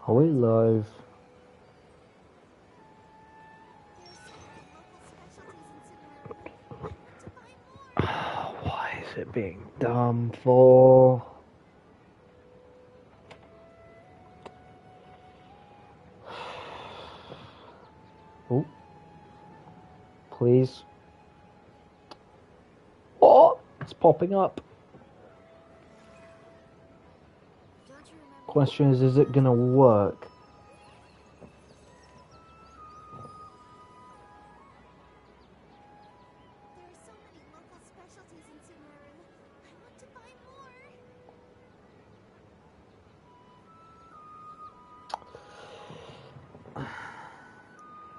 Are we live? Why is it being done for? Oh, please. Oh, it's popping up. Question is it gonna work?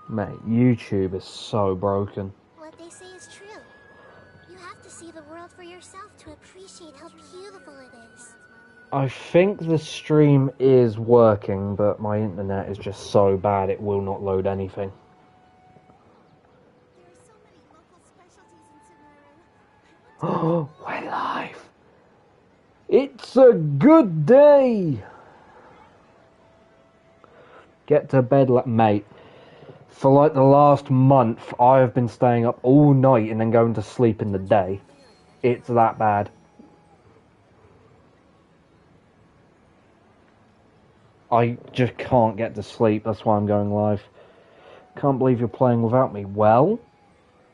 Mate, YouTube is so broken. What they say is true. You have to see the world for yourself to appreciate how beautiful it is. I think the stream is working, but my internet is just so bad it will not load anything. Oh, we're live! It's a good day! Get to bed, mate. For like the last month, I have been staying up all night and then going to sleep in the day. It's that bad. I just can't get to sleep, that's why I'm going live. Can't believe you're playing without me. Well,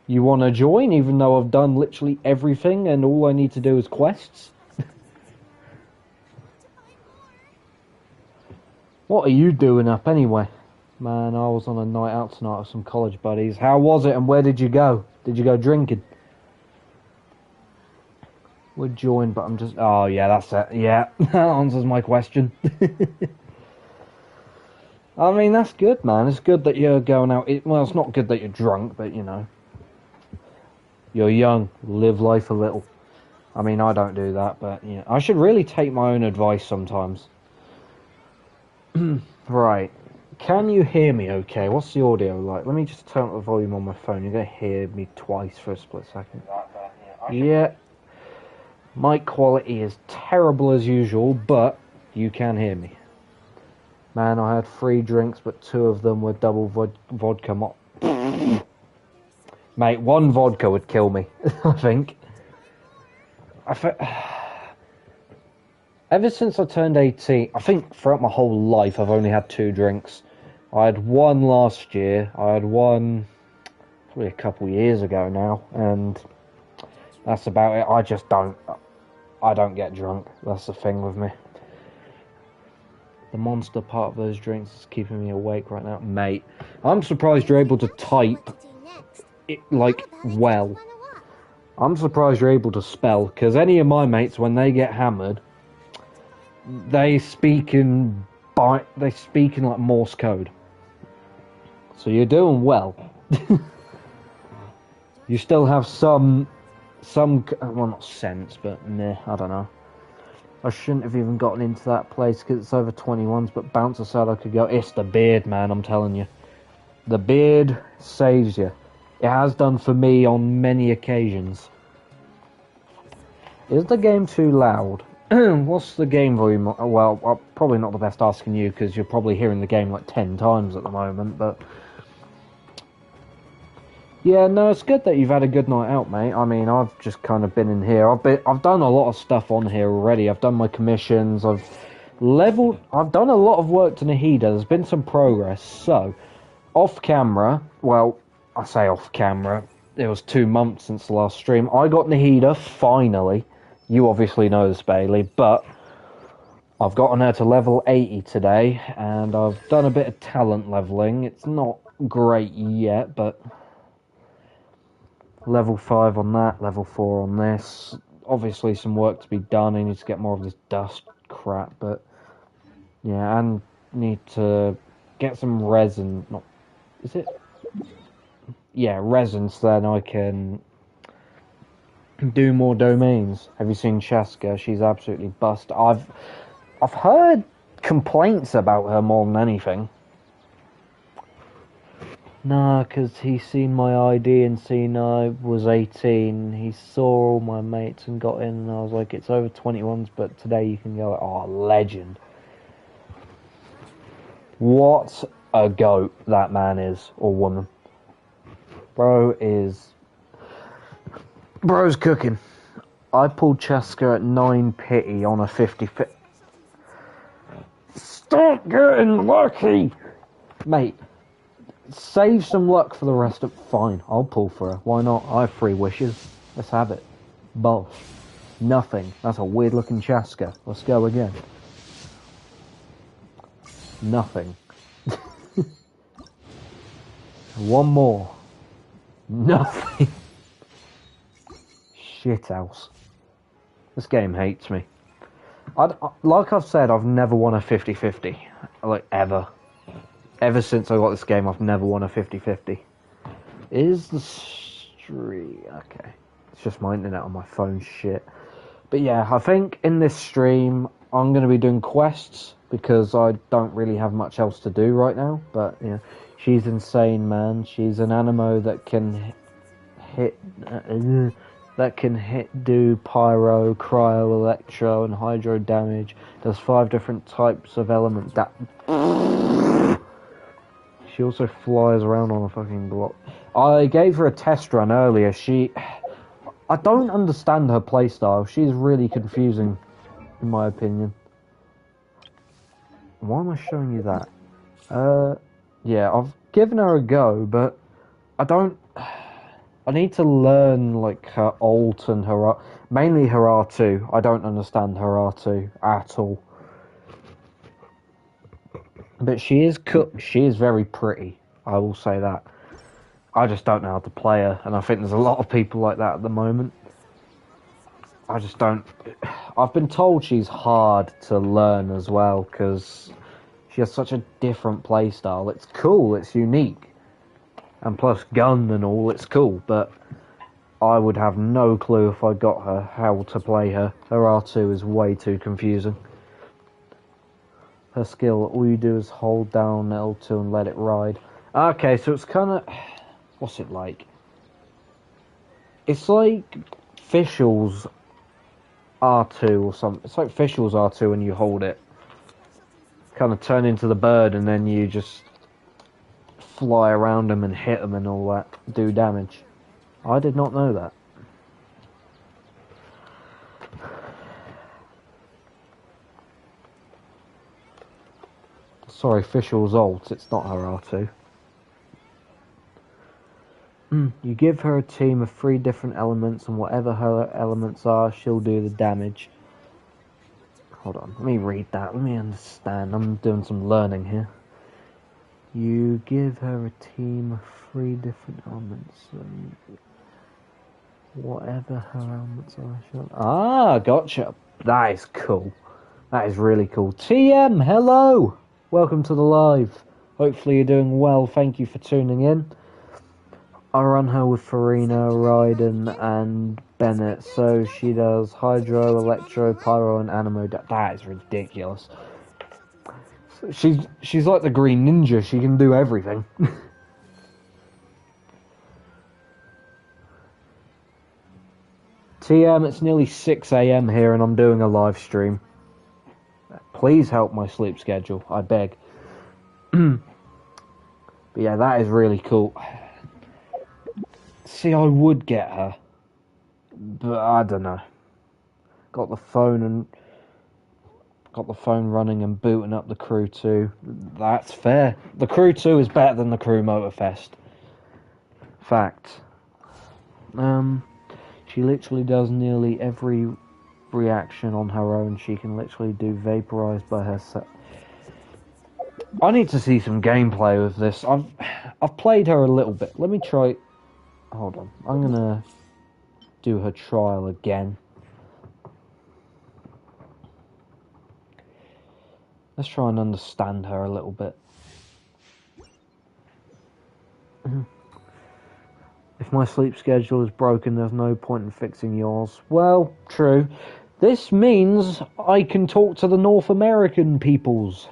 you want to join even though I've done literally everything and all I need to do is quests? What are you doing up anyway? Man, I was on a night out tonight with some college buddies. How was it and where did you go? Did you go drinking? Would join, but I'm just... Oh, yeah, that's it. Yeah, that answers my question. I mean, that's good, man. It's good that you're going out... Well, it's not good that you're drunk, but, you know. You're young. Live life a little. I mean, I don't do that, but, you know. I should really take my own advice sometimes. Right. Can you hear me okay? What's the audio like? Let me just turn up the volume on my phone. You're going to hear me twice for a split second. Yeah. Mic quality is terrible as usual, but you can hear me. Man, I had 3 drinks, but 2 of them were double vodka. Mate, 1 vodka would kill me, I think. Ever since I turned 18, I think throughout my whole life I've only had 2 drinks. I had 1 last year, I had 1 probably a couple years ago now, and that's about it. I don't get drunk, that's the thing with me. The monster part of those drinks is keeping me awake right now. Mate, I'm surprised you're able to type it, like, well. I'm surprised you're able to spell, because any of my mates, when they get hammered, they speak in like Morse code. So you're doing well. You still have some, well, not sense, but meh, I don't know. I shouldn't have even gotten into that place because it's over 21s, but Bouncer said I could go. It's the beard, man, I'm telling you. The beard saves you. It has done for me on many occasions. Is the game too loud? What's the game volume? Well, probably not the best asking you because you're probably hearing the game like 10 times at the moment, but... Yeah, no, it's good that you've had a good night out, mate. I mean, I've just kind of been in here. I've done a lot of stuff on here already. I've done my commissions. I've done a lot of work to Nahida. There's been some progress. So, off camera, well, I say off camera, it was 2 months since the last stream. I got Nahida, finally. You obviously know this, Bailey, but I've gotten her to level 80 today, and I've done a bit of talent leveling. It's not great yet, but... Level 5 on that, level 4 on this. Obviously some work to be done. I need to get more of this dust crap, but yeah, and need to get some resin. Not, is it? Yeah, resin, so then I can do more domains. Have you seen Shaska? She's absolutely bust. I've heard complaints about her more than anything. Nah, because he's seen my ID and seen I was 18. He saw all my mates and got in, and I was like, it's over 21s, but today you can go. Oh, legend. What a goat that man is, or woman. Bro's cooking. I pulled Cheska at 9 pity on a 50. Stop getting lucky! Mate, save some luck for the rest of... Fine, I'll pull for her. Why not? I have 3 wishes. Let's have it. Bosh. Nothing. That's a weird looking Cheska. Let's go again. Nothing. One more. Nothing. Shithouse. This game hates me. Like I've said, I've never won a 50-50. Like, ever. Ever since I got this game, I've never won a 50-50. Is the stream... Okay. It's just my internet on my phone shit. But yeah, I think in this stream, I'm going to be doing quests, because I don't really have much else to do right now. But, yeah, she's insane, man. She's an animo that can do pyro, cryo, electro, and hydro damage. Does 5 different types of element She also flies around on a fucking block. I gave her a test run earlier. I don't understand her playstyle. She's really confusing, in my opinion. Why am I showing you that? Yeah, I've given her a go, but I need to learn, like, her ult and her... Mainly her R2. I don't understand her R2 at all. But she is very pretty. I will say that. I just don't know how to play her, and I think there's a lot of people like that at the moment. I just don't... I've been told she's hard to learn as well, because she has such a different playstyle. It's cool, it's unique. And plus gun and all, it's cool, but I would have no clue if I got her how to play her. Her R2 is way too confusing. Her skill, all you do is hold down L2 and let it ride. Okay, so it's kind of... What's it like? It's like Fischl's R2 or something. It's like Fischl's R2 when you hold it. Kind of turn into the bird and then you just fly around them and hit them and all that. Do damage. I did not know that. Sorry, Fischl's ult, it's not her R2. You give her a team of 3 different elements, and whatever her elements are, she'll do the damage. Hold on, let me read that, let me understand. I'm doing some learning here. You give her a team of 3 different elements, and whatever her elements are, she'll... Ah, gotcha. That is cool. That is really cool. TM, hello! Welcome to the live. Hopefully you're doing well. Thank you for tuning in. I run her with Farina, Raiden, and Bennett, so she does Hydro, Electro, Pyro, and Animo. That is ridiculous. She's like the Green Ninja. She can do everything. TM, it's nearly 6 AM here, and I'm doing a live stream. Please help my sleep schedule, I beg. But yeah, that is really cool. See, I would get her, but I don't know. Got the phone running and booting up the Crew 2. That's fair. The Crew 2 is better than the Crew Motorfest. Fact. She literally does nearly every reaction on her own. She can literally do vaporized by herself. I need to see some gameplay with this. I've played her a little bit. Let me try. Hold on. I'm gonna do her trial again. Let's try and understand her a little bit. If my sleep schedule is broken, there's no point in fixing yours. Well, true. This means I can talk to the North American peoples.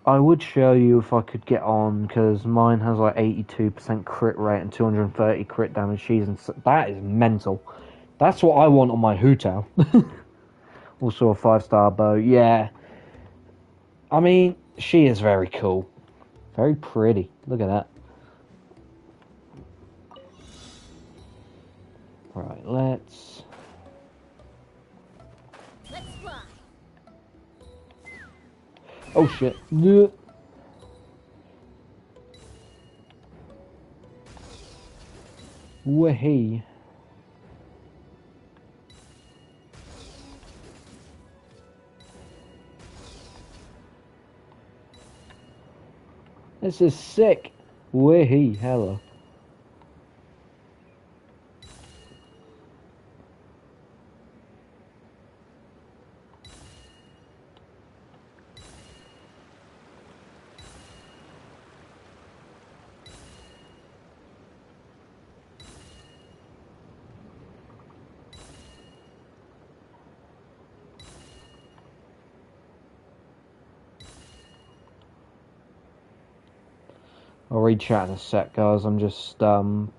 I would show you if I could get on, because mine has like 82% crit rate and 230 crit damage. That is mental. That's what I want on my Hu Tao. Also a 5-star bow. Yeah. I mean, she is very cool. Very pretty. Look at that. Right, let's fly. Oh shit. No. Wahey. This is sick. Wahey. Hello. I'll read chat in a sec, guys. I'm just trying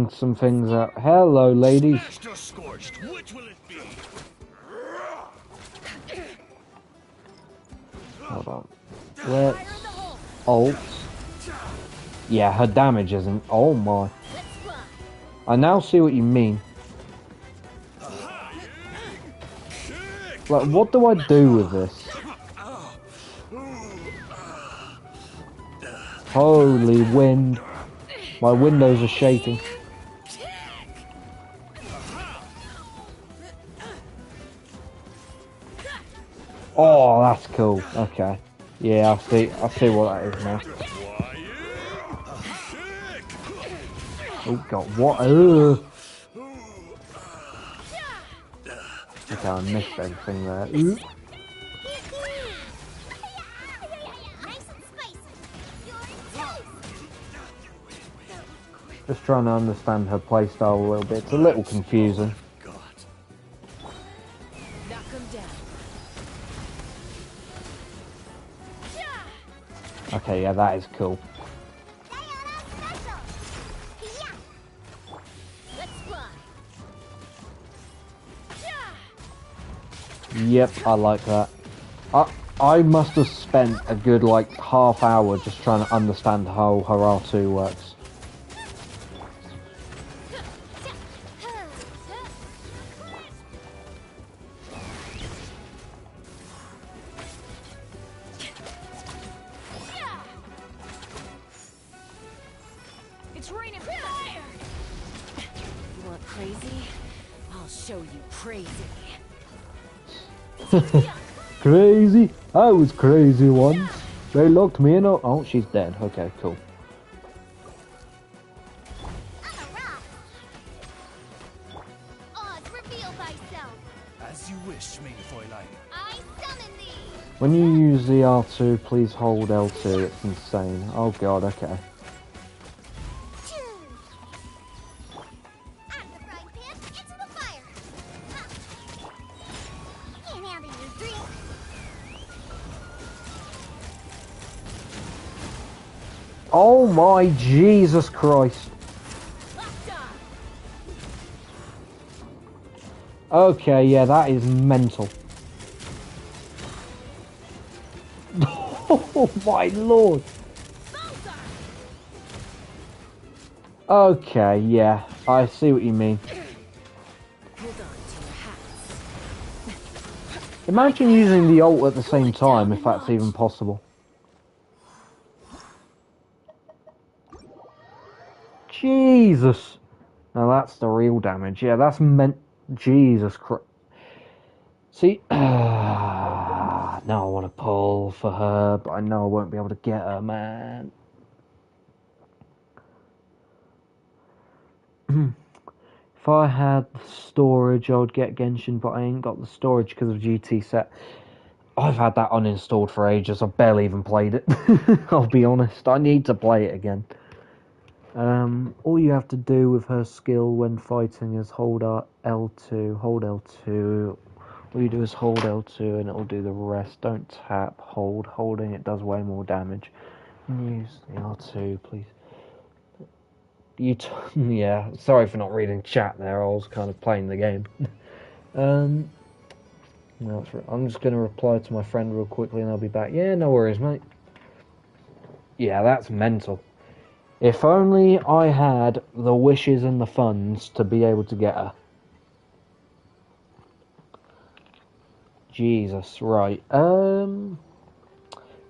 some things out. Hello, ladies. Smashed or scorched, which will it be? Hold on. Let's ult. Yeah, her damage isn't. Oh my. I now see what you mean. Like, what do I do with this? Holy wind. My windows are shaking. Oh, that's cool. Okay. Yeah, I see what that is now. Oh god, what? Okay, I missed everything there. Ooh. Just trying to understand her playstyle a little bit. It's a little confusing. Okay, yeah, that is cool. Yep, I like that. I must have spent a good, like, half hour just trying to understand how her R2 works. It's raining fire! You want crazy? I'll show you crazy. Crazy? I was crazy once. They locked me in a... Oh, she's dead. Okay, cool. As you wish, main Fräulein. I summon thee. When you use the R2, please hold L2. It's insane. Oh god, okay. Oh my Jesus Christ. Okay, yeah, that is mental. Oh my lord. Okay, yeah, I see what you mean. Imagine using the ult at the same time, if that's even possible. Jesus! Now that's the real damage. Yeah, that's meant... Jesus Christ. See, now I want to pull for her, but I know I won't be able to get her, man. If I had the storage, I would get Genshin, but I ain't got the storage because of GT set. I've had that uninstalled for ages. I've barely even played it. I'll be honest. I need to play it again. All you have to do with her skill when fighting is hold L2, hold L2. All you do is hold L2 and it'll do the rest. Don't tap, hold. Holding it does way more damage. Use the R2, please. Yeah, sorry for not reading chat there. I was kind of playing the game. um, no, I'm just going to reply to my friend real quickly and I'll be back. Yeah, no worries, mate. Yeah, that's mental. If only I had the wishes and the funds to be able to get her. Jesus, right.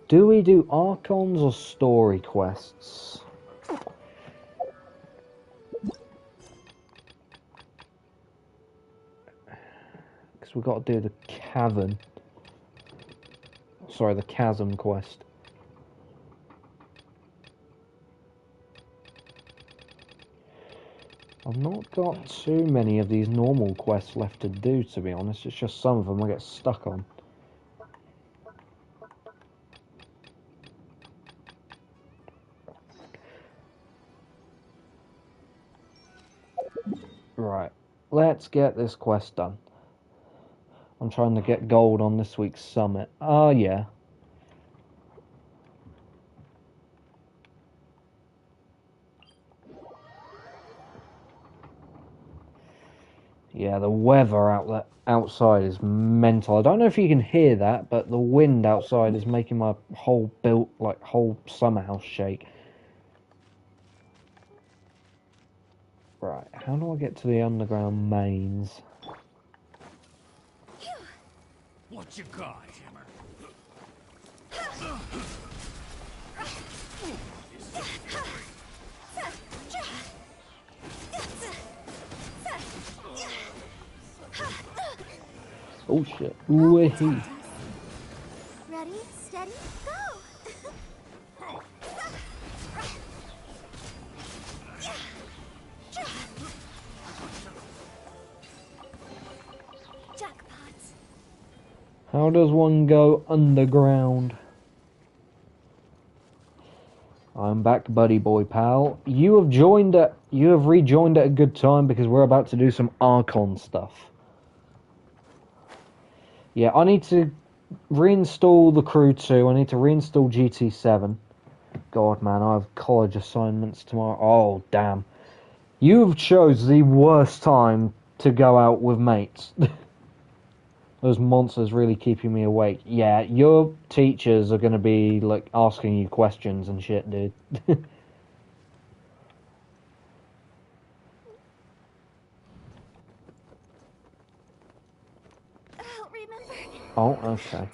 Do we do Archons or story quests? Because we've got to do the cavern. Sorry, the chasm quest. I've not got too many of these normal quests left to do, to be honest. It's just some of them I get stuck on. Right, let's get this quest done. I'm trying to get gold on this week's summit. Oh, yeah. Yeah, the weather outside is mental. I don't know if you can hear that, but the wind outside is making my whole summer house shake. Right, how do I get to the underground mains? What you got, Hammer? Oh shit. Wee. Ready, steady, go! Jackpot. How does one go underground? I'm back, buddy boy pal. You have rejoined at a good time because we're about to do some Archon stuff. Yeah, I need to reinstall the Crew 2. I need to reinstall GT7. God, man, I have college assignments tomorrow. Oh, damn. You have chose the worst time to go out with mates. Those monsters really keeping me awake. Yeah, your teachers are going to be, like, asking you questions and shit, dude. I'll remember. Oh, okay.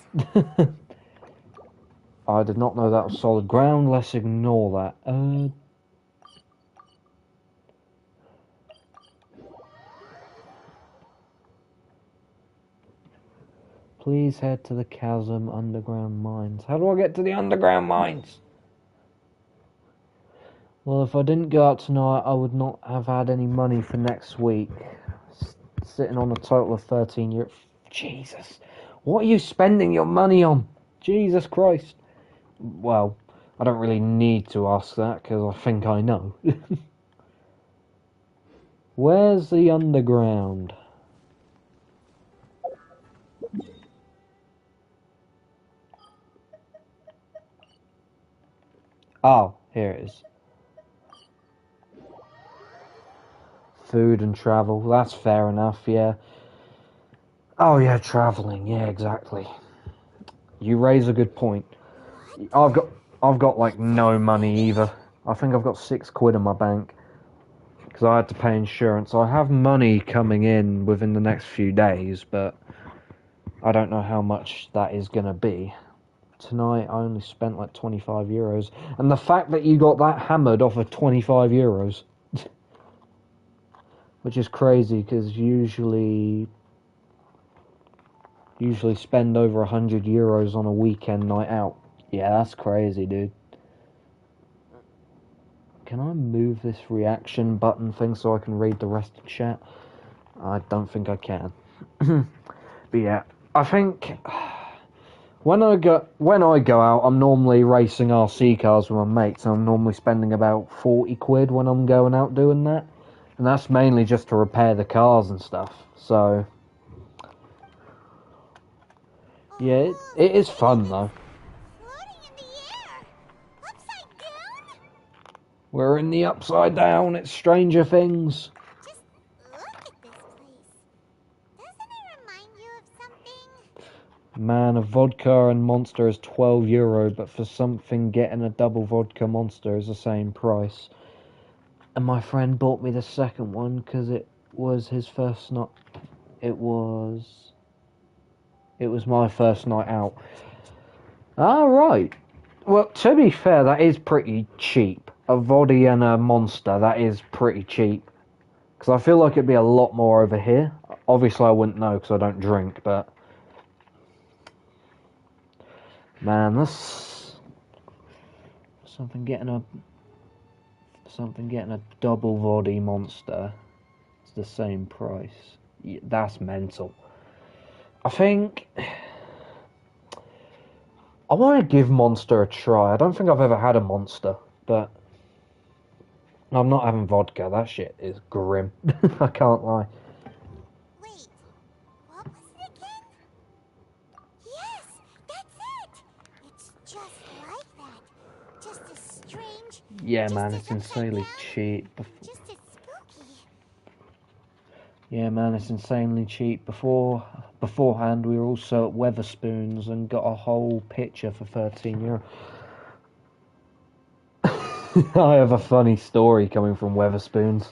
I did not know that was solid ground. Let's ignore that. Please head to the chasm underground mines. How do I get to the underground mines? Well, if I didn't go out tonight, I would not have had any money for next week. Sitting on a total of 13 euros. Jesus. What are you spending your money on? Jesus Christ. Well, I don't really need to ask that because I think I know. Where's the underground? Oh, here it is. Food and travel. That's fair enough, yeah. Oh, yeah, travelling. Yeah, exactly. You raise a good point. I've got like no money either. I think I've got £6 in my bank because I had to pay insurance. I have money coming in within the next few days, but I don't know how much that is gonna be. Tonight I only spent like 25 euros, and the fact that you got that hammered off of 25 euros, which is crazy because usually spend over 100 euros on a weekend night out. Yeah, that's crazy, dude. Can I move this reaction button thing so I can read the rest of the chat? I don't think I can. But yeah, I think when I go out, I'm normally racing RC cars with my mates. I'm normally spending about £40 when I'm going out doing that, and that's mainly just to repair the cars and stuff. So yeah, it is fun though. Floating in the air! Upside down? We're in the Upside Down. It's Stranger Things. Just look at this place. Doesn't it remind you of something? Man, a vodka and monster is €12, but for something getting a double vodka monster is the same price. And my friend bought me the second one because it was his first night. It was my first night out. Alright. Well, to be fair, that is pretty cheap. A voddy and a monster, that is pretty cheap. Because I feel like it'd be a lot more over here. Obviously, I wouldn't know because I don't drink, but... Man, this... Something getting a double voddy monster. It's the same price. Yeah, that's mental. I think... I want to give Monster a try. I don't think I've ever had a Monster, but... I'm not having vodka. That shit is grim. I can't lie. Wait, what was it again? Yes, that's it! It's just like that. Just as strange. Yeah, just man, as it's insanely upside down, cheap. Just as spooky. Yeah, man, it's insanely cheap. Beforehand, we were also at Weatherspoons and got a whole picture for €13. I have a funny story coming from Weatherspoons.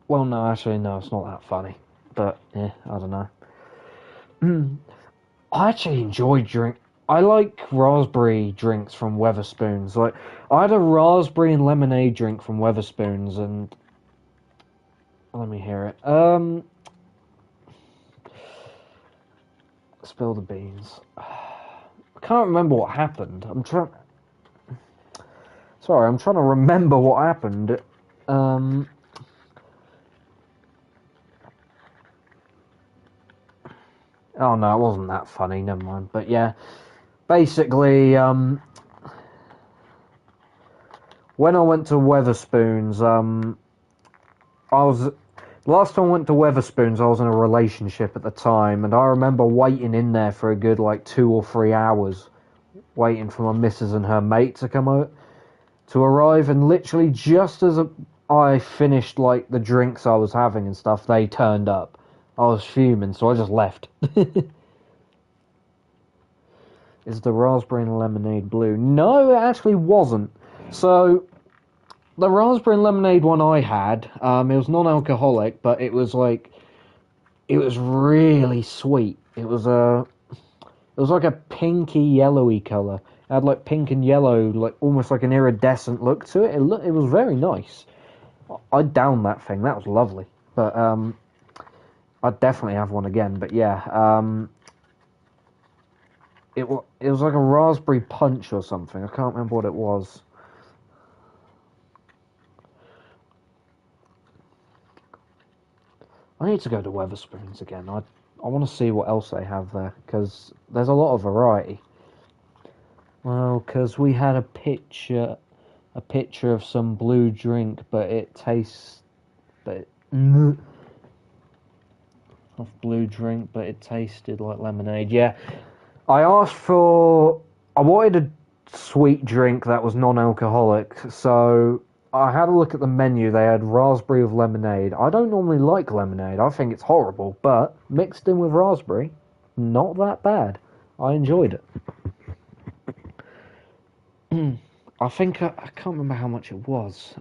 Well, no, actually, no, it's not that funny. But, yeah, I don't know. I actually enjoy drink. I like raspberry drinks from Weatherspoons. Like, I had a raspberry and lemonade drink from Weatherspoons, and let me hear it. Spill the beans. I can't remember what happened. Sorry, I'm trying to remember what happened. Oh no, it wasn't that funny. Never mind. But yeah, basically, when I went to Weatherspoons, I was last time I went to Weatherspoons, I was in a relationship at the time, and I remember waiting in there for a good like 2 or 3 hours, waiting for my missus and her mate to come out to arrive, and literally just as I finished like the drinks I was having and stuff, they turned up. I was fuming, so I just left. Is the raspberry and lemonade blue? No, it actually wasn't. So the raspberry and lemonade one I had, it was non-alcoholic, but it was really sweet. It was like a pinky yellowy color. It had like pink and yellow, like almost like an iridescent look to it. It was very nice. I downed that thing. That was lovely. But I'd definitely have one again. But yeah, it was like a raspberry punch or something. I can't remember what it was. I need to go to Weatherspoons again. I want to see what else they have there, because there's a lot of variety. Well, because we had a picture of some blue drink, but it tastes, of blue drink, but it tasted like lemonade. Yeah, I wanted a sweet drink that was non-alcoholic, so I had a look at the menu. They had raspberry with lemonade. I don't normally like lemonade. I think it's horrible, but mixed in with raspberry, not that bad. I enjoyed it. I think I can't remember how much it was.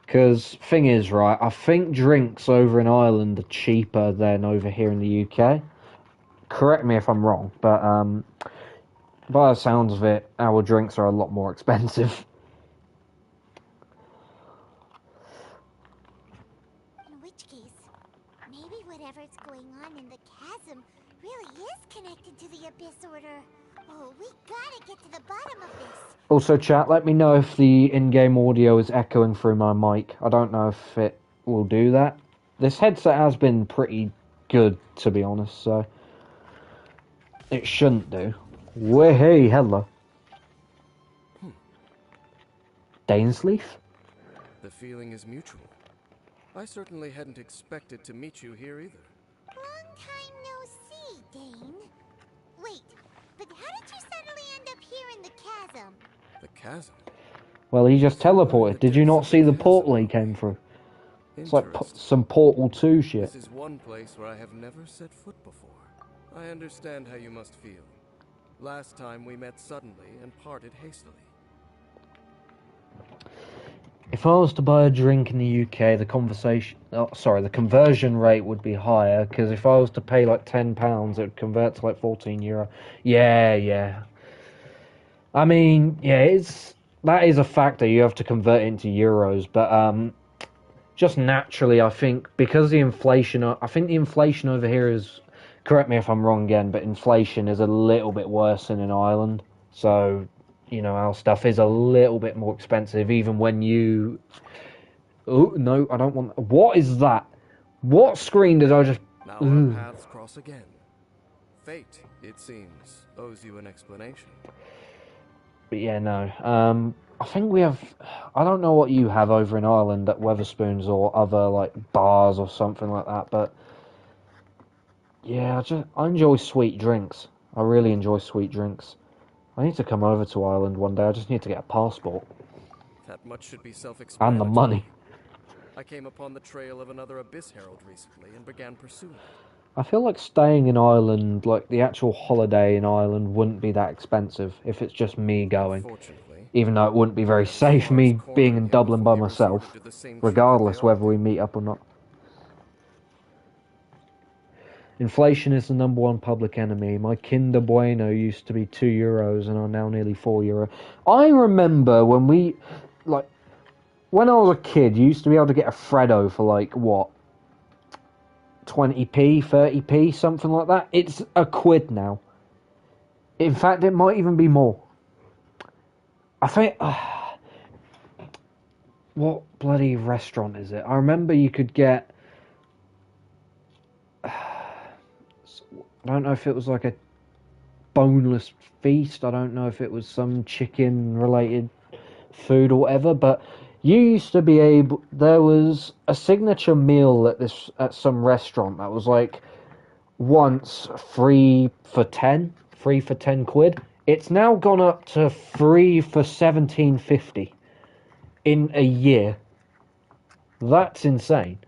Because thing is, right, I think drinks over in Ireland are cheaper than over here in the UK. Correct me if I'm wrong, but by the sounds of it, our drinks are a lot more expensive. In which case, maybe whatever's going on in the chasm really is connected to the Abyss Order. Oh, we gotta get to the bottom of this. Also, chat, let me know if the in-game audio is echoing through my mic. I don't know if it will do that. This headset has been pretty good, to be honest, so it shouldn't do. Hey, hello. Dainsleaf? The feeling is mutual. I certainly hadn't expected to meet you here either. Long time no see, Dane. Wait, chasm. Well, he just Somewhere in teleported. the Did you depths not of see the chasm. portal he came through? It's like Interesting. some Portal 2 shit. This is one place where I have never set foot before. I understand how you must feel. Last time we met suddenly and parted hastily. If I was to buy a drink in the UK, the conversion rate would be higher, because if I was to pay like £10, it would convert to like €14. Yeah. I mean, yeah, that is a factor. You have to convert it into euros, but just naturally, I think because the inflation over here is, correct me if I'm wrong again, but inflation is a little bit worse than in Ireland. So, our stuff is a little bit more expensive, even when you... Oh, no, I don't want... What is that? What screen did I just... Now our paths cross again. Fate, it seems, owes you an explanation. But yeah, no. I think we have... I don't know what you have over in Ireland at Weatherspoons or other, like, bars or something like that, but... Yeah, I enjoy sweet drinks. I really enjoy sweet drinks. I need to come over to Ireland one day. I just need to get a passport. That much should be self-explanatory. And the money. I came upon the trail of another Abyss Herald recently and began pursuing it. I feel like staying in Ireland, like the actual holiday in Ireland, wouldn't be that expensive if it's just me going. Even though it wouldn't be very safe me being in Dublin by myself, regardless whether we meet up or not. Inflation is the #1 public enemy. My Kinder Bueno used to be €2 and are now nearly €4. I remember when when I was a kid, you used to be able to get a Freddo for like, what? 20p, 30p, something like that. It's £1 now. In fact, it might even be more. I think... what bloody restaurant is it? I remember you could get... I don't know if it was like a boneless feast. I don't know if it was some chicken related food or whatever, but you used to be able... There was a signature meal at some restaurant that was like once free for 10 quid. It's now gone up to free for 17.50 in a year. That's insane.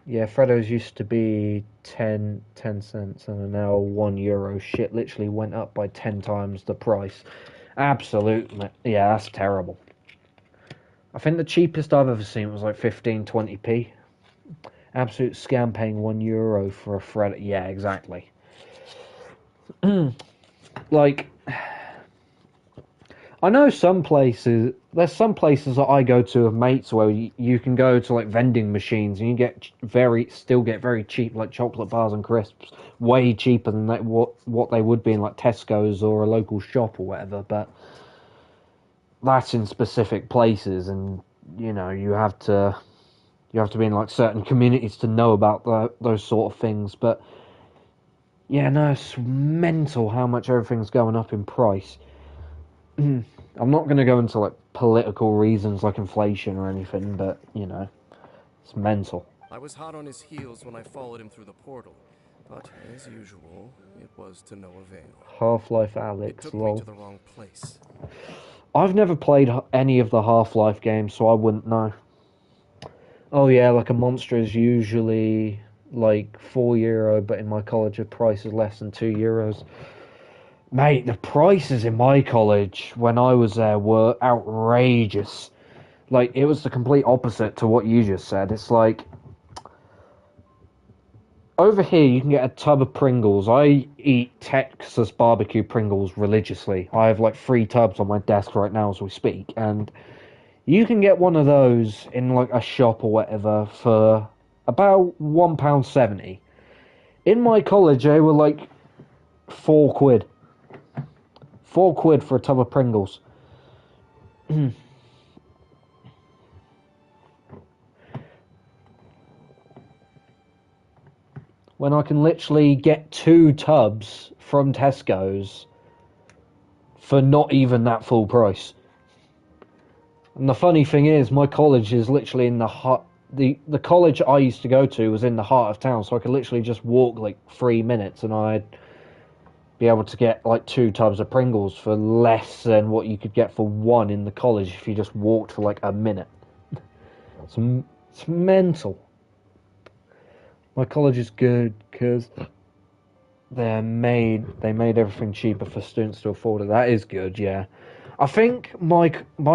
Yeah, Freddo's used to be 10 cents and are now €1. Shit literally went up by 10 times the price. Absolutely. Yeah, that's terrible. I think the cheapest I've ever seen was like 15-20p. Absolute scam paying €1 for a Freddo. Yeah, exactly. Like... I know there's some places that I go to with mates where you can go to like vending machines and you still get very cheap like chocolate bars and crisps, way cheaper than what they would be in like Tesco's or a local shop or whatever. But that's in specific places, and you have to be in like certain communities to know about those sort of things. But yeah, no, it's mental how much everything's going up in price. I'm not going to go into like political reasons like inflation or anything, but it's mental. I was hot on his heels when I followed him through the portal, but as usual, it was to no avail. Half-Life Alex, it took lol. me to the wrong place. I've never played any of the Half-Life games, so I wouldn't know. Oh yeah, like a monster is usually like €4, but in my college the price is less than €2. Mate, the prices in my college when I was there were outrageous. Like, it was the complete opposite to what you just said. It's like, over here you can get a tub of Pringles. I eat Texas barbecue Pringles religiously. I have like 3 tubs on my desk right now as we speak, and you can get one of those in like a shop or whatever for about £1.70. In my college they were like £4. £4 for a tub of Pringles. When I can literally get 2 tubs from Tesco's for not even that full price. And the funny thing is, my college is literally in the heart... The college I used to go to was in the heart of town, so I could literally just walk like 3 minutes and I'd be able to get like 2 tubs of Pringles for less than what you could get for one in the college if you just walked for like a minute. It's mental. My college is good because they made everything cheaper for students to afford it. That is good, yeah. I think my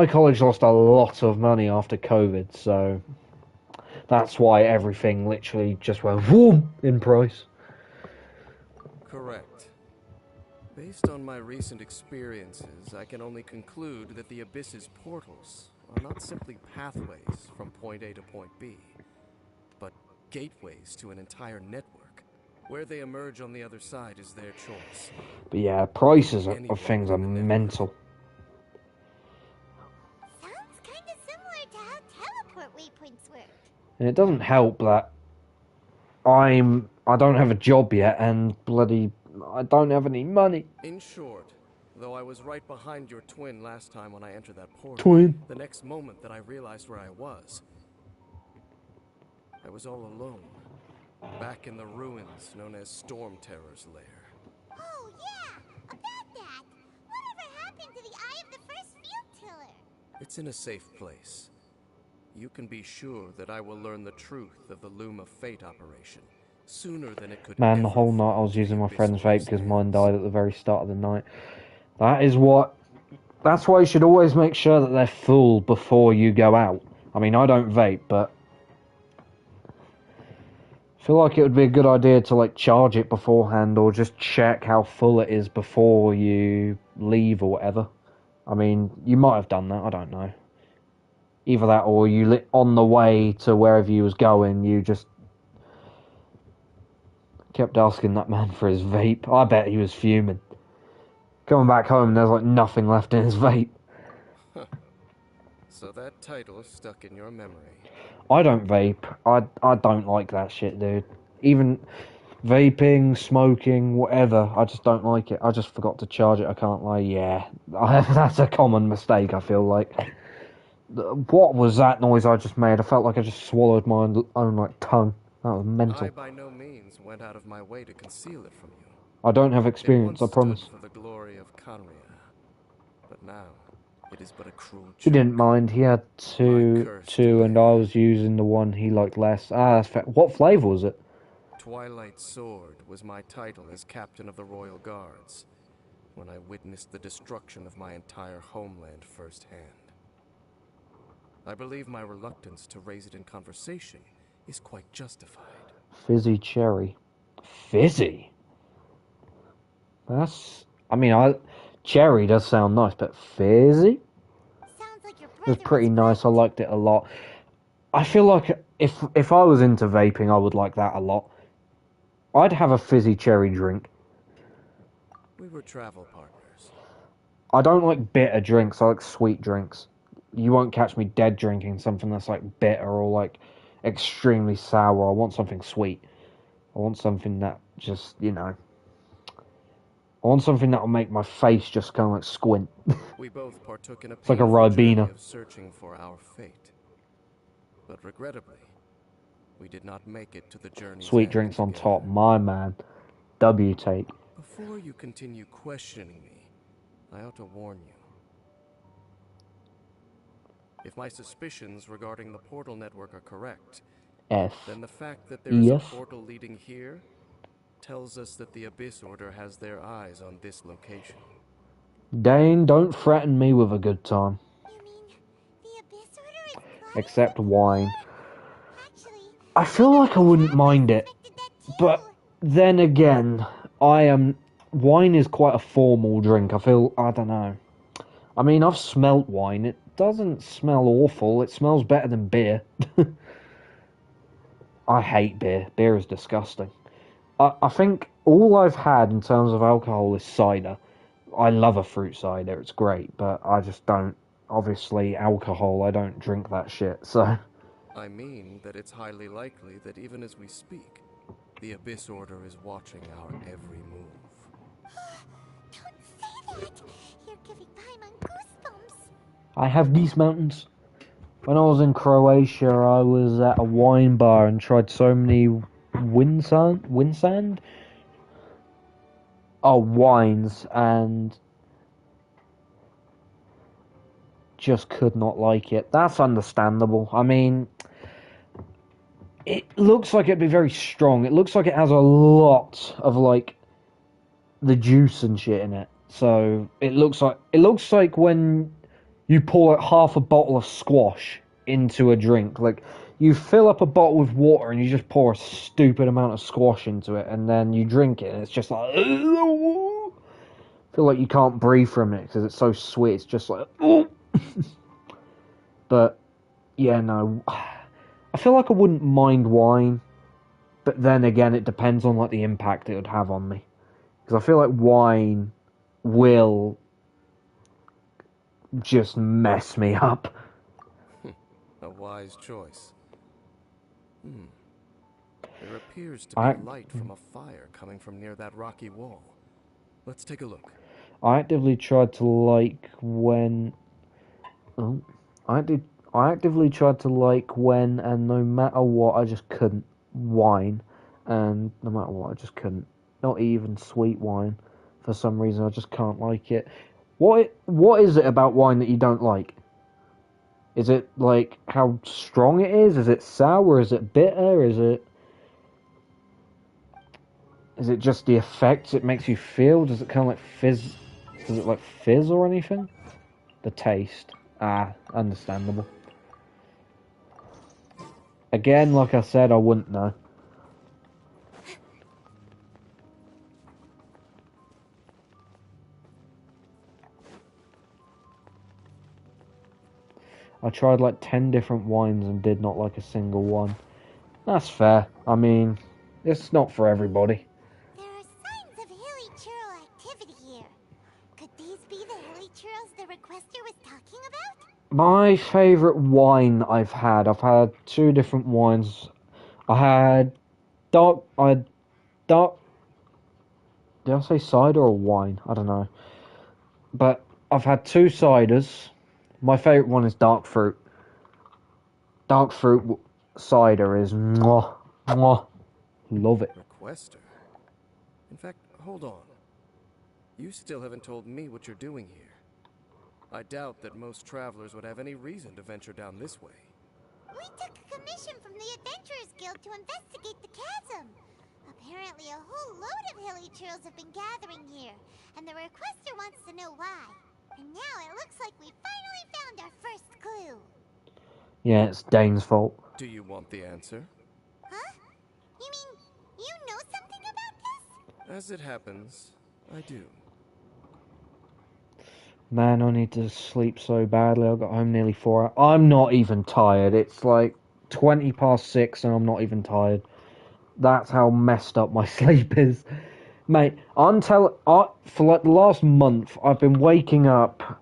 college lost a lot of money after COVID, so that's why everything literally just went whoom in price. Correct. Based on my recent experiences, I can only conclude that the Abyss's portals are not simply pathways from point A to point B, but gateways to an entire network. Where they emerge on the other side is their choice. But yeah, prices of Anyone things are within the network. mental. Sounds kinda similar to how teleport waypoints work. And it doesn't help that I don't have a job yet, and bloody I don't have any money. In short, though I was right behind your twin last time when I entered that portal, Twin. the next moment that I realized where I was all alone, back in the ruins known as Storm Terror's lair. Oh yeah, about that. Whatever happened to the Eye of the First Field Tiller? It's in a safe place. You can be sure that I will learn the truth of the Loom of Fate operation sooner than it could Man, ever the whole night I fall was into using the my friend's vape Abyss because Order's mine hands. died at the very start of the night. That's why you should always make sure that they're full before you go out. I mean, I don't vape, but I feel like it would be a good idea to like charge it beforehand or just check how full it is before you leave or whatever. I mean, you might have done that, I don't know. Either that or you on the way to wherever you was going, you just kept asking that man for his vape. I bet he was fuming. Coming back home, there's like nothing left in his vape. So that title stuck in your memory. I don't vape. I don't like that shit, dude. Even vaping, smoking, whatever, I just don't like it. I just forgot to charge it, I can't lie. Yeah, that's a common mistake, I feel like. What was that noise I just made? I felt like I just swallowed my own like tongue. That was mental. I by no means went out of my way to conceal it from you. I don't have It experience, I once promise. stood for the glory of Conria, but now it is but a cruel joke. He didn't mind. He had My cursed two, and I was using the one he liked less. Ah, that's fair. What flavour was it? Twilight Sword was my title as captain of the Royal Guards when I witnessed the destruction of my entire homeland firsthand. I believe my reluctance to raise it in conversation is quite justified. Fizzy cherry. Fizzy? I mean, cherry does sound nice, but fizzy? Sounds like your It brother was pretty was nice. I right. liked it a lot. I feel like if I was into vaping, I would like that a lot. I'd have a fizzy cherry drink. We were travel partners. I don't like bitter drinks. I like sweet drinks. You won't catch me dead drinking something that's like bitter or like extremely sour. I want something sweet. I want something that just, I want something that will make my face just kind of like squint. We both partook in a like a painful journey Ribena. of searching for our fate. But regrettably, we did not make it to the journey's Sweet end drinks on together. top. My man. W take. Before you continue questioning me, I ought to warn you. If my suspicions regarding the portal network are correct, F. then the fact that there is Yes. a portal leading here tells us that the Abyss Order has their eyes on this location. Dane, don't threaten me with a good time. You mean the Abyss Order is plotting Except something wine. bad? Actually, I feel like I wouldn't mind it. suspected that too. But then again, wine is quite a formal drink. I don't know. I mean, I've smelt wine. It doesn't smell awful. It smells better than beer. I hate beer. Beer is disgusting. I think all I've had in terms of alcohol is cider. I love a fruit cider. It's great, but I just don't. Obviously, alcohol, I don't drink that shit, so. I mean that it's highly likely that even as we speak, the Abyss Order is watching our every move. Don't say that. You're giving Paimon goosebumps. I have these mountains. When I was in Croatia, I was at a wine bar and tried so many winsand. are wines, and just could not like it. That's understandable. I mean, it looks like it'd be very strong. It looks like it has a lot of like the juice and shit in it. So it looks like when you pour like half a bottle of squash into a drink. Like you fill up a bottle with water and you just pour a stupid amount of squash into it, and then you drink it, and it's just like feel like you can't breathe from it because it's so sweet. It's just like but yeah, no. I feel like I wouldn't mind wine, but then again, it depends on like the impact it would have on me. Because I feel like wine will just mess me up. A wise choice. There appears to I be light from a fire coming from near that rocky wall. Let's take a look. I actively tried to like when. Oh, I actively tried to like when, and no matter what, I just couldn't. Wine, and no matter what, I just couldn't. Not even sweet wine. For some reason, I just can't like it. What is it about wine that you don't like? Is it like how strong it is? Is it sour? Is it bitter? Is it just the effects it makes you feel? Does it kind of like fizz? Does it like fizz or anything? The taste. Ah, understandable. Again, like I said, I wouldn't know. I tried like 10 different wines and did not like a single one. That's fair. I mean, it's not for everybody. There are signs of hilly churl activity here. Could these be the hilly churls the requester was talking about? My favourite wine I've had two different wines. I had dark, did I say cider or wine? I don't know. But I've had two ciders. My favourite one is dark fruit. Dark fruit cider is mwah, mwah. Love it. Requester? In fact, hold on. You still haven't told me what you're doing here. I doubt that most travelers would have any reason to venture down this way. We took a commission from the Adventurers Guild to investigate the chasm. Apparently a whole load of hilly churls have been gathering here, and the requester wants to know why. And now it looks like we finally found our first clue. Yeah, it's Dane's fault. Do you want the answer? Huh? You mean, you know something about this? As it happens, I do. Man, I need to sleep so badly. I got home nearly 4 hours. I'm not even tired. It's like 20 past 6 and I'm not even tired. That's how messed up my sleep is. Mate, for like the last month, I've been waking up...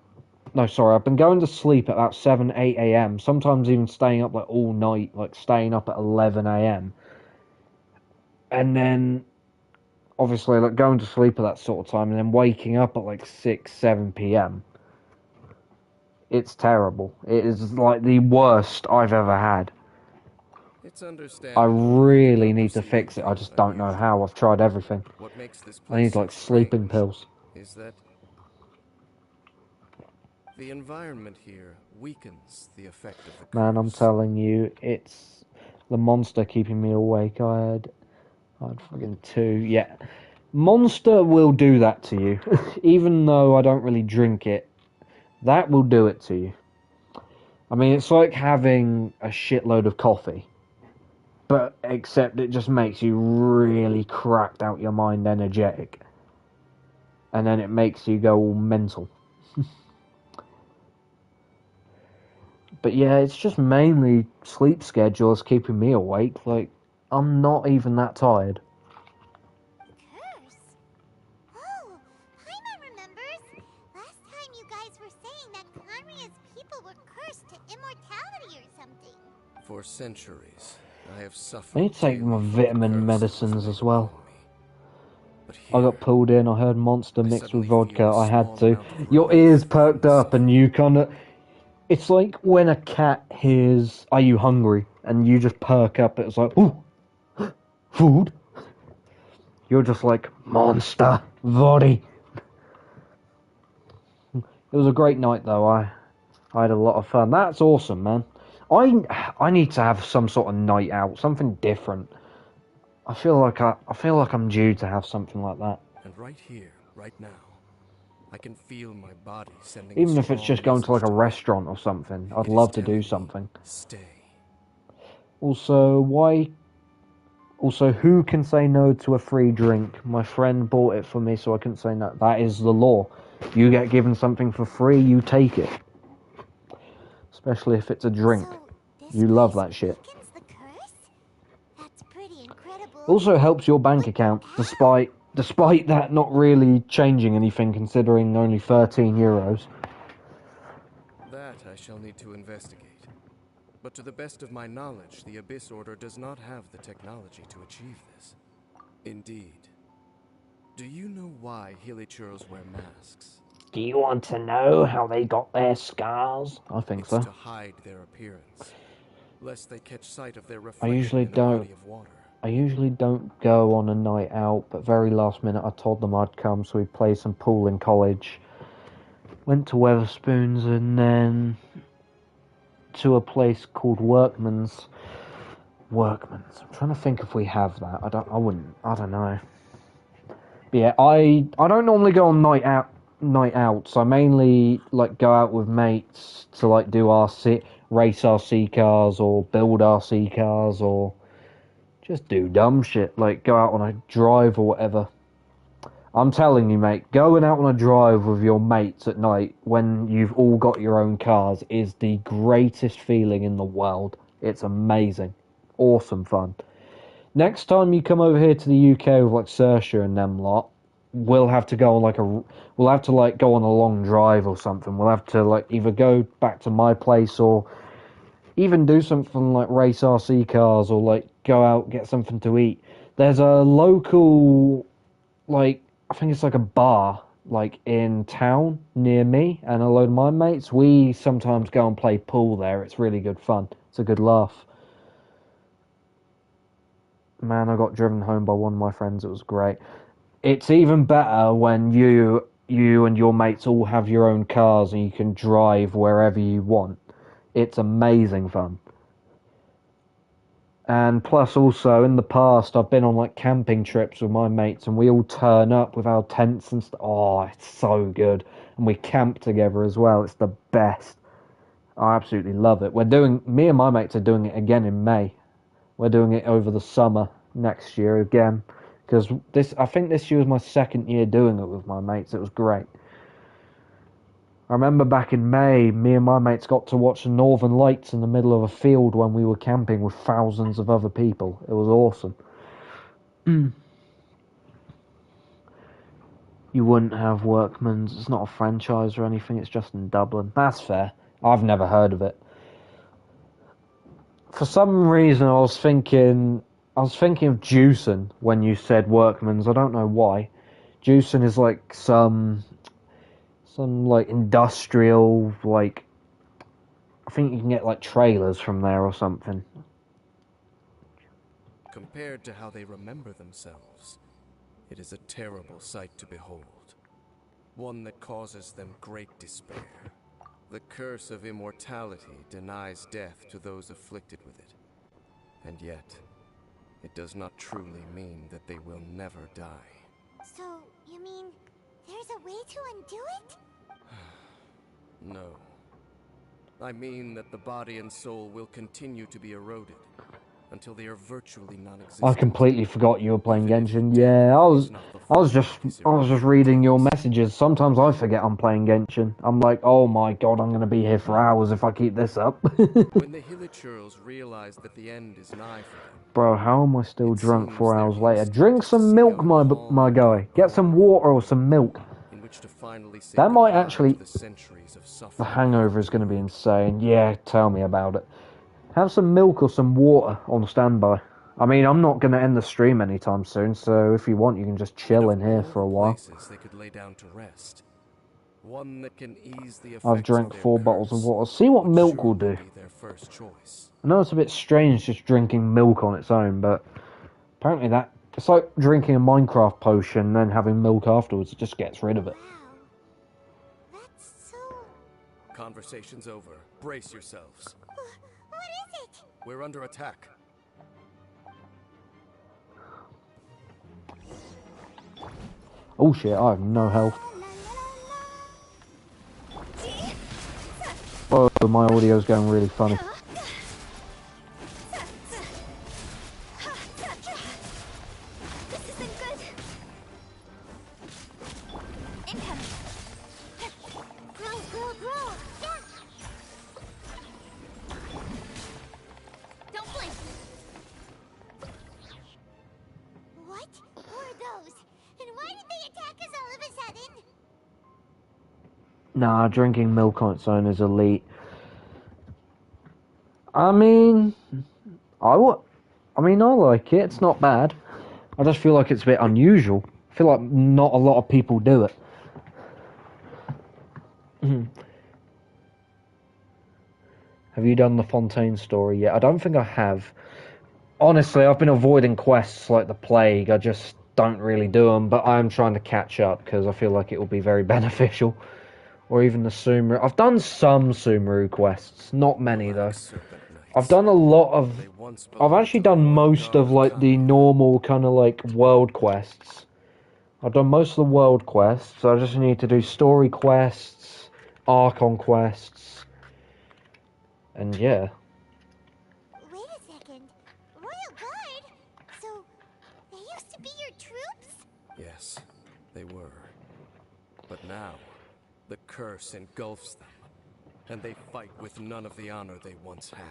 No, sorry, I've been going to sleep at about 7, 8 a.m. Sometimes even staying up like all night, like staying up at 11 a.m. And then, obviously, like going to sleep at that sort of time and then waking up at like 6, 7 p.m. It's terrible. It is like the worst I've ever had. It's understandable. I really need to fix it. I just don't know how. I've tried everything. What makes this I need place like so sleeping strange pills. is that the environment here weakens the effect of the curse. Man, I'm telling you, it's the monster keeping me awake. I had friggin' 2. Yeah. Monster will do that to you. Even though I don't really drink it, that will do it to you. I mean, it's like having a shitload of coffee. But except it just makes you really cracked out your mind energetic. And then it makes you go all mental. But yeah, it's just mainly sleep schedules keeping me awake. Like, I'm not even that tired. Curse? Oh, Paimon remembers. Last time you guys were saying that Conria's people were cursed to immortality or something. For centuries, I have suffered. I need to take my daily vitamin curses medicines laid as well. upon me. But I got here, pulled in, I heard monster mixed suddenly with vodka, feel a I had small to. amount of Your relief ears from perked the up and suffering. you kinda... It's like when a cat hears, "Are you hungry?" and you just perk up, it's like, "Ooh, food." You're just like, monster, body. It was a great night though. I had a lot of fun. That's awesome, man. I need to have some sort of night out, something different. I feel like I'm due to have something like that. And right here, right now, I can feel my body sending Even a if it's strong just going to like a message me. restaurant or something. I'd It is love to telling do me, something. Stay. Also, who can say no to a free drink? My friend bought it for me, so I couldn't say no. That is the law. You get given something for free, you take it. Especially if it's a drink. So, this You love place that shit. weakens the curse? That's pretty incredible. Also helps your bank But account, how? despite that not really changing anything, considering only €13. That I shall need to investigate. But to the best of my knowledge, the Abyss Order does not have the technology to achieve this. Indeed. Do you know why hilichurls wear masks? Do you want to know how they got their scars? I think It's so. to hide their appearance, lest they catch sight of their I reflection usually in a don't. body of water. I usually don't go on a night out, but very last minute I told them I'd come, so we played some pool in college. Went to Weatherspoons and then to a place called Workman's. Workman's. I'm trying to think if we have that. I don't know. But yeah, I don't normally go on night outs. I mainly like go out with mates to like do race RC cars or build RC cars or just do dumb shit like go out on a drive or whatever. I'm telling you, mate, going out on a drive with your mates at night when you've all got your own cars is the greatest feeling in the world. It's amazing. Awesome fun. Next time you come over here to the UK with like Saoirse and them lot, we'll have to go on go on a long drive or something. We'll have to like either go back to my place or even do something like race RC cars or like go out get something to eat. There's a local like I think it's like a bar like in town near me and a load of my mates. We sometimes go and play pool there. It's really good fun. It's a good laugh. Man, I got driven home by one of my friends. It was great. It's even better when you and your mates all have your own cars and you can drive wherever you want. It's amazing fun. And plus also, in the past, I've been on like camping trips with my mates and we all turn up with our tents and stuff. Oh, it's so good. And we camp together as well. It's the best. I absolutely love it. Me and my mates are doing it again in May. We're doing it over the summer next year again. Because I think this year was my second year doing it with my mates. It was great. I remember back in May, me and my mates got to watch the Northern Lights in the middle of a field when we were camping with thousands of other people. It was awesome. You wouldn't have Workman's. It's not a franchise or anything. It's just in Dublin. That's fair. I've never heard of it. For some reason, I was thinking of Juicing when you said Workman's. I don't know why. Juicing is like some like industrial like. I think you can get like trailers from there or something. Compared to how they remember themselves, it is a terrible sight to behold. One that causes them great despair. The curse of immortality denies death to those afflicted with it. And yet, it does not truly mean that they will never die. So, you mean there's a way to undo it? No. I mean that the body and soul will continue to be eroded until they are virtually non-existent. I completely forgot you were playing Genshin. Yeah, I was just reading your messages. Sometimes I forget I'm playing Genshin. I'm like, oh my god, I'm gonna be here for hours if I keep this up. When the hilichurls realize that the end is nigh for them, Bro, how am I still drunk 4 their hours later? instinct Drink to some seek milk, out my guy. Get some water or some milk. in which to finally say That might goodbye actually... to the centuries of The suffering. hangover is going to be insane. Yeah, tell me about it. Have some milk or some water on standby. I mean, I'm not going to end the stream anytime soon, so if you want, you can just chill in here for a while. Places they could lay down to rest. One that can ease the effects I've drank of their 4 bottles of curse water. See what would milk will surely do. be their first choice. I know it's a bit strange just drinking milk on its own, but apparently that It's like drinking a Minecraft potion and then having milk afterwards. It just gets rid of it. Wow. That's so... Conversation's over. Brace yourselves. What is it? We're under attack. Oh shit, I have no health. Oh, my audio's going really funny. This isn't good. Incoming. Grow. Yeah. Don't blink. What? Who are those? And why did they attack us all of a sudden? Nah, drinking milk on its own is elite. I mean, I like it. It's not bad. I just feel like it's a bit unusual. I feel like not a lot of people do it. Have you done the Fontaine story yet? I don't think I have. Honestly, I've been avoiding quests like the plague. I just don't really do them, but I am trying to catch up because I feel like it will be very beneficial. Or even the Sumeru. I've done some Sumeru quests, not many though. I've done a lot of... I've actually done most of like the normal kind of like world quests. I've done most of the world quests. I just need to do story quests, Archon quests, and yeah. Wait a second. Royal Guard? So, they used to be your troops? Yes, they were. But now, the curse engulfs them, and they fight with none of the honor they once had.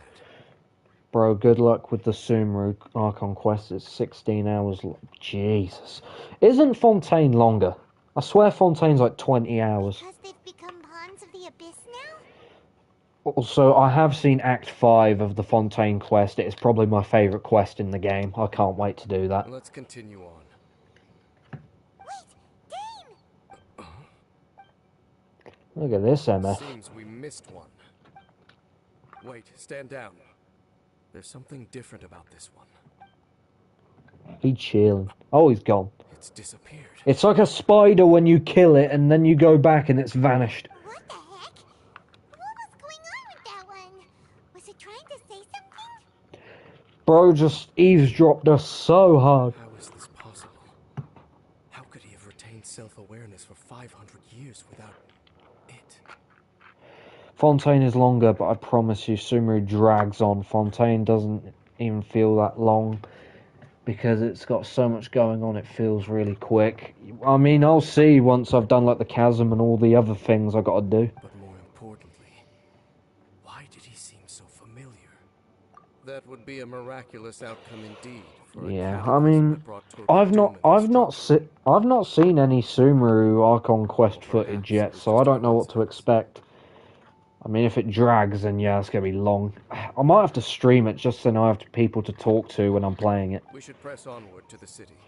Bro, good luck with the Sumeru Archon quest. It's 16 hours. Jesus. Isn't Fontaine longer? I swear Fontaine's like 20 hours. Because they've become pawns of the Abyss now? Also, I have seen Act 5 of the Fontaine quest. It is probably my favourite quest in the game. I can't wait to do that. Let's continue on. Wait! Dane! Look at this, MF. Seems we missed one. Wait, stand down. There's something different about this one. He's chilling. Oh, he's gone. It's disappeared. It's like a spider when you kill it and then you go back and it's vanished. What the heck? What was going on with that one? Was it trying to say something? Bro just eavesdropped us so hard. How is this possible? How could he have retained self-awareness for 500 years without it? Fontaine is longer, but I promise you, Sumeru drags on. Fontaine doesn't even feel that long because it's got so much going on. It feels really quick. I mean, I'll see once I've done like the chasm and all the other things I got to do. But more importantly, why did he seem so familiar? That would be a miraculous outcome indeed. For Yeah, I mean, I've not seen any Sumeru Archon quest footage yet, so I don't know what to expect. I mean, if it drags, then yeah, it's going to be long. I might have to stream it just so I have people to talk to when I'm playing it. We should press onward to the city.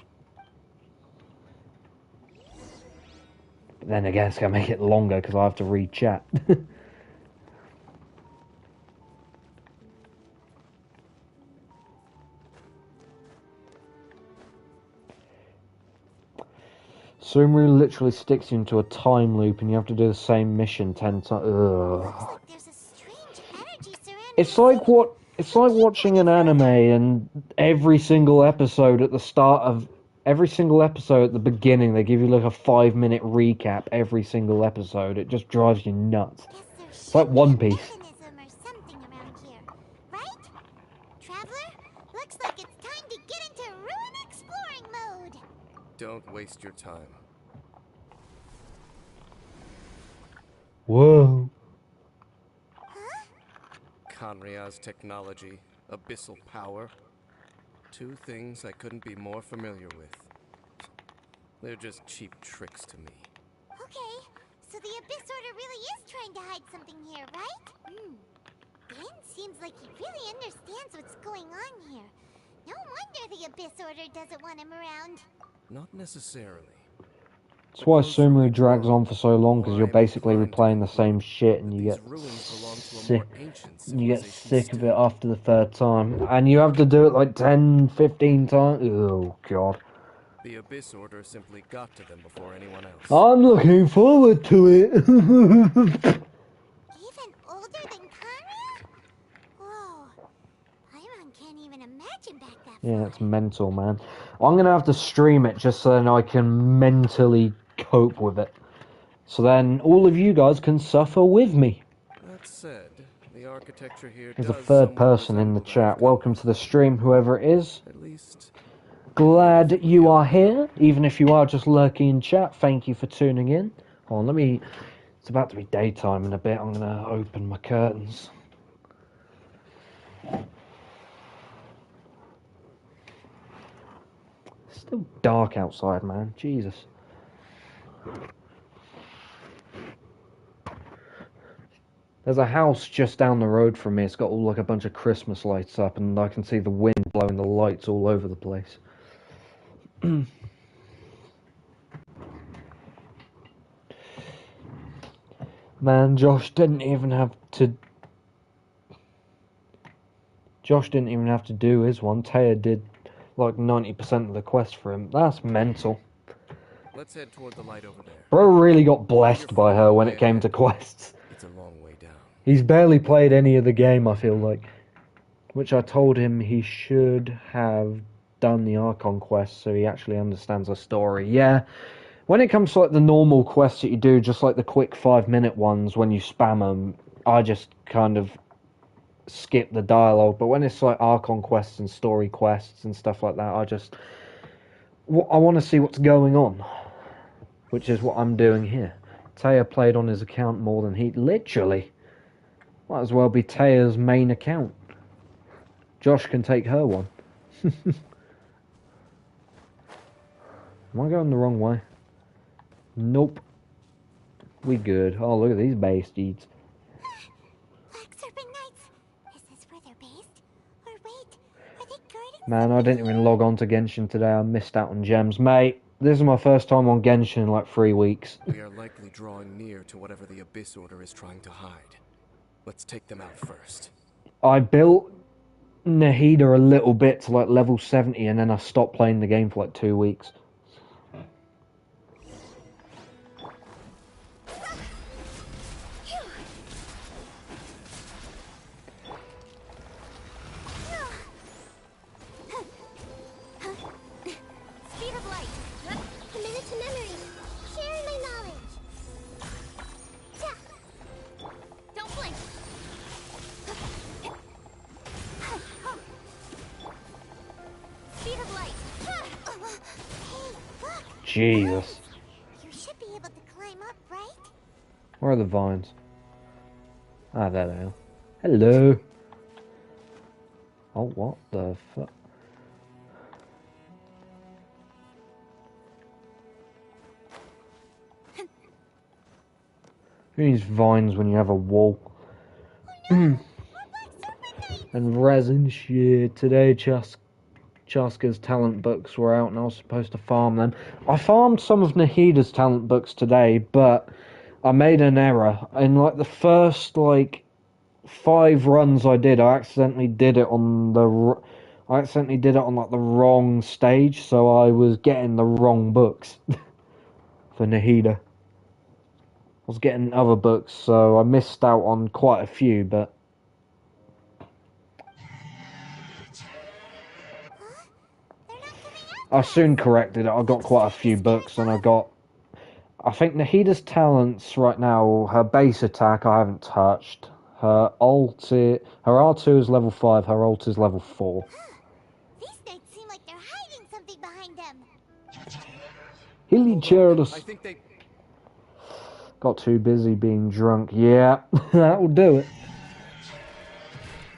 But then again, it's going to make it longer because I have to read chat. Sumeru literally sticks you into a time loop and you have to do the same mission 10 times. Like there's a strange energy surrounding It's like watching an anime and every single episode at the beginning they give you like a 5-minute recap every single episode. It just drives you nuts. It's like One Piece. Mechanism or something around here, right? Traveler, looks like it's time to get into ruin exploring mode. Don't waste your time. Whoa. Huh? Kanria's technology, abyssal power. Two things I couldn't be more familiar with. They're just cheap tricks to me. Okay, so the Abyss Order really is trying to hide something here, right? Ben seems like he really understands what's going on here. No wonder the Abyss Order doesn't want him around. Not necessarily. That's why Sumeru drags on for so long, because you're basically replaying the same shit and you These get ruins belong to a sick. more ancient You get civilization sick of it still. after the third time. And you have to do it like 10, 15 times. Oh, God. The Abyss Order simply got to them before anyone else. I'm looking forward to it. Even older than Karia? Whoa. Paimon can't even imagine back that far. Yeah, it's mental, man. I'm going to have to stream it just so then I can mentally cope with it. So then all of you guys can suffer with me. That said, the architecture here There's a does third somewhat person in the resemble that of chat. Welcome to the stream, whoever it is. At least, Glad you are here, even if you are just lurking in chat. Thank you for tuning in. Hold on, it's about to be daytime in a bit. I'm going to open my curtains. It's still dark outside, man. Jesus. There's a house just down the road from me. It's got all like a bunch of Christmas lights up, and I can see the wind blowing the lights all over the place. Man, Josh didn't even have to do his one. Taya did like 90% of the quest for him. That's mental. let's head toward the light over there. Bro really got blessed by her when it came to quests. It's a long way down. He's barely played any of the game, I feel like. Which I told him he should have done the Archon quest so he actually understands the story. Yeah, when it comes to like the normal quests that you do, just like the quick 5-minute ones when you spam them, I just kind of skip the dialogue. But when it's like Archon quests and story quests and stuff like that, I want to see what's going on, which is what I'm doing here. Taya played on his account more than he... Literally. Might as well be Taya's main account. Josh can take her one. Am I going the wrong way? Nope. We good. Oh, look at these bastards. Black Serpent Knights. Is this where they're based? Or wait, are they guarding? Man, I didn't even log on to Genshin today. I missed out on gems. Mate, this is my first time on Genshin in like 3 weeks. We are likely drawing near to whatever the Abyss Order is trying to hide. Let's take them out first. I built Nahida a little bit to like level 70 and then I stopped playing the game for like 2 weeks. Speed of light. Committed to memory. Sharing my knowledge. Don't blink. Speed of light. Hey, look. Jesus. You should be able to climb up, right? Where are the vines? Ah, there they are. Hello. Oh, what the fuck? Who needs vines when you have a wall? And resin shit. Today, Chaska's talent books were out and I was supposed to farm them. I farmed some of Nahida's talent books today, but I made an error. In like the first like 5 runs I did, I accidentally did it on like the wrong stage, so I was getting the wrong books for Nahida. I was getting other books, so I missed out on quite a few, but I soon corrected it. I got quite a few books, and I think Nahida's talents right now, her base attack I haven't touched. Her R2 is level 5, her ult is level 4. These snakes seem like they're hiding something behind them. Hilly Cherilus. I think they... Got too busy being drunk. Yeah, that will do it.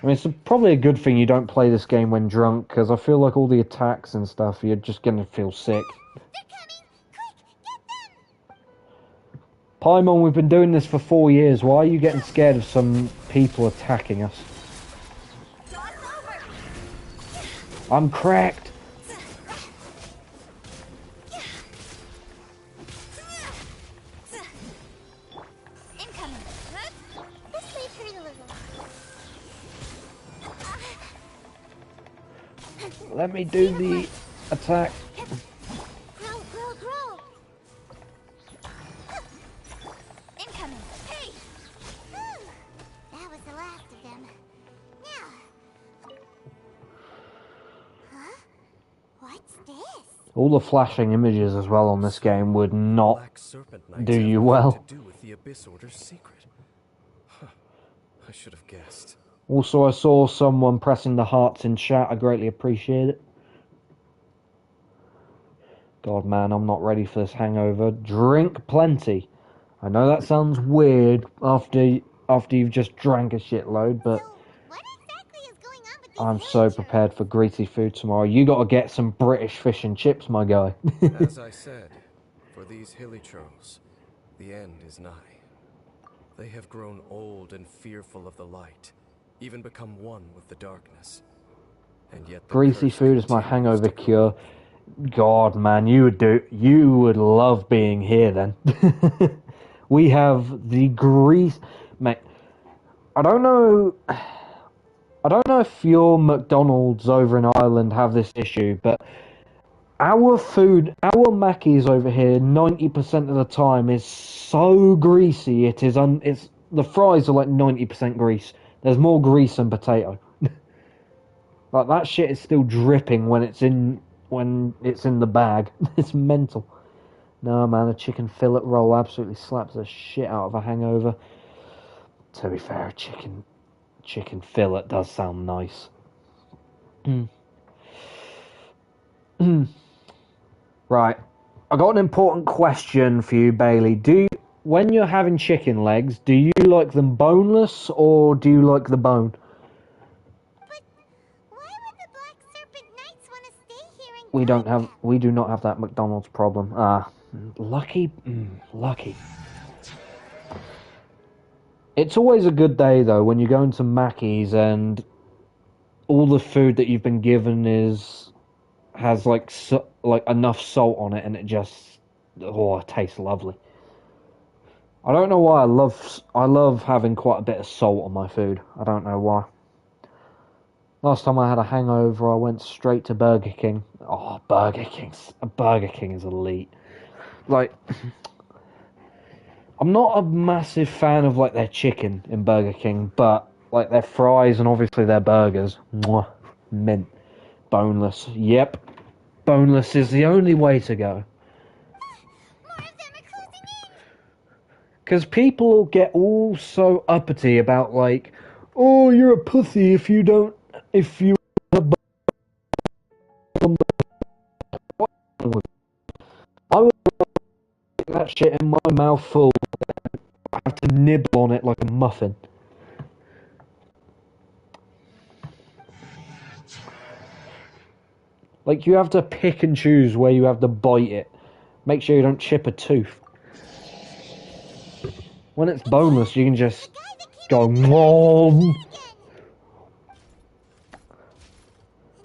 I mean, it's probably a good thing you don't play this game when drunk, because I feel like all the attacks and stuff, you're just going to feel sick. They're coming! Quick, get them! Paimon, we've been doing this for 4 years. Why are you getting scared of some people attacking us? I'm cracked. Let me do the attack. Grow. Incoming. Hey! Whew. That was the last of them. Now. Huh? What's this? All the flashing images as well on this game would not Black Serpent Knights do have you nothing well. to do with the Abyss Order's secret. Huh. I should have guessed. Also, I saw someone pressing the hearts in chat. I greatly appreciate it. God, man, I'm not ready for this hangover. Drink plenty. I know that sounds weird after you've just drank a shitload, but So, what exactly is going on with these I'm so villagers? prepared for greasy food tomorrow. You got to get some British fish and chips, my guy. As I said, for these hilly churls, the end is nigh. They have grown old and fearful of the light, even become one with the darkness. And yet the Greasy curse food is my continues hangover to grow. cure. God, man, you would love being here then. We have the grease, mate. I don't know if your McDonald's over in Ireland have this issue, but our food, our Mackies over here, 90% of the time is so greasy. It's the fries are like 90% grease. There's more grease than potato. Like that shit is still dripping when it's in the bag. It's mental. No man, a chicken fillet roll absolutely slaps the shit out of a hangover. To be fair, a chicken fillet does sound nice. Right, I got an important question for you, Bailey. When you're having chicken legs, do you like them boneless or do you like the bone? But why would the Black Serpent Knights want to stay here and We do not have that McDonald's problem. Lucky. It's always a good day though when you go into Mackey's and all the food that you've been given has like enough salt on it, and it tastes lovely. I don't know why I love having quite a bit of salt on my food. I don't know why. Last time I had a hangover, I went straight to Burger King. Oh, Burger King is elite. Like, I'm not a massive fan of like their chicken in Burger King, but like their fries and obviously their burgers, mwah, mint, boneless. Yep, boneless is the only way to go. More of them are closing in! Because people get all so uppity about like, oh, you're a pussy if you have I would like that shit in my mouth full. I have to nibble on it like a muffin. Like you have to pick and choose where you have to bite it. Make sure you don't chip a tooth. When it's boneless, you can just go nom. And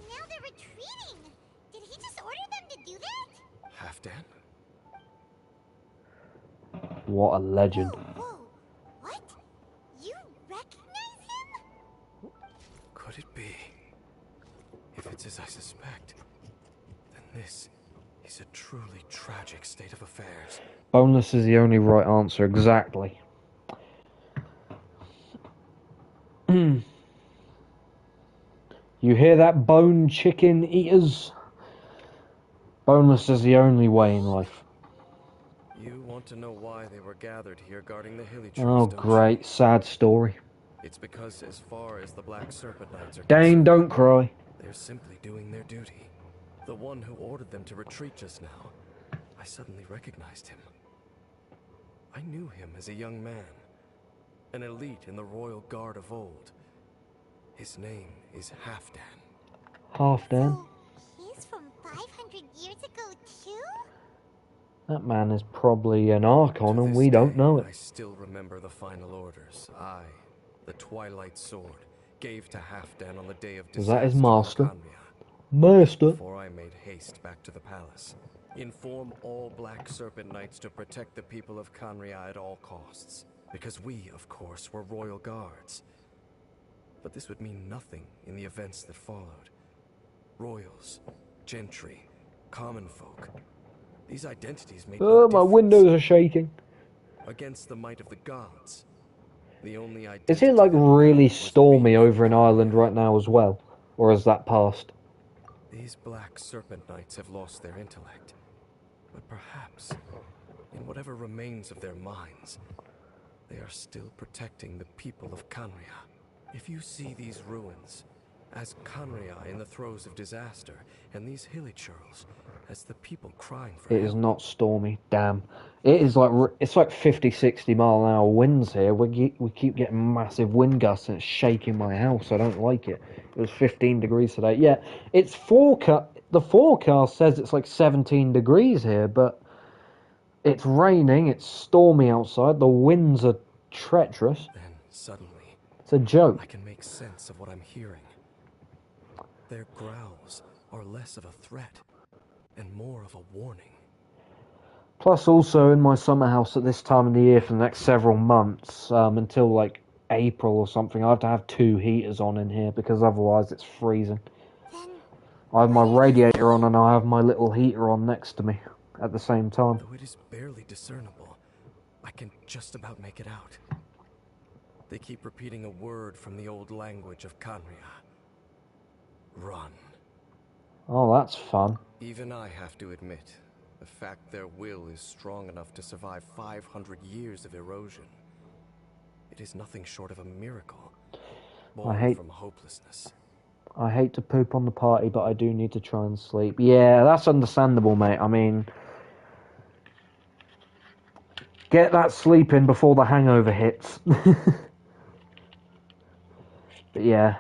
now they're retreating! Did he just order them to do that? Halfdan? What a legend. Whoa! What? You recognize him? Could it be? If it's as I suspect, then this is a truly tragic state of affairs. Boneless is the only right answer, exactly. You hear that, bone chicken eaters? Boneless is the only way in life. You want to know why they were gathered here guarding the hilly trees, Oh, don't great, sad story. you? It's because as far as the Black Serpent Knights are Dane, concerned, don't cry. they're simply doing their duty. The one who ordered them to retreat just now, I suddenly recognized him. I knew him as a young man, an elite in the royal guard of old. His name is Halfdan. Halfdan. So, he's from 500 years ago too? That man is probably an Archon To and this we don't day, know it. I still remember the final orders I, the Twilight Sword, gave to Halfdan on the day of Was that his disaster in master? Khanria. Master. Before I made haste back to the palace, inform all Black Serpent Knights to protect the people of Khanria at all costs. Because we, of course, were royal guards. But this would mean nothing in the events that followed. Royals, gentry, common folk. These identities made Oh, no my difference. windows are shaking. Against the might of the gods. The only identity Is it like that really mattered was stormy being over in from Ireland Canria. right now as well? Or has that passed? These black serpent knights have lost their intellect. But perhaps, in whatever remains of their minds, they are still protecting the people of Canria. If you see these ruins as Canria in the throes of disaster, and these hilichurls as the people crying for It help. is not stormy, damn. It is like, it's like 50, 60 mile an hour winds here. We keep getting massive wind gusts and it's shaking my house. I don't like it. It was 15 degrees today. Yeah, it's the forecast says it's like 17 degrees here, but it's raining, it's stormy outside, the winds are treacherous. Then, suddenly, It's a joke. I can make sense of what I'm hearing. Their growls are less of a threat and more of a warning. Plus, also in my summer house at this time of the year for the next several months, until like April or something, I have to have 2 heaters on in here because otherwise it's freezing. Then I have my what did he radiator on say? and I have my little heater on next to me at the same time. Though it is barely discernible, I can just about make it out. They keep repeating a word from the old language of Canria. Run. Oh, that's fun. Even I have to admit, the fact their will is strong enough to survive 500 years of erosion. It is nothing short of a miracle, born from hopelessness. I hate to poop on the party, but I do need to try and sleep. Yeah, that's understandable, mate. I mean, get that sleep in before the hangover hits. But yeah,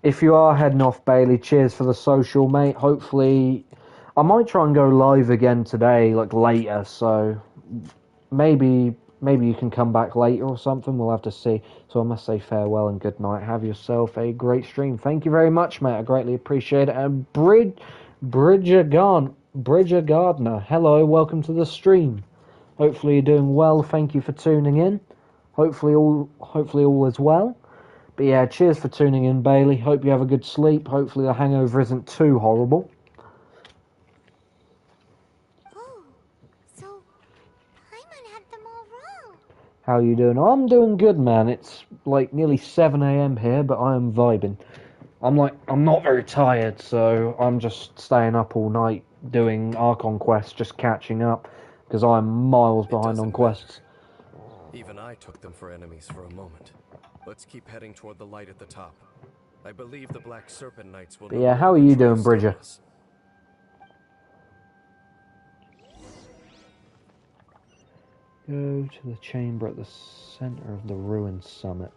if you are heading off, Bailey, cheers for the social, mate. Hopefully, I might try and go live again today, like later, so maybe you can come back later or something. We'll have to see. So I must say farewell and good night. Have yourself a great stream. Thank you very much, mate. I greatly appreciate it. And Bridger Gardner, hello, welcome to the stream. Hopefully you're doing well. Thank you for tuning in. Hopefully all is well. But yeah, cheers for tuning in, Bailey. Hope you have a good sleep. Hopefully the hangover isn't too horrible. Oh, so Paimon had them all wrong. How you doing? I'm doing good, man. It's like nearly 7 a.m. here, but I am vibing. I'm not very tired, so I'm just staying up all night doing Archon quests, just catching up, because I'm miles behind on quests. Even I took them for enemies for a moment. Let's keep heading toward the light at the top. I believe the Black Serpent Knights will. But yeah, how are you doing, Bridger? Go to the chamber at the center of the ruined summit.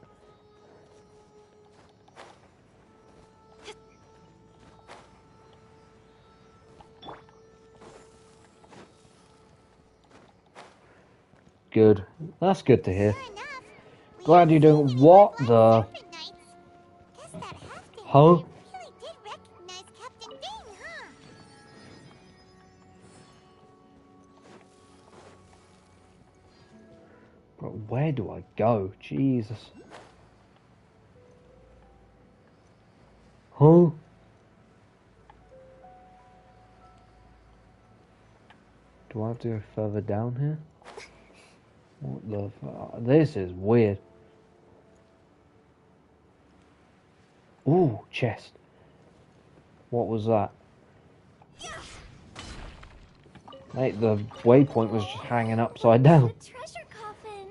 Good. That's good to hear. Sure enough, we Glad you're doing really what Black the... Serpent Knights. Guess that half-dead Huh? really did recognize Captain Bing, huh? But where do I go? Jesus. Huh? Do I have to go further down here? What the fuck? This is weird. Ooh, chest. What was that? Mate, the waypoint was just hanging upside down. A treasure coffin.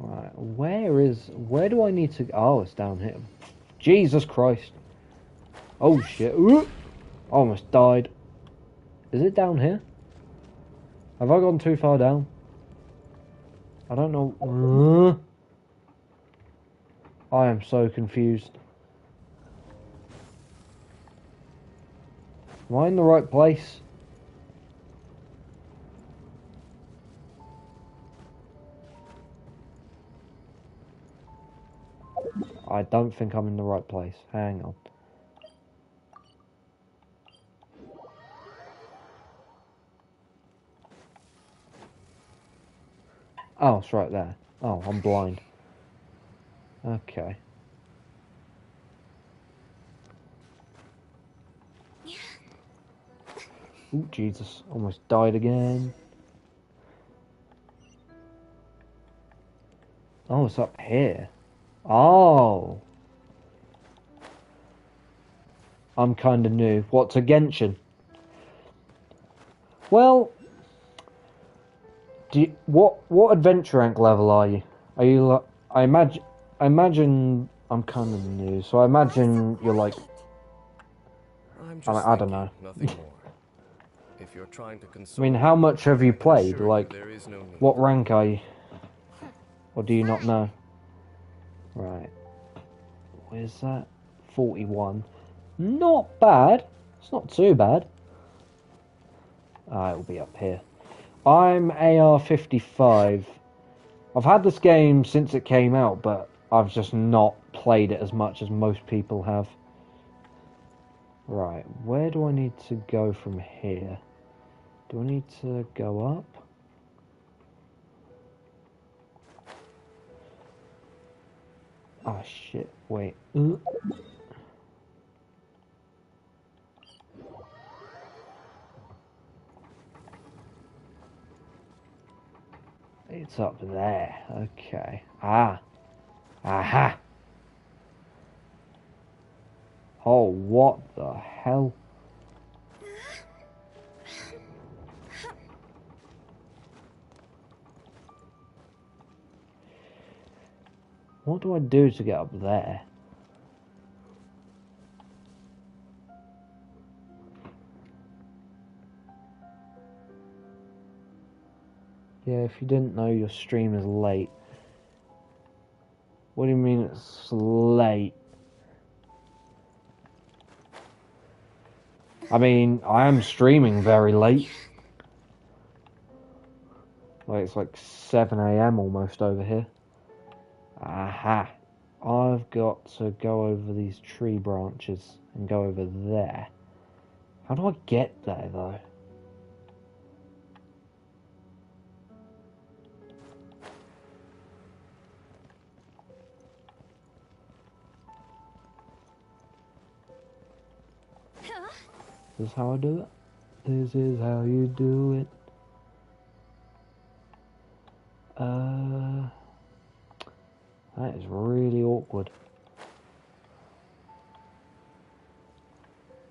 Right, where do I need to... Oh, it's down here. Jesus Christ. Oh, shit. Ooh! Almost died. Is it down here? Have I gone too far down? I don't know. I am so confused. Am I in the right place? I don't think I'm in the right place. Hang on. Oh, it's right there. Oh, I'm blind. Okay. Ooh, Jesus. Almost died again. Oh, it's up here. Oh. I'm kind of new. What's a Genshin? Well, what adventure rank level are you? Are you like, I imagine I'm kind of new, so I imagine you're like, I'm just I don't thinking, know. nothing more. If you're trying to I console mean, how me, much have you I can played? assure you Like, there is no need. what rank are you? Or do you not know? Right. Where's that? 41. Not bad. It's not too bad. It'll be up here. I'm AR-55. I've had this game since it came out, but I've just not played it as much as most people have. Right, where do I need to go from here? Do I need to go up? Oh shit, wait. It's up there. Okay. Ah. Aha. Oh, what the hell? What do I do to get up there? Yeah, if you didn't know, your stream is late. What do you mean it's late? I mean, I am streaming very late. Like, it's like 7 AM almost over here. Aha. I've got to go over these tree branches and go over there. How do I get there, though? This is how I do it. This is how you do it. That is really awkward.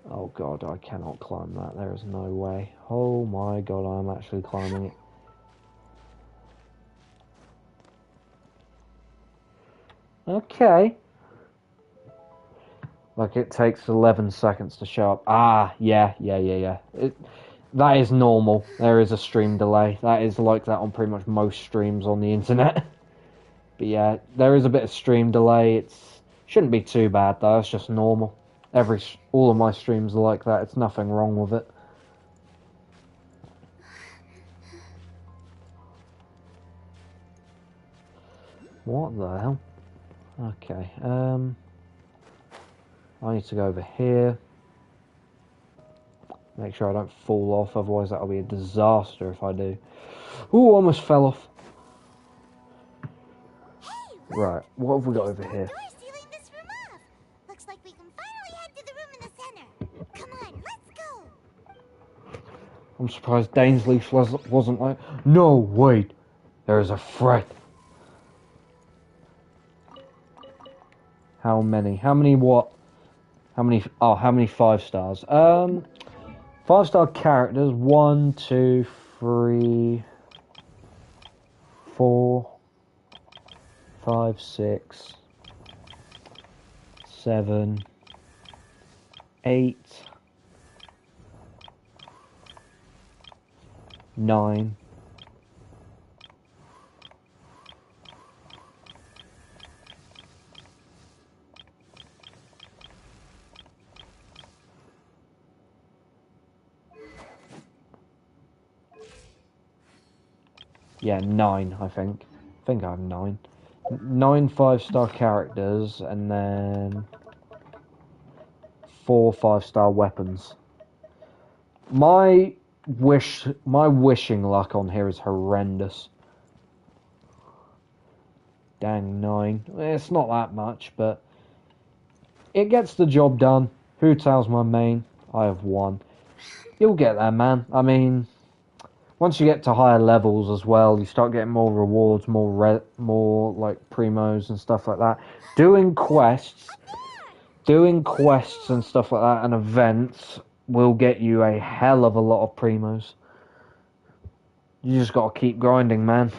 Oh god, I cannot climb that. There is no way. Oh my god, I'm actually climbing it. Okay. Like, it takes 11 seconds to show up. Ah, yeah. That is normal. There is a stream delay. That is like that on pretty much most streams on the internet. But yeah, there is a bit of stream delay. It's shouldn't be too bad though. It's just normal. All of my streams are like that. It's nothing wrong with it. What the hell? Okay. I need to go over here. Make sure I don't fall off, otherwise that'll be a disaster if I do. Ooh, almost fell off. Right, what have we got over here? Door's sealing this room off. Looks like we can finally head to the room in the center. Come on, let's go. I'm surprised Dainsleif wasn't like, no, wait, there is a threat. How many? How many what? How many? Oh, how many 5 stars? 5-star characters. 1, 2, 3, 4, 5, 6, 7, 8, 9. Yeah, 9, I think. I think I have 9. 9 5-star characters, and then 4 5-star weapons. My wishing luck on here is horrendous. Dang, 9. It's not that much, but it gets the job done. Hu Tao's my main. I have 1. You'll get there, man. I mean, once you get to higher levels as well, you start getting more rewards, more like primos and stuff like that. Doing quests and stuff like that and events will get you a hell of a lot of primos. You just gotta keep grinding, man.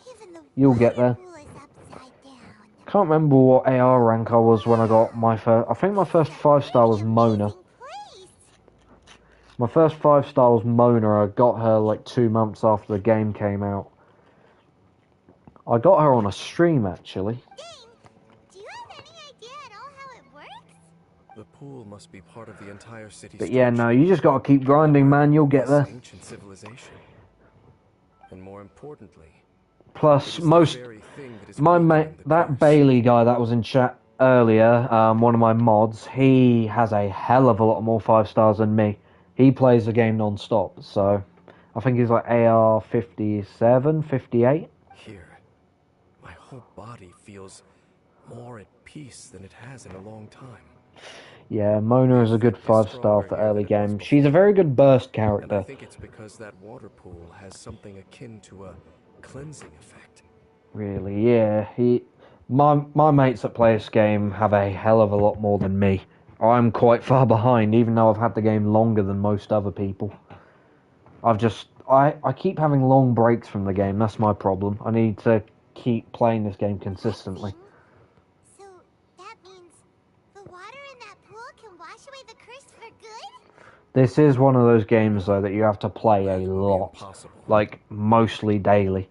Even the You'll get there. water pool is upside down. Can't remember what AR rank I was when I got my first. I think my first 5-star was Mona. Amazing place. My first 5-star was Mona. I got her like 2 months after the game came out. I got her on a stream actually. Dane, do you have any idea at all how it works? The pool must be part of the entire city's But yeah, no, structure. you just gotta keep grinding, man. You'll get This there. ancient civilization. And more importantly, Plus, it is the most very thing that is my mate, weakening the that curse. Bailey guy that was in chat earlier, one of my mods, he has a hell of a lot more 5-stars than me. He plays the game non-stop, so I think he's like AR 57, 58. Here, my whole body feels more at peace than it has in a long time. Yeah, Mona is a good 5-star for early game. She's a very good burst And I character. think it's because that water pool has something akin to a cleansing effect. Really, yeah. My mates that play this game have a hell of a lot more than me. I'm quite far behind, even though I've had the game longer than most other people. I keep having long breaks from the game. That's my problem. I need to keep playing this game consistently. So that means the water in that pool can wash away the curse for good? This is one of those games though that you have to play a lot, Impossible. like mostly daily.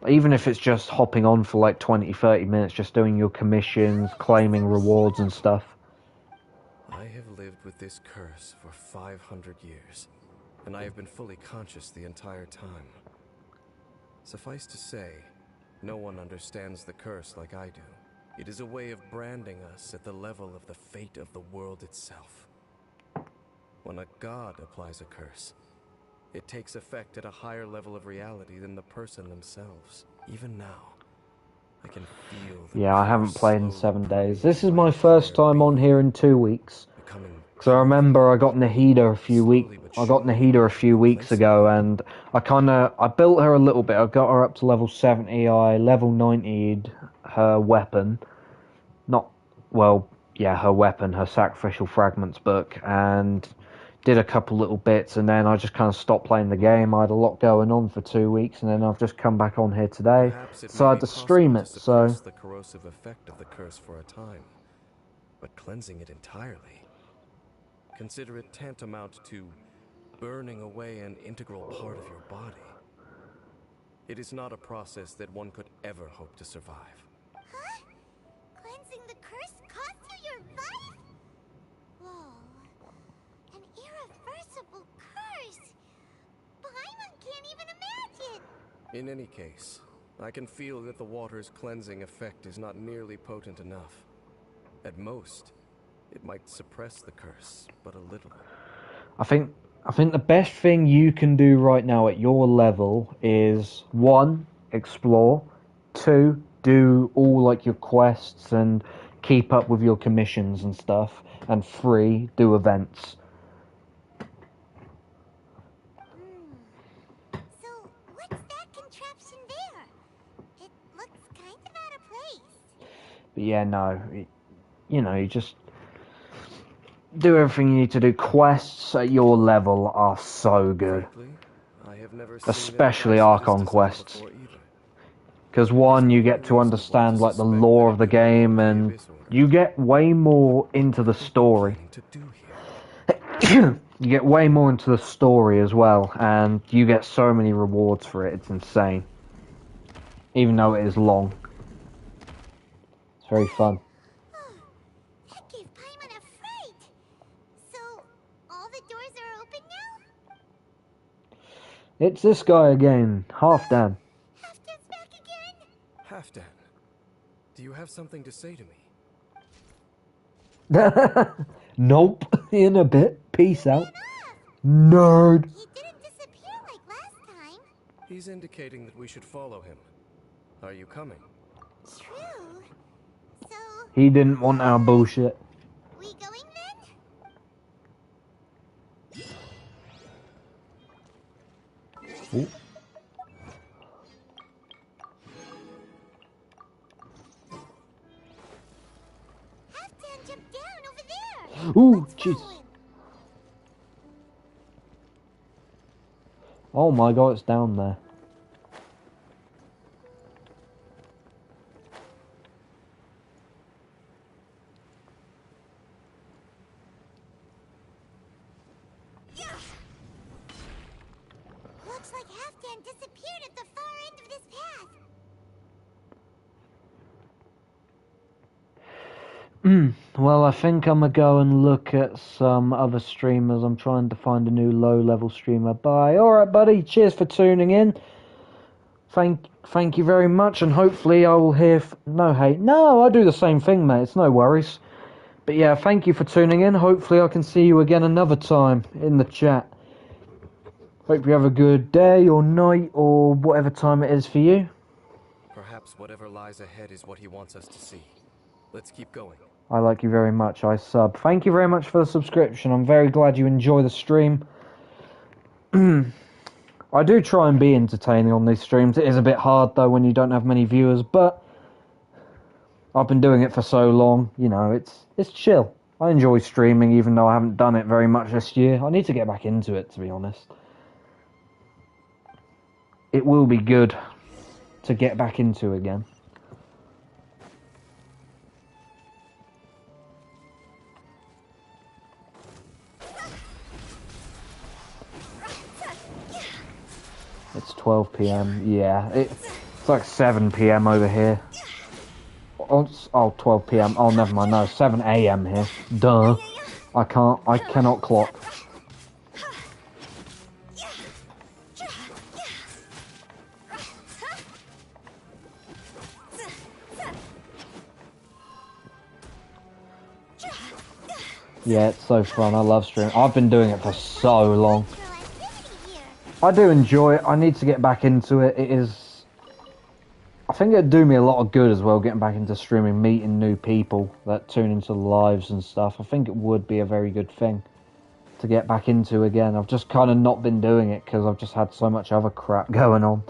Even if it's just hopping on for like 20-30 minutes, just doing your commissions, claiming rewards and stuff. I have lived with this curse for 500 years, and I have been fully conscious the entire time. Suffice to say, no one understands the curse like I do. It is a way of branding us at the level of the fate of the world itself. When a god applies a curse, it takes effect at a higher level of reality than the person themselves. Even now, I can feel the Yeah, I haven't curse played in slowly 7 days. breaking This is my my first entire time on being, here in 2 weeks. becoming Because I remember I got Nahida a few weeks. slowly but I got surely Nahida a few weeks replacing ago, me. and I built her a little bit. I got her up to level 70. I level 90'd her weapon. Her weapon, her sacrificial fragments book, and did a couple little bits, and then I just kind of stopped playing the game. I had a lot going on for 2 weeks, and then I've just come back on here today. Perhaps it So may I be had to possible stream to it. So suppress the corrosive effect of the curse for a time, but cleansing it entirely. Consider it tantamount to burning away an integral part of your body. It is not a process that one could ever hope to survive. Huh? Cleansing the curse cost you your life? Whoa. An irreversible curse. Paimon can't even imagine. In any case, I can feel that the water's cleansing effect is not nearly potent enough. At most, it might suppress the curse, but a little. I think the best thing you can do right now at your level is 1, explore, 2, do all like your quests and keep up with your commissions and stuff, and 3, do events. So, what's that contraption there? It looks kind of out of place. But yeah, no, you just do everything you need to do. Quests at your level are so good. Frankly, I have never Especially seen anything Archon as design quests. before either. Because 1, you get to understand like the lore of the game, and you get way more into the story. To do here. You get way more into the story as well, and you get so many rewards for it. It's insane. Even though it is long. It's very fun. That gave Paimon a fright. So, all the doors are open now? It's this guy again, Halfdan. Halfdan's back again? Halfdan, do you have something to say to me? Nope. In a bit. Peace out. Nerd. He didn't disappear like last time. He's indicating that we should follow him. Are you coming? True. So, He didn't want our bullshit. we going then? Ooh. Halfdan jumped down over there. Ooh, Let's jeez. follow him. Oh my god, it's down there. Looks like Halfdan disappeared at the far end of this path. Well, I think I'm gonna go and look at some other streamers. I'm trying to find a new low-level streamer. Bye. Alright, buddy. Cheers for tuning in. Thank you very much, and hopefully I will hear... No hate. No, I do the same thing, mate. It's no worries. But yeah, thank you for tuning in. Hopefully I can see you again another time in the chat. Hope you have a good day or night or whatever time it is for you. Perhaps whatever lies ahead is what he wants us to see. Let's keep going. I like you very much. I sub. Thank you very much for the subscription. I'm very glad you enjoy the stream. I do try and be entertaining on these streams. It is a bit hard though when you don't have many viewers, but I've been doing it for so long, you know, it's chill. I enjoy streaming even though I haven't done it very much this year. I need to get back into it, to be honest. It will be good to get back into again. It's 12 PM, yeah. It's like 7 PM over here. Oh, 12 PM. Oh, never mind. No, 7 AM here. Duh. I cannot clock. Yeah, it's so fun. I love streaming. I've been doing it for so long. I do enjoy it. I need to get back into it. It is... I think it'd do me a lot of good as well, getting back into streaming, meeting new people that tune into the lives and stuff. I think it would be a very good thing to get back into again. I've just kind of not been doing it because I've just had so much other crap going on.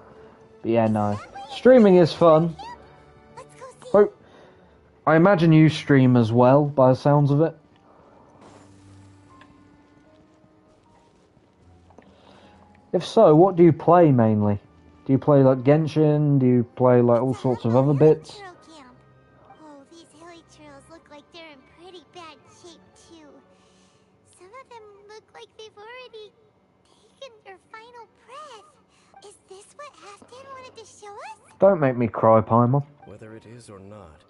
But yeah, no. Streaming is fun. Oh, I imagine you stream as well, by the sounds of it. If so, what do you play mainly? Do you play like Genshin? Do you play like all sorts of other bits? Oh, these hilly trails look like they're in pretty bad shape too. Some of them look like they've already taken their final breath. Is this what Halfdan wanted to show us? Don't make me cry, Paimon. Whether it is or not,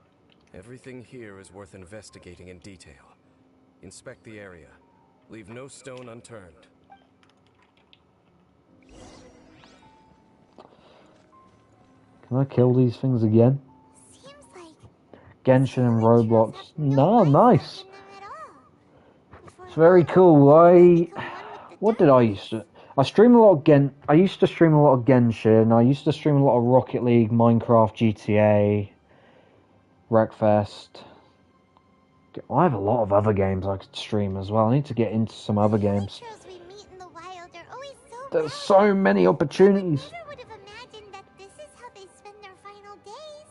everything here is worth investigating in detail. Inspect the area. Leave no stone unturned. Can I kill these things again? Seems like Genshin and Roblox. No, nice. in them at all. It's very cool. What did I used to... I stream a lot of I used to stream a lot of Genshin. I used to stream a lot of Rocket League, Minecraft, GTA, Wreckfest. I have a lot of other games I could stream as well. I need to get into some other games. Trails we meet in the wild are always so There's so many opportunities. Never would have imagined that this is how they spend their final days.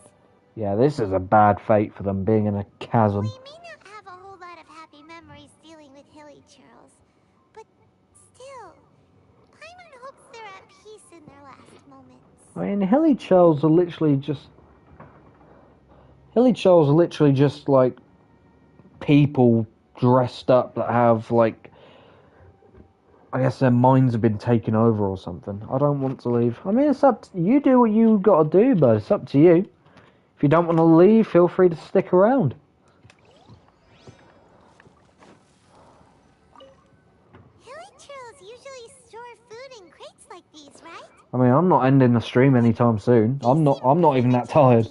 Yeah, this is a bad fate for them, being in a chasm. We may not have a whole lot of happy memories dealing with hilly trails, but still, Paimon hopes they're at peace in their last moments. I mean, Hilly Churls are literally just... Hilly Churls are literally just, like, people dressed up that have, like... I guess their minds have been taken over or something. I don't want to leave. I mean, it's up to you. Do what you gotta do, but it's up to you. If you don't want to leave, feel free to stick around. Hilly trails usually store food in crates like these, right? I mean, I'm not ending the stream anytime soon. I'm not even that tired.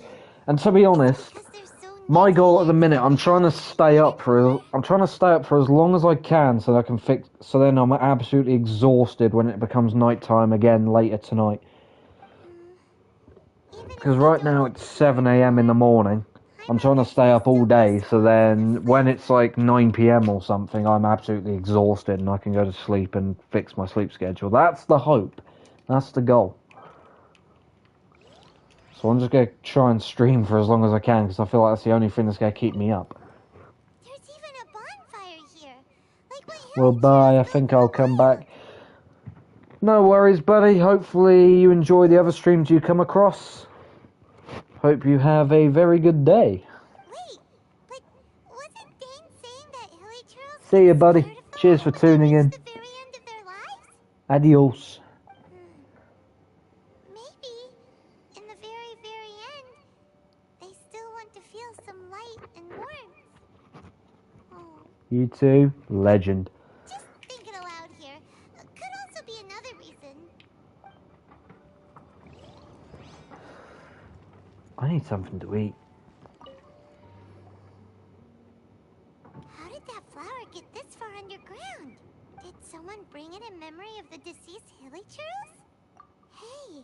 And to be honest, Because they're so my goal at the minute, I'm trying to stay up for as long as I can so that I can fix. So then I'm absolutely exhausted when it becomes nighttime again later tonight. Because right now it's 7 AM in the morning. I'm trying to stay up all day, so then when it's like 9 PM or something, I'm absolutely exhausted and I can go to sleep and fix my sleep schedule. That's the hope. That's the goal. So I'm just going to try and stream for as long as I can because I feel like that's the only thing that's going to keep me up. There's even a bonfire here. Like what Well, Hilly bye. I Churros think built I'll in the come wild. back. No worries, buddy. Hopefully you enjoy the other streams you come across. Hope you have a very good day. Wait, but wasn't Dane saying that Hilly Churros See get you, buddy. scared of Cheers fire for when they tuning reach in. the very end of their lives? Adios. Maybe, in the very, very end, they still want to feel some light and warmth. Oh, You too. Legend. just thinking aloud here. Could also be another reason. I need something to eat. How did that flower get this far underground? Did someone bring it in memory of the deceased Hilly Churros? Hey,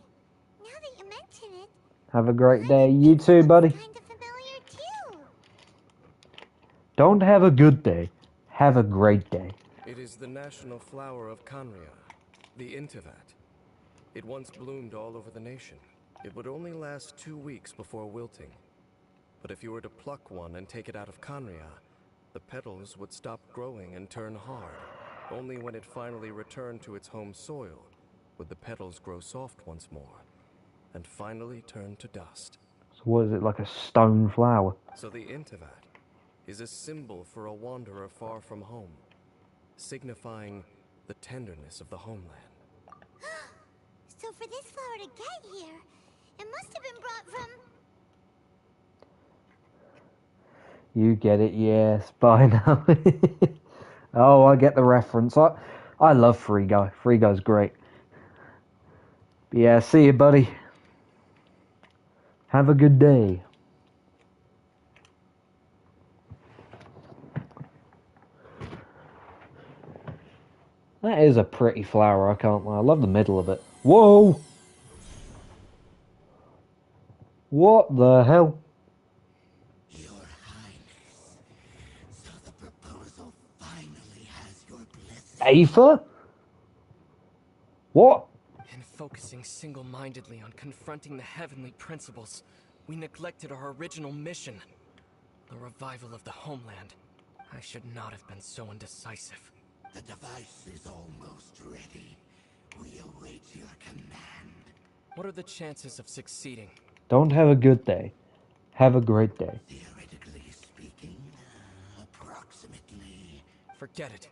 now that you mention it, Have a great mine day. and You Its too, looks buddy. kind of familiar too. Don't have a good day. Have a great day. It is the national flower of Kanria, the Intivat. It once bloomed all over the nation. It would only last 2 weeks before wilting. But if you were to pluck one and take it out of Kanria, the petals would stop growing and turn hard. Only when it finally returned to its home soil would the petals grow soft once more, and finally turn to dust. So what is it, like a stone flower? So the Intivat is a symbol for a wanderer far from home, signifying the tenderness of the homeland. So for this flower to get here, it must have been brought from... You get it, yes. Bye now. Oh, I get the reference. I love Frigo. Frigo's great. But yeah, see you, buddy. Have a good day. That is a pretty flower, I can't lie. I love the middle of it. Whoa! What the hell? Your Highness, so the proposal finally has your blessing. Aether? What? In focusing single-mindedly on confronting the heavenly principles, we neglected our original mission, the revival of the homeland. I should not have been so indecisive. The device is almost ready. We await your command. What are the chances of succeeding? Don't have a good day. Have a great day. Theoretically speaking, approximately. Forget it.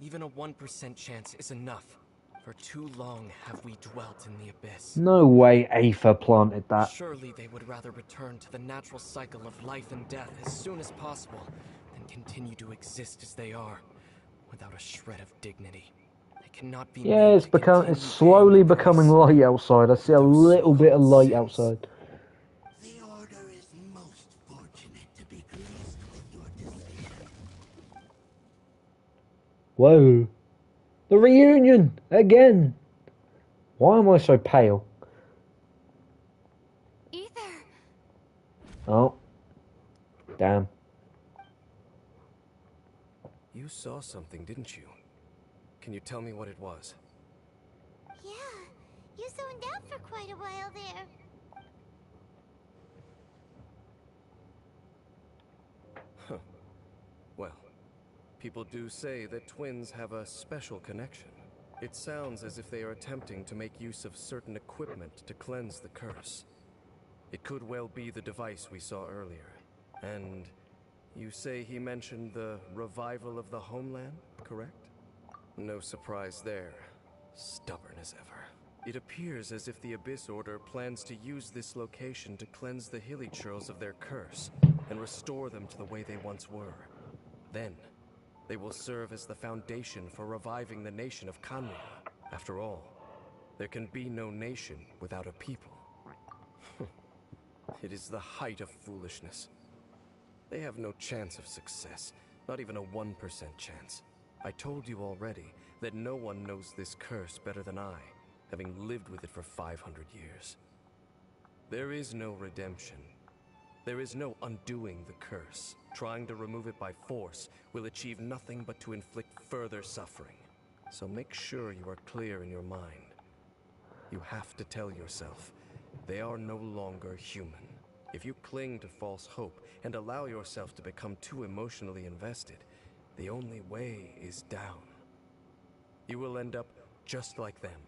Even a 1% chance is enough. For too long have we dwelt in the abyss. No way Aether planted that. Surely they would rather return to the natural cycle of life and death as soon as possible than continue to exist as they are, without a shred of dignity. They cannot be Yeah, made it's to become. continue It's slowly paying the becoming price. light outside. I see a Those little bit of so-called light sins. outside. The Order is most fortunate to be graced with your decision. Whoa. The reunion! Again! Why am I so pale? Ether! Oh. Damn. You saw something, didn't you? Can you tell me what it was? Yeah, you zoned out for quite a while there. Well, people do say that twins have a special connection. It sounds as if they are attempting to make use of certain equipment to cleanse the curse. It could well be the device we saw earlier. And you say he mentioned the revival of the homeland, correct? No surprise there. Stubborn as ever. It appears as if the Abyss Order plans to use this location to cleanse the Hilly Churls of their curse and restore them to the way they once were. Then, they will serve as the foundation for reviving the nation of Kanria. After all, there can be no nation without a people. It is the height of foolishness. They have no chance of success, not even a 1% chance. I told you already that no one knows this curse better than I, having lived with it for 500 years. There is no redemption. There is no undoing the curse. Trying to remove it by force will achieve nothing but to inflict further suffering. So make sure you are clear in your mind. you have to tell yourself, they are no longer human. If you cling to false hope and allow yourself to become too emotionally invested, the only way is down. You will end up just like them,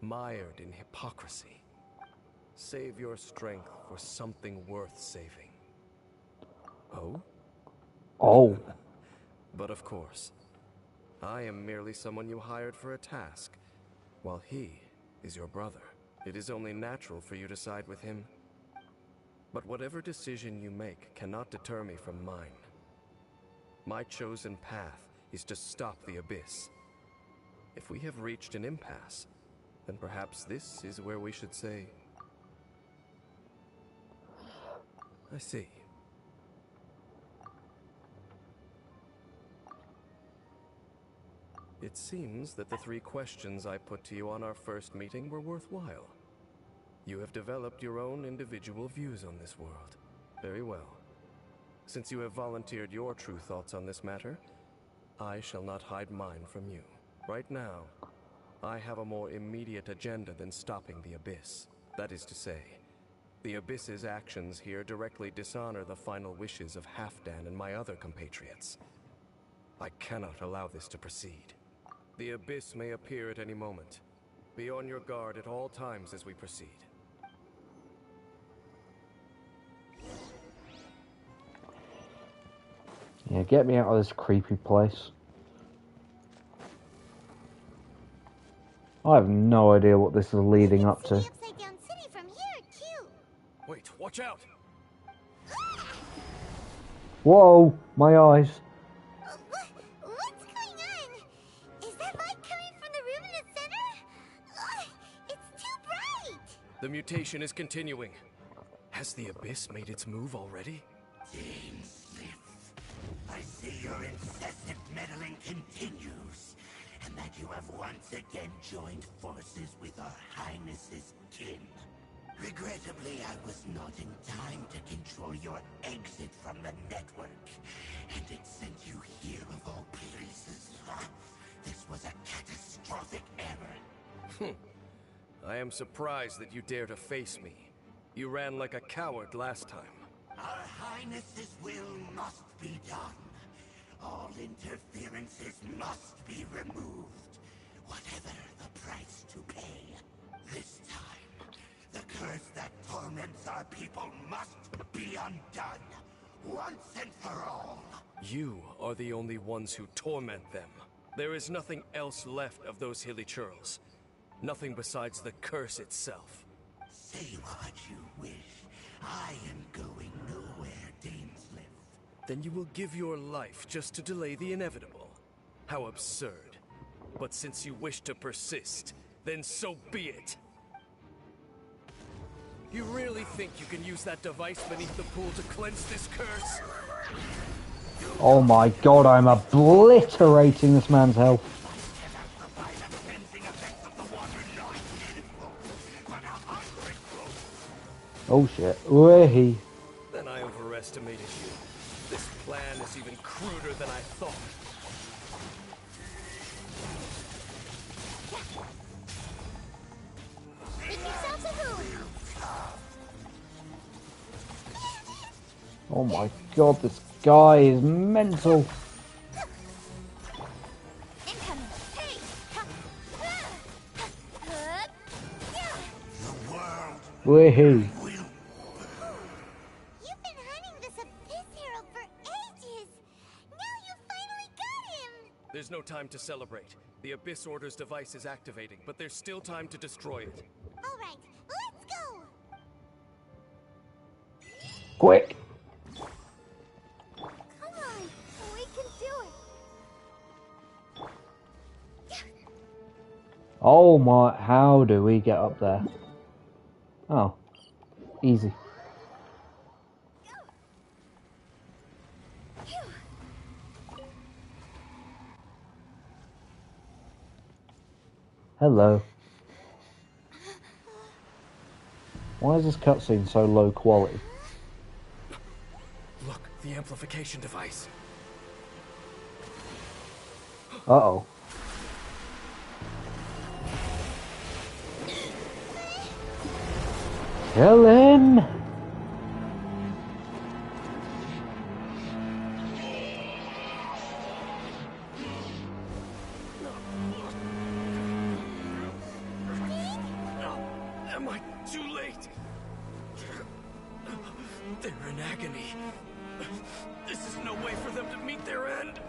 mired in hypocrisy. Save your strength for something worth saving. Oh? Oh. But of course, I am merely someone you hired for a task, while he is your brother. It is only natural for you to side with him. But whatever decision you make cannot deter me from mine. My chosen path is to stop the Abyss. If we have reached an impasse, then perhaps this is where we should say... I see. It seems that the 3 questions I put to you on our first meeting were worthwhile. You have developed your own individual views on this world. Very well. Since you have volunteered your true thoughts on this matter, I shall not hide mine from you. Right now, I have a more immediate agenda than stopping the Abyss. That is to say, the Abyss's actions here directly dishonor the final wishes of Halfdan and my other compatriots. I cannot allow this to proceed. The Abyss may appear at any moment. Be on your guard at all times as we proceed. Yeah, get me out of this creepy place. I have no idea what this is leading up to. Upside down city from here, too. Wait, watch out! Whoa, my eyes. What's going on? Is that light coming from the room in the center? It's too bright! The mutation is continuing. Has the Abyss made its move already? I see your incessant meddling continues, and that you have once again joined forces with our Highness's kin. Regrettably, I was not in time to control your exit from the network, and it sent you here of all places. This was a catastrophic error. I am surprised that you dare to face me. You ran like a coward last time. Our Highness's will must be done. All interferences must be removed, whatever the price to pay. This time, the curse that torments our people must be undone, once and for all. You are the only ones who torment them. There is nothing else left of those hilly churls. Nothing besides the curse itself. Say what you wish. I am going nowhere, Dainsliff. Then you will give your life just to delay the inevitable. How absurd. But since you wish to persist, then so be it. You really think you can use that device beneath the pool to cleanse this curse? Oh my god, I'm obliterating this man's health. Oh shit, where he? Then I overestimated you. This plan is even cruder than I thought. Make yourselves a room. Oh my god, this guy is mental. Incoming. Hey! The world Where he? will. You've been hunting this Abyss Herald for ages. Now you finally got him. There's no time to celebrate. The Abyss Order's device is activating, but there's still time to destroy it. All right, let's go. Quick! Come on, we can do it. Oh my, how do we get up there? Oh, easy. Hello. Why is this cutscene so low quality? Look, the amplification device. Uh-oh. Kill him! Am I too late? They're in agony. This is no way for them to meet their end.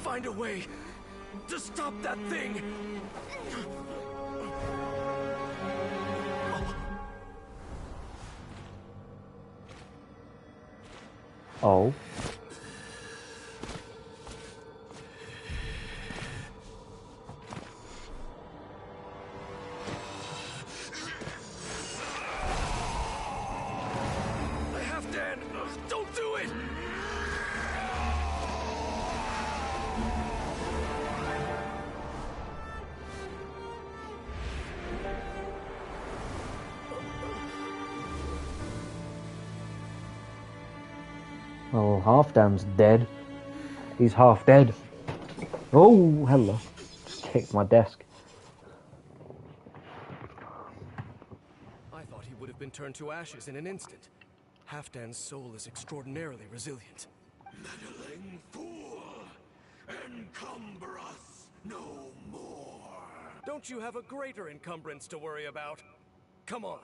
Find a way to stop that thing. Oh. Halfdan, don't do it! Well, Halfdan's dead. He's half dead. Oh, hello. Just kicked my desk. I thought he would have been turned to ashes in an instant. Halfdan's soul is extraordinarily resilient. Meddling fool! Encumber us no more! Don't you have a greater encumbrance to worry about? Come on.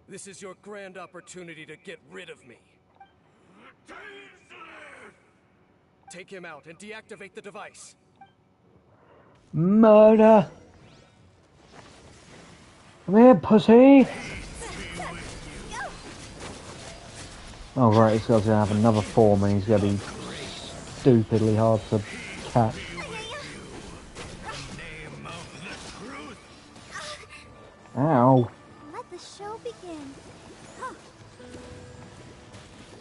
This is your grand opportunity to get rid of me. Take him out and deactivate the device. Murder! Come here, pussy! Oh right, this guy's gonna have another form and he's gonna be stupidly hard to catch. Ow. Let the show begin. Huh.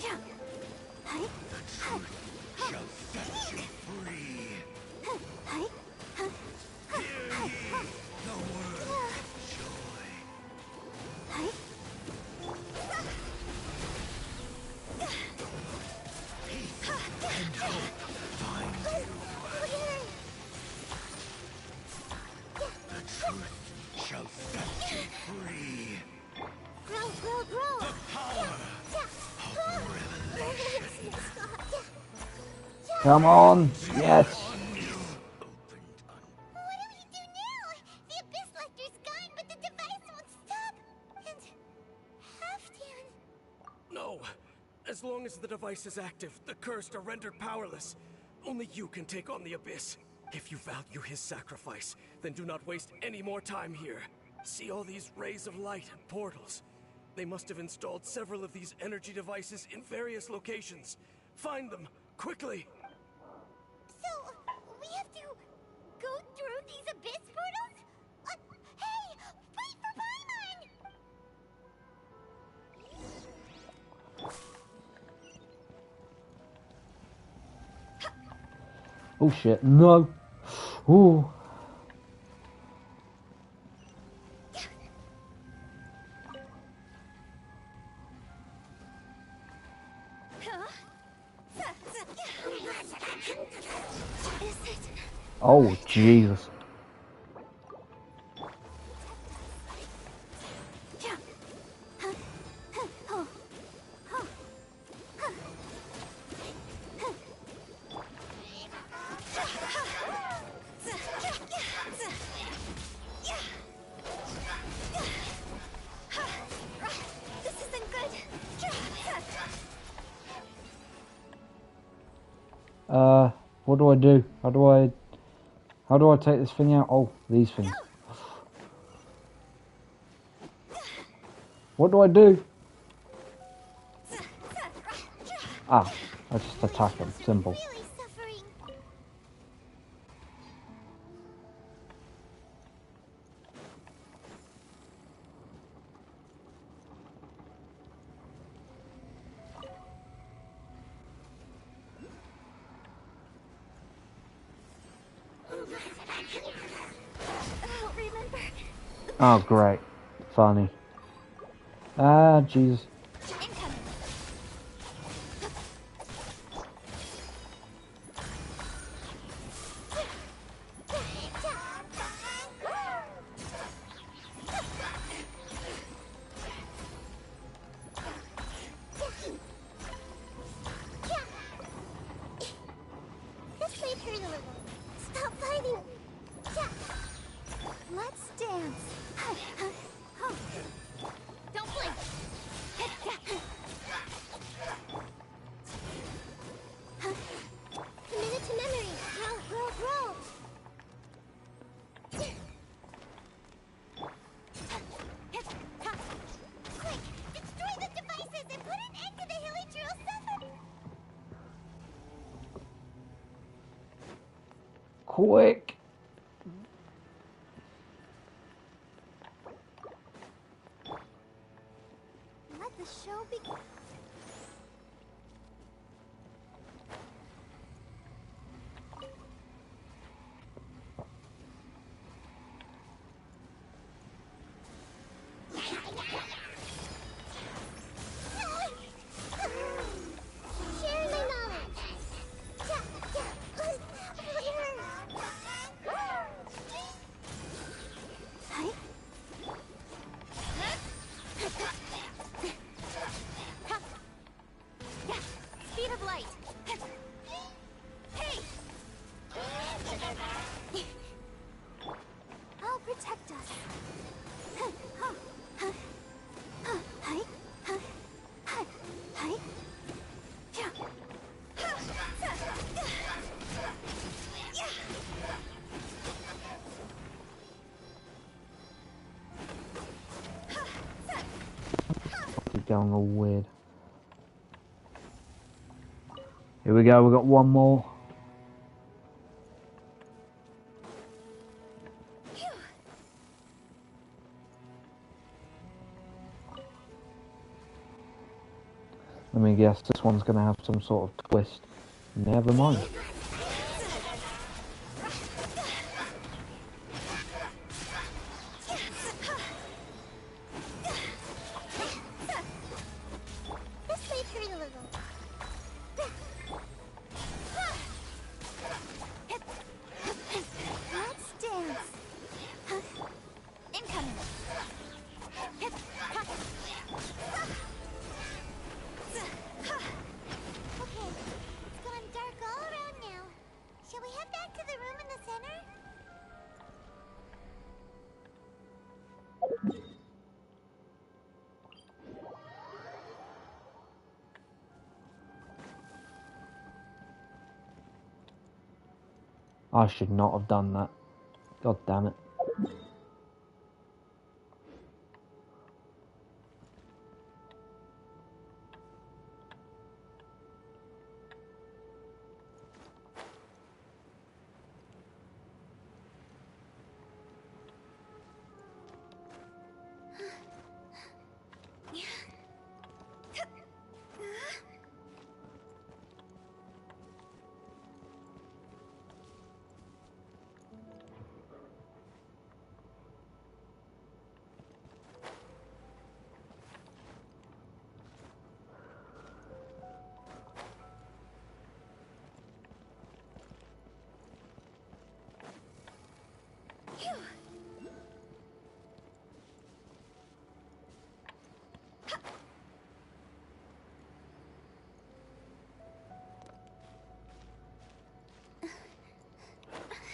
Yeah. Hi. Shall set you free! Hi. The word joy. Hi. And hope find you. The truth shall set you free. Grow. The power of revelation. Come on! Yes! What do we do now? The Abyss Lecter's gone, but the device won't stop. And Halfdan. No. As long as the device is active, the cursed are rendered powerless. Only you can take on the Abyss. If you value his sacrifice, then do not waste any more time here. See all these rays of light and portals? They must have installed several of these energy devices in various locations. Find them, quickly! So, we have to go through these Abyss portals? Hey! Wait for Paimon! Oh shit, no! Ooh. Oh, Jesus. This isn't good. What do I do? How do I take this thing out? Oh, these things. What do I do? Ah, I just attack them. Simple. Really suffering. Oh, remember? Oh, great. Funny. Ah, Jesus. Incoming. Quick! Let the show begin. Sharing my knowledge. Hi. Speed of light. Hey! I'll protect us. Hi. Hi. Keep going all weird. Here we go, we got one more. Let me guess, this one's going to have some sort of twist. Never mind. This way through a little. Let's dance. Incoming! Okay, it's gone dark all around now. Shall we head back to the room in the center? I should not have done that. God damn it.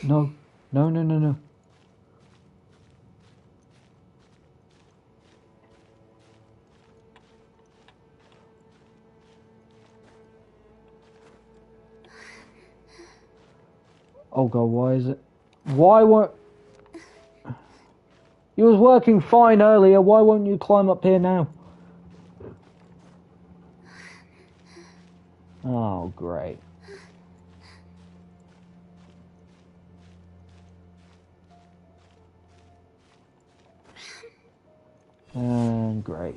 No. No, no, no, no. Oh god, why is it? Why won't... You was working fine earlier, why won't you climb up here now? Oh, great. And great.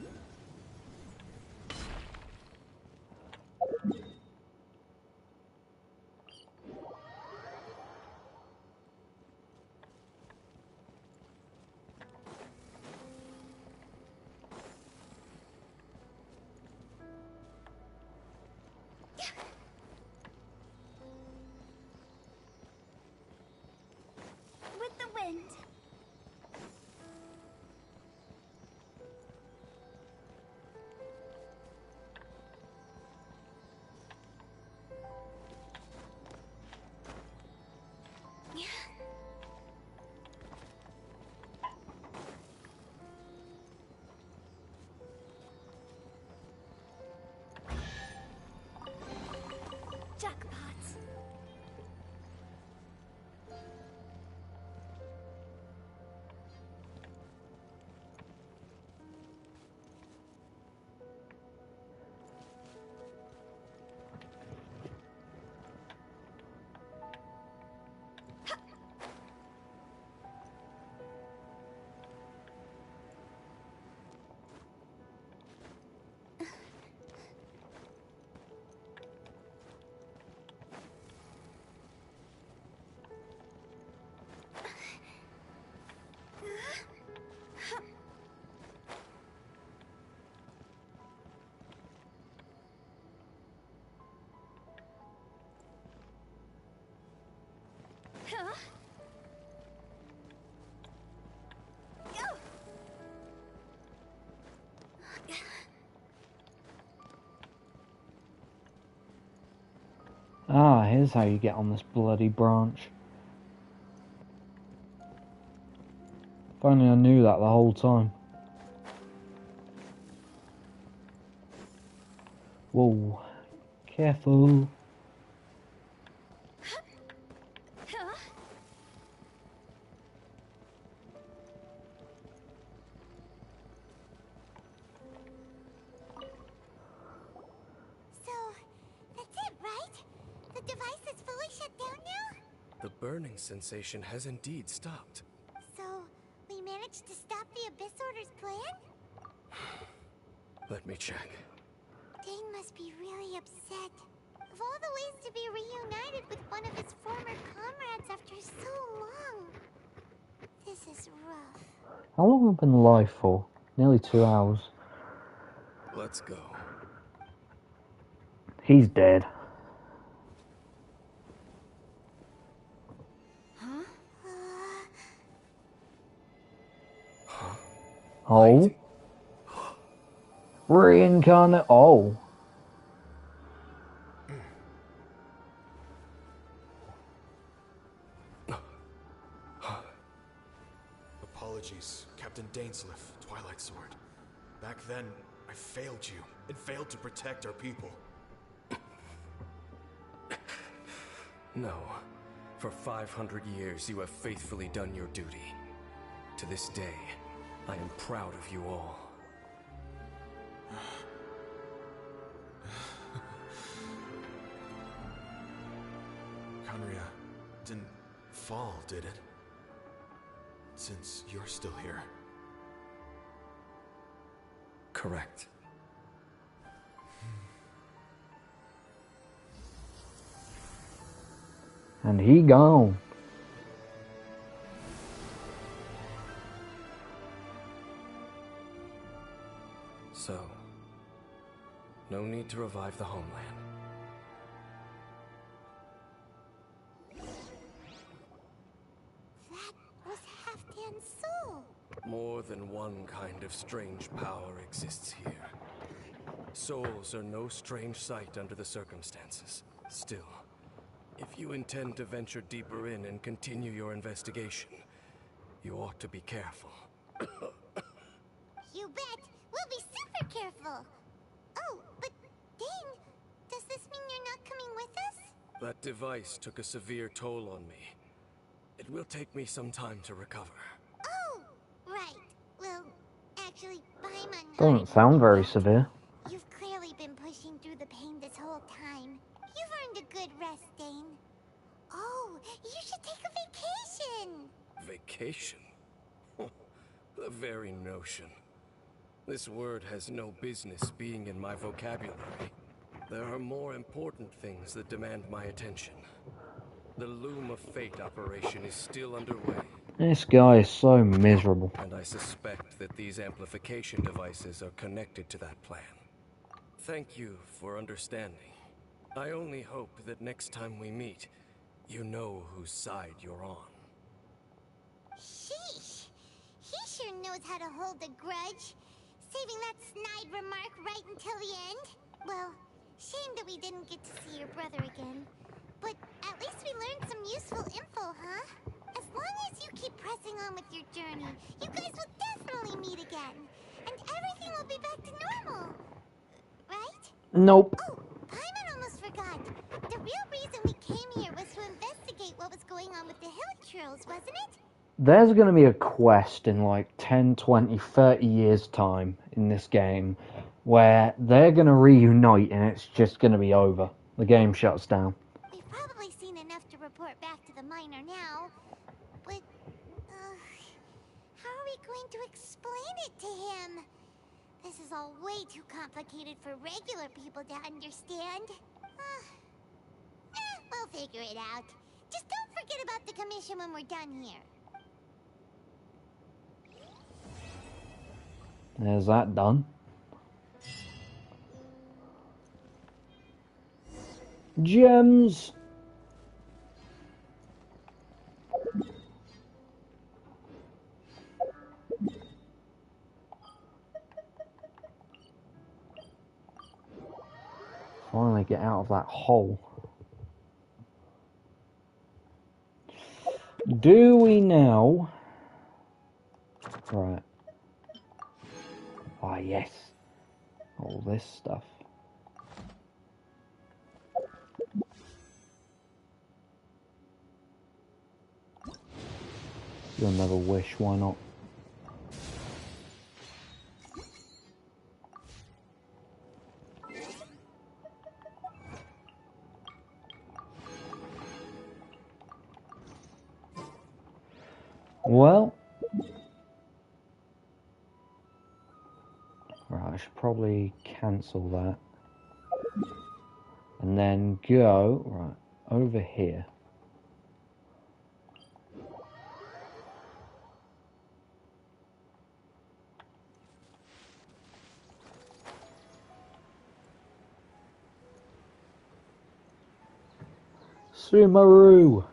With the wind. Ah, here's how you get on this bloody branch. If only I knew that the whole time. Whoa. Careful. The burning sensation has indeed stopped. So, we managed to stop the Abyss Order's plan? Let me check. Dane must be really upset. Of all the ways to be reunited with one of his former comrades after so long. This is rough. How long have I been alive for? Nearly 2 hours. Let's go. He's dead. Oh. Reincarnate. Oh. Apologies, Captain Dainsleif, Twilight Sword. Back then, I failed you and failed to protect our people. No. For 500 years, you have faithfully done your duty. To this day, I am proud of you all. Conria didn't fall, did it? Since you're still here. Correct. And he gone. So, no need to revive the homeland. That was Halfdan's soul. More than one kind of strange power exists here. Souls are no strange sight under the circumstances. Still, if you intend to venture deeper in and continue your investigation, you ought to be careful. You bet. We'll be super careful. Oh, but Dane, does this mean you're not coming with us? That device took a severe toll on me. It will take me some time to recover. Oh, right. Well, actually, Paimon... Doesn't sound very severe. You've clearly been pushing through the pain this whole time. You've earned a good rest, Dane. Oh, you should take a vacation. Vacation? The very notion. This word has no business being in my vocabulary. There are more important things that demand my attention. The Loom of Fate operation is still underway. This guy is so miserable. And I suspect that these amplification devices are connected to that plan. Thank you for understanding. I only hope that next time we meet, you know whose side you're on. Sheesh. He sure knows how to hold a grudge. Saving that snide remark right until the end. Well, shame that we didn't get to see your brother again. But at least we learned some useful info, huh? As long as you keep pressing on with your journey, you guys will definitely meet again. And everything will be back to normal. Right? Nope. Oh, Paimon almost forgot. The real reason we came here was to investigate what was going on with the Hilichurls, wasn't it? There's going to be a quest in like 10, 20, 30 years time in this game where they're going to reunite and it's just going to be over. The game shuts down. We've probably seen enough to report back to the miner now. But, how are we going to explain it to him? This is all way too complicated for regular people to understand. We'll figure it out. Just don't forget about the commission when we're done here. There's that done. Gems. finally get out of that hole. Do we now? Right. Ah, yes. All this stuff. You'll never wish, why not? Well, right, I should probably cancel that. And then go, right, over here. Sumeru!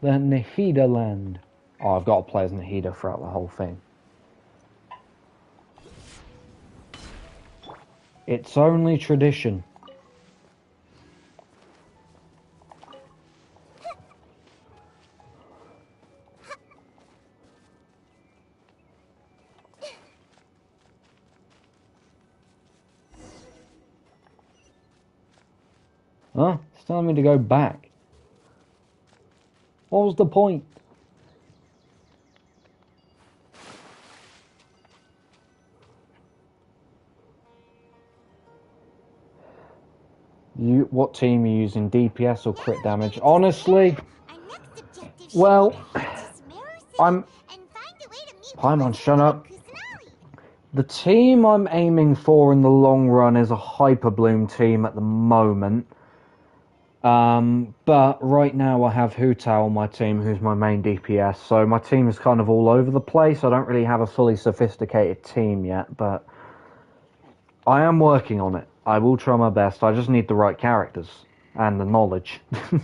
The Nahida land. Oh, I've got to play as Nahida throughout the whole thing. It's only tradition. Huh? It's telling me to go back. What was the point? What team are you using? DPS or crit damage? Honestly, well, Paimon, shut up. The team I'm aiming for in the long run is a Hyper Bloom team at the moment. But right now I have Hu Tao on my team, who's my main DPS, so my team is kind of all over the place. I don't really have a fully sophisticated team yet, but I am working on it. I will try my best. I just need the right characters and the knowledge. And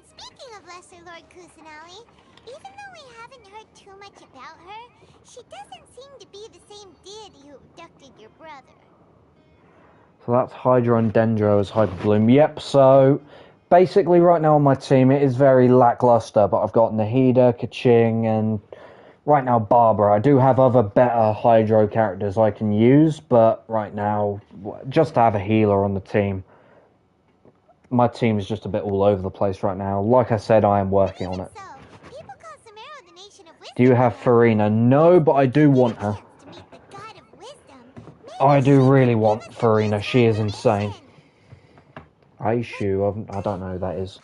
speaking of Lesser Lord Kusanali, even though we haven't heard too much about her, she doesn't seem to be the same deity who abducted your brother. So that's Hydra and Dendro as Hyper Bloom. Yep, so basically right now on my team it is very lackluster, but I've got Nahida, Kaching, and right now Barbara. I do have other better Hydro characters I can use, but right now, just to have a healer on the team, my team is just a bit all over the place right now. Like I said, I am working on it. Do you have Farina? No, but I do want her. I do really want Farina. She is insane. Aishu, I don't know who that is.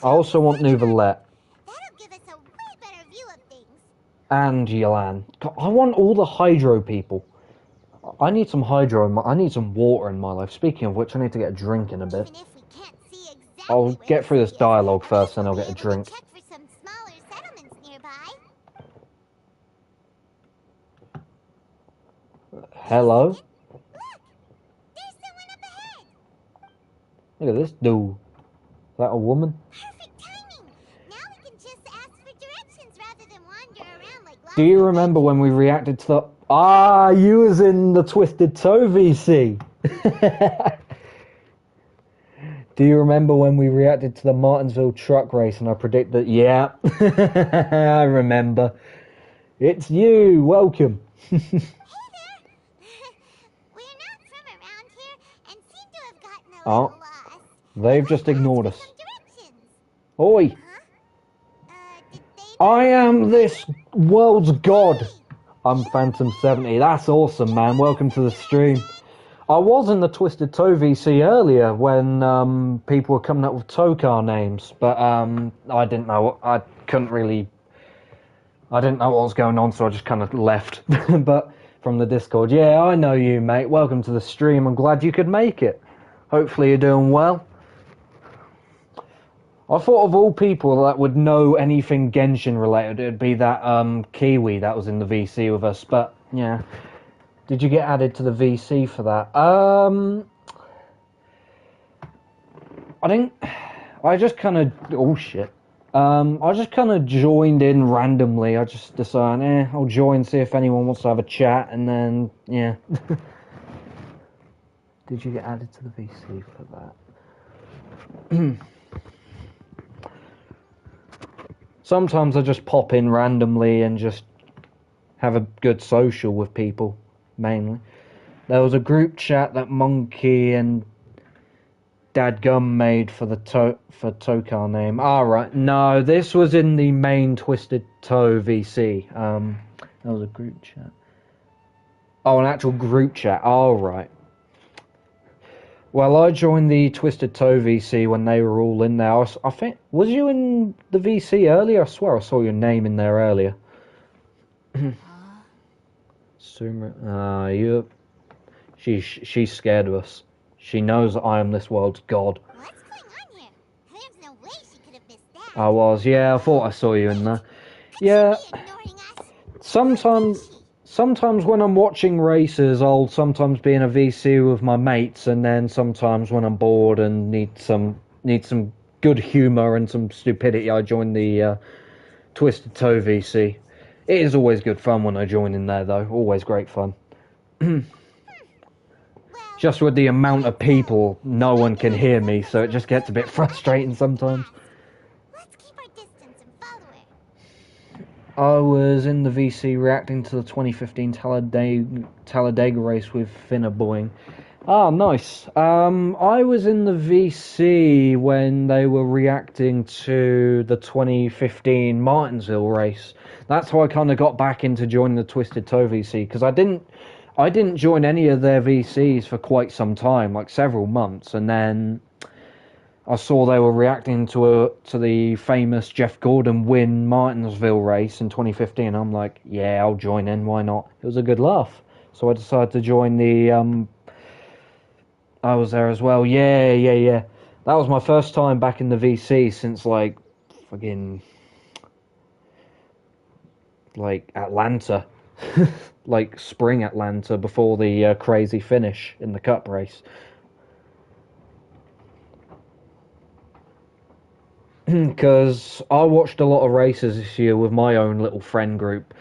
I also want Nouvelette. And Yelan. I want all the Hydro people. I need some Hydro, I need some water in my life. Speaking of which, I need to get a drink in a bit. I'll get through this dialogue first, then I'll get a drink. Hello? Look at this dude. Is that a woman? Do you remember when we reacted to the... Ah, you was in the Twisted Toe VC. Do you remember when we reacted to the Martinsville truck race and I predicted... Yeah, I remember. It's you. Welcome. Oh, they've just ignored us. Oi! I am this world's god. I'm Phantom 70. That's awesome, man. Welcome to the stream. I was in the Twisted Toe VC earlier when people were coming up with toe car names, but I didn't know. I didn't know what was going on, so I just kind of left. But from the Discord, yeah, I know you, mate. Welcome to the stream. I'm glad you could make it. Hopefully you're doing well. I thought of all people that would know anything Genshin related, it'd be that Kiwi that was in the VC with us. But yeah, did you get added to the VC for that? I just kind of... Oh shit! I just kind of joined in randomly. I just decided, I'll join, see if anyone wants to have a chat, and then, yeah. Did you get added to the VC for that? Sometimes I just pop in randomly and just have a good social with people, mainly. There was a group chat that Monkey and Dadgum made for the for Tokar name. Right. No, this was in the main Twisted Toe VC. That was a group chat. Oh, an actual group chat. Right. Well, I joined the Twisted Toe VC when they were all in there. I think, was you in the VC earlier? I swear I saw your name in there earlier. Sumra, she's scared of us. She knows that I am this world's god. What's going on here? There's no way she could have missed that. I was, yeah, I thought I saw you in there. Could Yeah, she be ignoring us? sometimes when I'm watching races, I'll sometimes be in a VC with my mates, and then sometimes when I'm bored and need some good humour and some stupidity, I join the Twisted Toe VC. It is always good fun when I join in there, though. Always great fun. Just with the amount of people, no one can hear me, so it just gets a bit frustrating sometimes. Let's keep our distance and follow her. I was in the VC reacting to the 2015 Talladega race with Finna Boeing. Nice. I was in the VC when they were reacting to the 2015 Martinsville race. That's how I kind of got back into joining the Twisted Toe VC, because I didn't join any of their VCs for quite some time, like several months, and then I saw they were reacting to the famous Jeff Gordon win Martinsville race in 2015. I'm like, yeah, I'll join in, why not? It was a good laugh. So I decided to join the, I was there as well. Yeah. That was my first time back in the VC since, like, fucking, like, Atlanta. Like, spring Atlanta before the crazy finish in the cup race. Because I watched a lot of races this year with my own little friend group.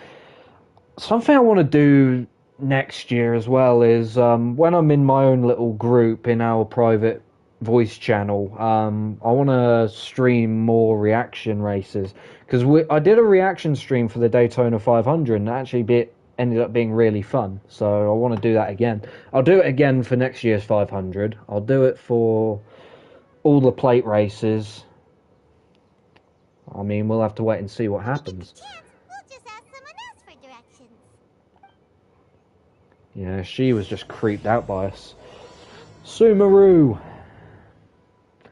Something I want to do next year as well is when I'm in my own little group in our private voice channel, I want to stream more reaction races. Because I did a reaction stream for the Daytona 500 and it actually ended up being really fun. So I want to do that again. I'll do it again for next year's 500. I'll do it for all the plate races. I mean, we'll have to wait and see what happens. We'll just ask someone else for directions. Yeah, she was just creeped out by us. Sumaru!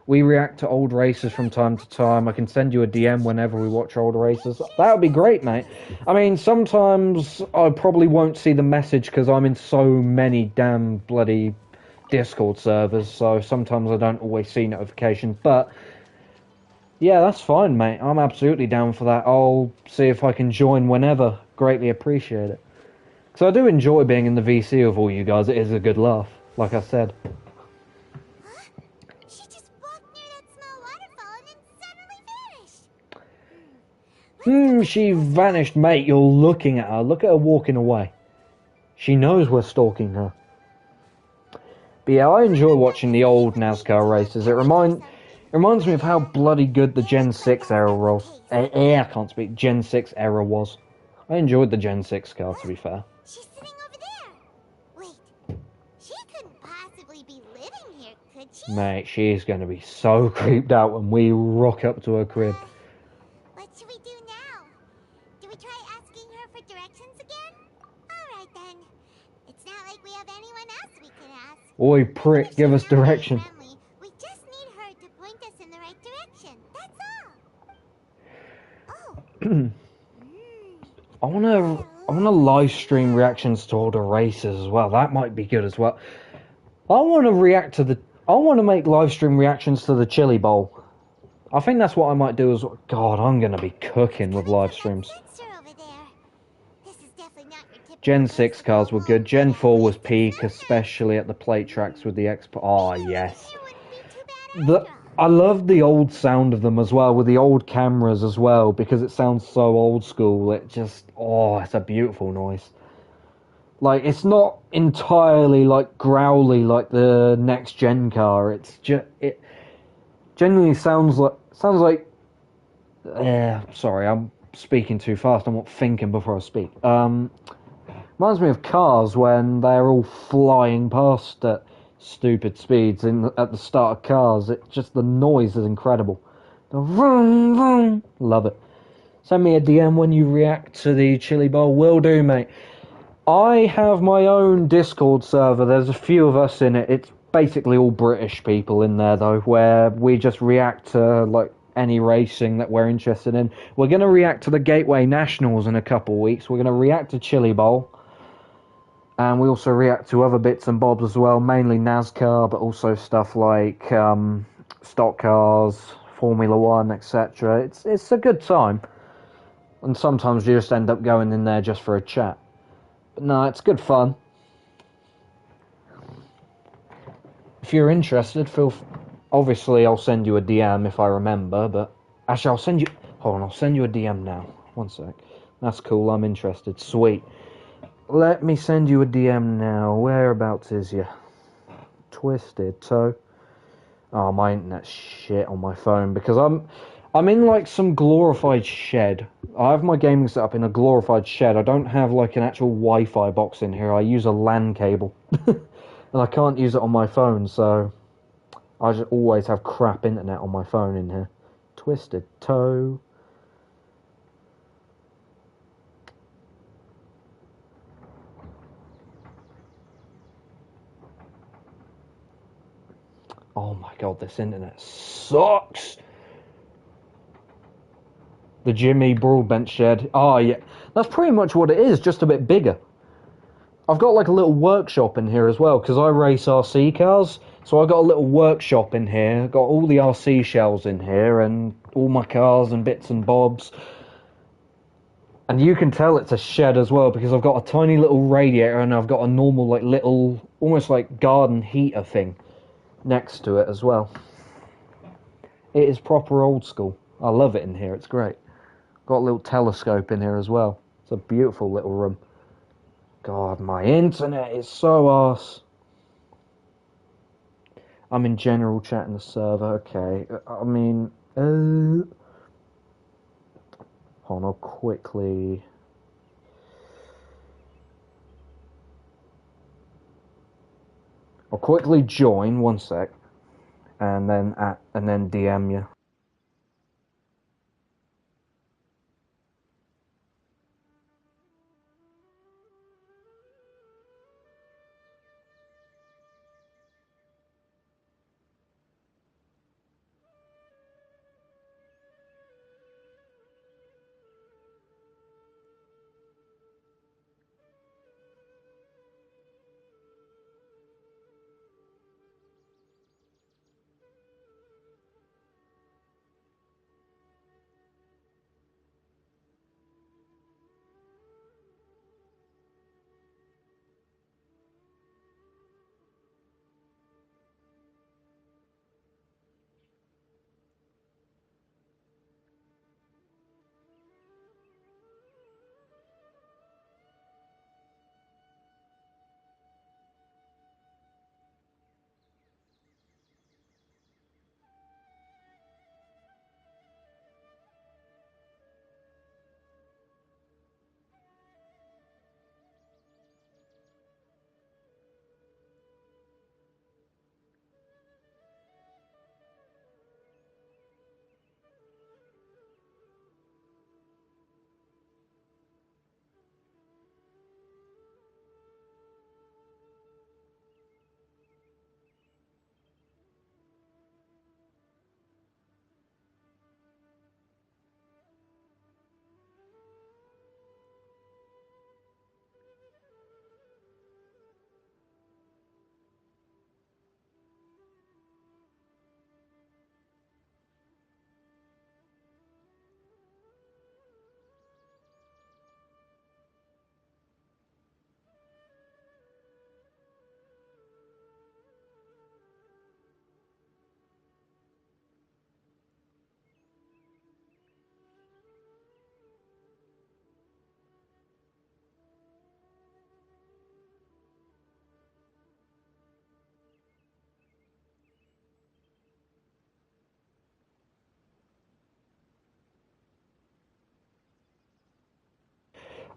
We react to old races from time to time. I can send you a DM whenever we watch old races. That would be great, mate. I mean, sometimes I probably won't see the message because I'm in so many damn bloody Discord servers, so sometimes I don't always see notifications, but yeah, that's fine, mate. I'm absolutely down for that. I'll see if I can join whenever. Greatly appreciate it. Because I do enjoy being in the VC with all you guys. It is a good laugh, like I said. Huh? She just walked near that small waterfall and then suddenly vanished. She vanished, mate. You're looking at her. Look at her walking away. She knows we're stalking her. But yeah, I enjoy watching the old NASCAR races. It reminds me of how bloody good the Gen 6 era was. I can't speak. Gen 6 era was. I enjoyed the Gen 6 car, to be fair. She's sitting over there. Wait, she couldn't possibly be living here, could she? Mate, she's going to be so creeped out when we rock up to her crib. What should we do now? Do we try asking her for directions again? Alright then. It's not like we have anyone else we can ask. Oi, prick, give us direction. We just need her to point us in the right direction. That's all. Oh. I wanna live stream reactions to all the races as well. That might be good as well. I wanna make live stream reactions to the Chili Bowl. I think that's what I might do as well. God, I'm gonna be cooking with live streams. Gen 6 cars were good. Gen 4 was peak, especially at the plate tracks with the Expo. Oh, yes. I love the old sound of them as well, with the old cameras as well, because it sounds so old school. It just, oh, it's a beautiful noise. Like, it's not entirely like growly like the next gen car. It genuinely sounds like. Sorry, I'm speaking too fast. I'm not thinking before I speak. Reminds me of cars when they're all flying past at stupid speeds at the start of cars. It just the noise is incredible. The vroom vroom. Love it. Send me a DM when you react to the chili bowl. Will do, mate. I have my own Discord server. There's a few of us in it. It's basically all British people in there, though, where we just react to like any racing that we're interested in. We're going to react to the Gateway Nationals in a couple of weeks. We're going to react to Chili Bowl. And we also react to other bits and bobs as well, mainly NASCAR, but also stuff like stock cars, Formula One, etc. It's a good time. And sometimes you just end up going in there just for a chat. But no, it's good fun. If you're interested, obviously I'll send you a DM if I remember, but actually I'll send you... Hold on, I'll send you a DM now. One sec. That's cool, I'm interested. Sweet. Let me send you a DM now. Whereabouts is you? Twisted Toe. Oh, my internet's shit on my phone because I'm in like some glorified shed. I have my gaming set up in a glorified shed. I don't have like an actual Wi-Fi box in here. I use a LAN cable. And I can't use it on my phone, so I just always have crap internet on my phone in here. Twisted Toe. Oh my god, this internet sucks. The Jimmy Broadbent shed. Oh yeah, that's pretty much what it is, just a bit bigger. I've got like a little workshop in here as well, because I race RC cars. So I've got a little workshop in here. Got all the RC shells in here, and all my cars and bits and bobs. And you can tell it's a shed as well, because I've got a tiny little radiator, and I've got a normal like little, almost like garden heater thing next to it as well. It is proper old school. I love it in here, it's great. Got a little telescope in here as well. It's a beautiful little room. God, my internet is so arse. I'm in general chat in the server, okay. I mean, hold on, I'll quickly... join, one sec, and then DM you.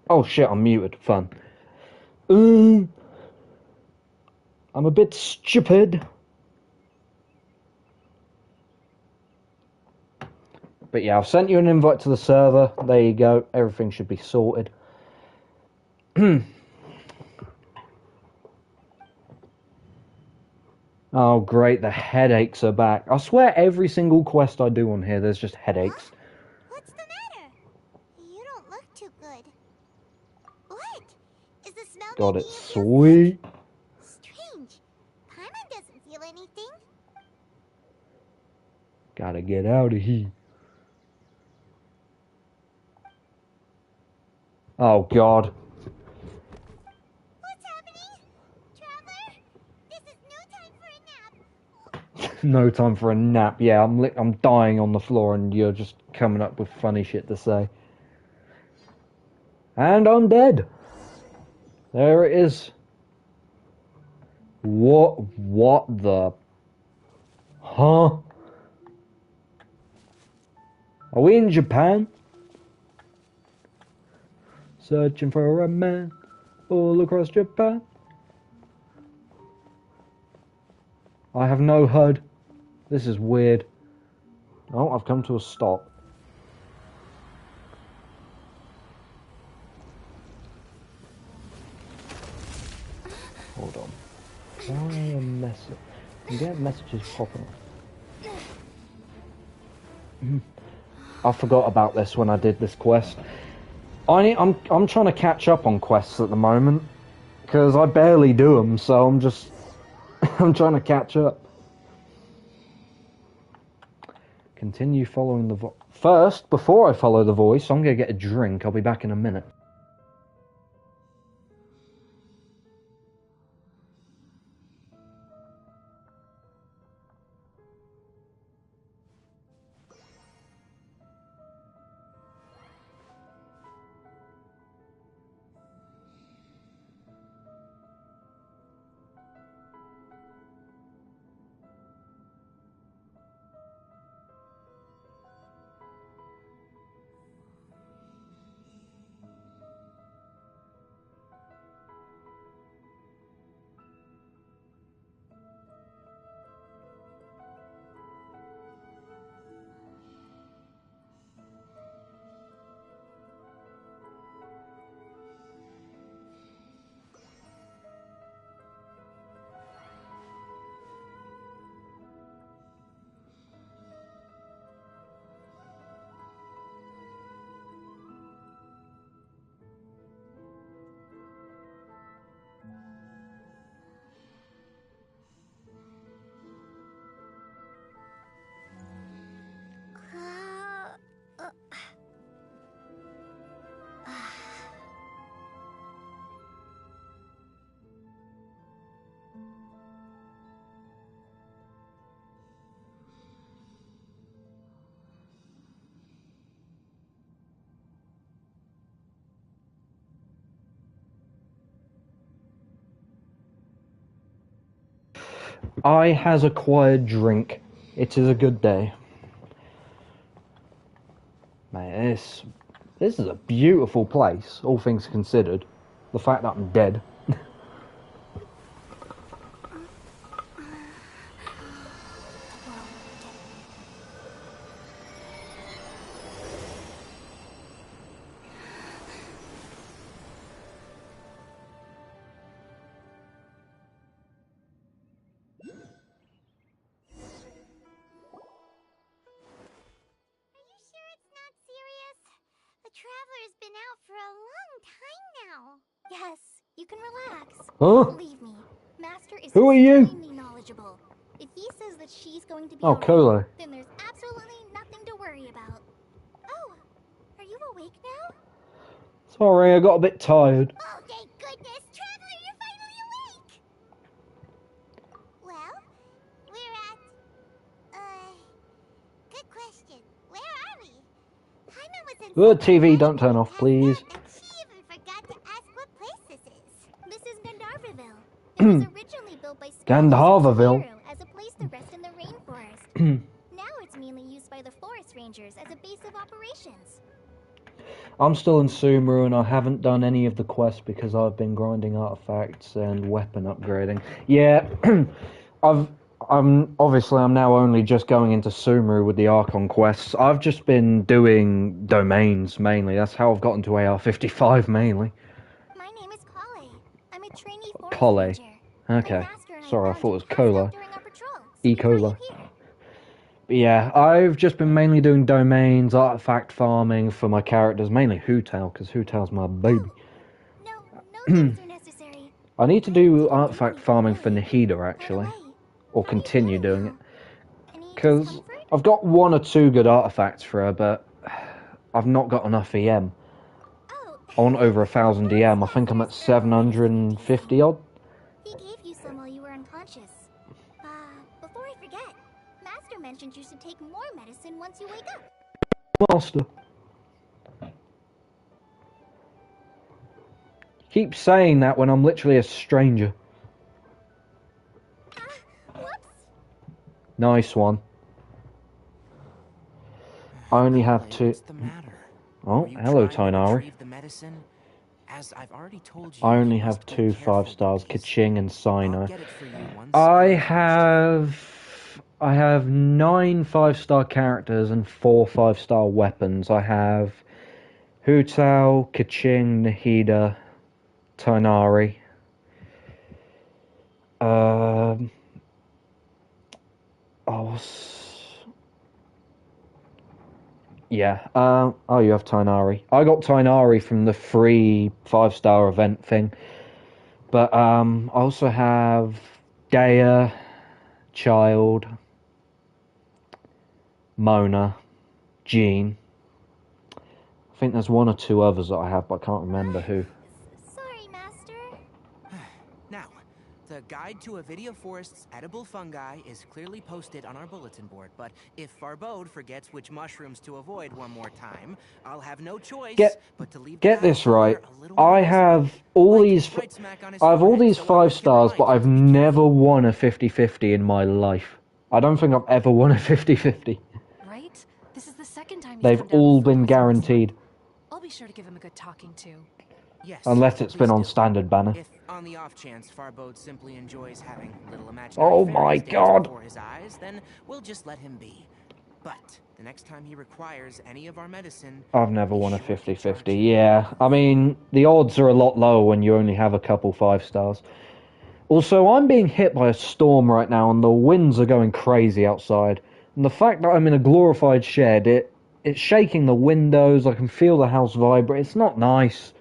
Oh shit, I'm muted. Fun. I'm a bit stupid. But yeah, I've sent you an invite to the server. There you go. Everything should be sorted. Oh great, the headaches are back. I swear every single quest I do on here, there's just headaches. What's the matter? You don't look too good. What? Is the smell God, making it's you feel sick? sweet. Strange. Paimon doesn't feel anything. Gotta get out of here. Oh god. What's happening? Traveler? This is no time for a nap. No time for a nap. Yeah, I'm dying on the floor and you're just coming up with funny shit to say. And I'm dead. There it is. What the? Huh? Are we in Japan? Searching for a man all across Japan. I have no HUD. This is weird. Oh, I've come to a stop. Hold on. Why a message? You get messages popping up. I forgot about this when I did this quest. I'm trying to catch up on quests at the moment because I barely do them, so I'm just I'm trying to catch up. Continue following the voice. First, before I follow the voice, I'm gonna get a drink. I'll be back in a minute. I has acquired drink. It is a good day. Man, this is a beautiful place, all things considered. The fact that I'm dead. Are you sure it's not serious? The Traveler's been out for a long time now. Yes, you can relax. Huh? Believe me, Master is Who are you? extremely knowledgeable. If he says that she's going to be Oh, alright, Colo. then there's absolutely nothing to worry about. Oh, are you awake now? Sorry, I got a bit tired. Oh, thank goodness! Traveler, you're finally awake! Well, we're at... Good question. Where are we? Paimon was in The TV, don't turn off, past please. that, and she even forgot to ask what place this is. This is Gandharvaville. It was originally built by Gandharvaville. as a place to rest in the rainforest. Now it's mainly used by the forest rangers as a base of operations. I'm still in Sumeru and I haven't done any of the quests because I've been grinding artifacts and weapon upgrading. Yeah, I'm now only just going into Sumeru with the Archon quests. I've just been doing domains mainly. That's how I've gotten to AR-55 mainly. My name is Kale. I'm a trainee forest Kale. ranger. My Okay. master and I Sorry, I found thought it you was passed Cola. out during our patrol, so E. we brought you Cola. here. But yeah, I've just been mainly doing domains, artifact farming for my characters, mainly Hu-Tao, because Hu-Tao's my baby. No thanks are necessary. I need to I do didn't artifact anything, farming for really. Nahida, By the actually. way, Or how are you continue feeling doing now? it. Any Because discomfort? I've got 1 or 2 good artifacts for her, but I've not got enough EM. Oh, I want over 1,000 EM. I Forest think I'm at Master's herbal medicine 750 odd. He gave you some while you were unconscious. Before I forget, Master mentioned you should take more medicine once you wake up. Master. Keep saying that when I'm literally a stranger. Whoops! Nice one. I only have 2. What's the matter? Oh, Are you hello, trying to Tainari. retrieve the medicine? As I've already told you, I only you have must be 2 careful 5 stars, with these. Kaching and I'll Sino. get it for you once I I'm have 9 5-star characters and 4 5-star weapons. I have Hu-Tao, Kaching, Nahida, Tainari. You have Tainari. I got Tainari from the free 5-star event thing. But I also have Dea, Child, Mona, Jean. I think there's 1 or 2 others that I have, but I can't remember who. Sorry, Master. Now, the guide to Avidia Forest's edible fungi is clearly posted on our bulletin board, but if Farbode forgets which mushrooms to avoid one more time, I'll have no choice but to leave the Get guide this right. somewhere a little more I visible, have all like these right smack on his I have all forehead, these so 5 others can stars, but remind him I've to be never careful. won a 50-50 in my life. I don't think I've ever won a 50-50. Right? This is the second time he's They've come down all with food been poisoning this guaranteed. month. I'll be sure to give him a good talking to. Yes, Unless it's been please on do. standard banner. If on the off chance Farbode simply enjoys having little imaginary Oh my fairies dance god! before his eyes, then we'll just let him be. But the next time he requires any of our medicine, I've never be won a sure to 50-50. charge him. Yeah, I mean, the odds are a lot lower when you only have a couple 5 stars. Also, I'm being hit by a storm right now, and the winds are going crazy outside. And the fact that I'm in a glorified shed, it's shaking the windows, I can feel the house vibrate, it's not nice.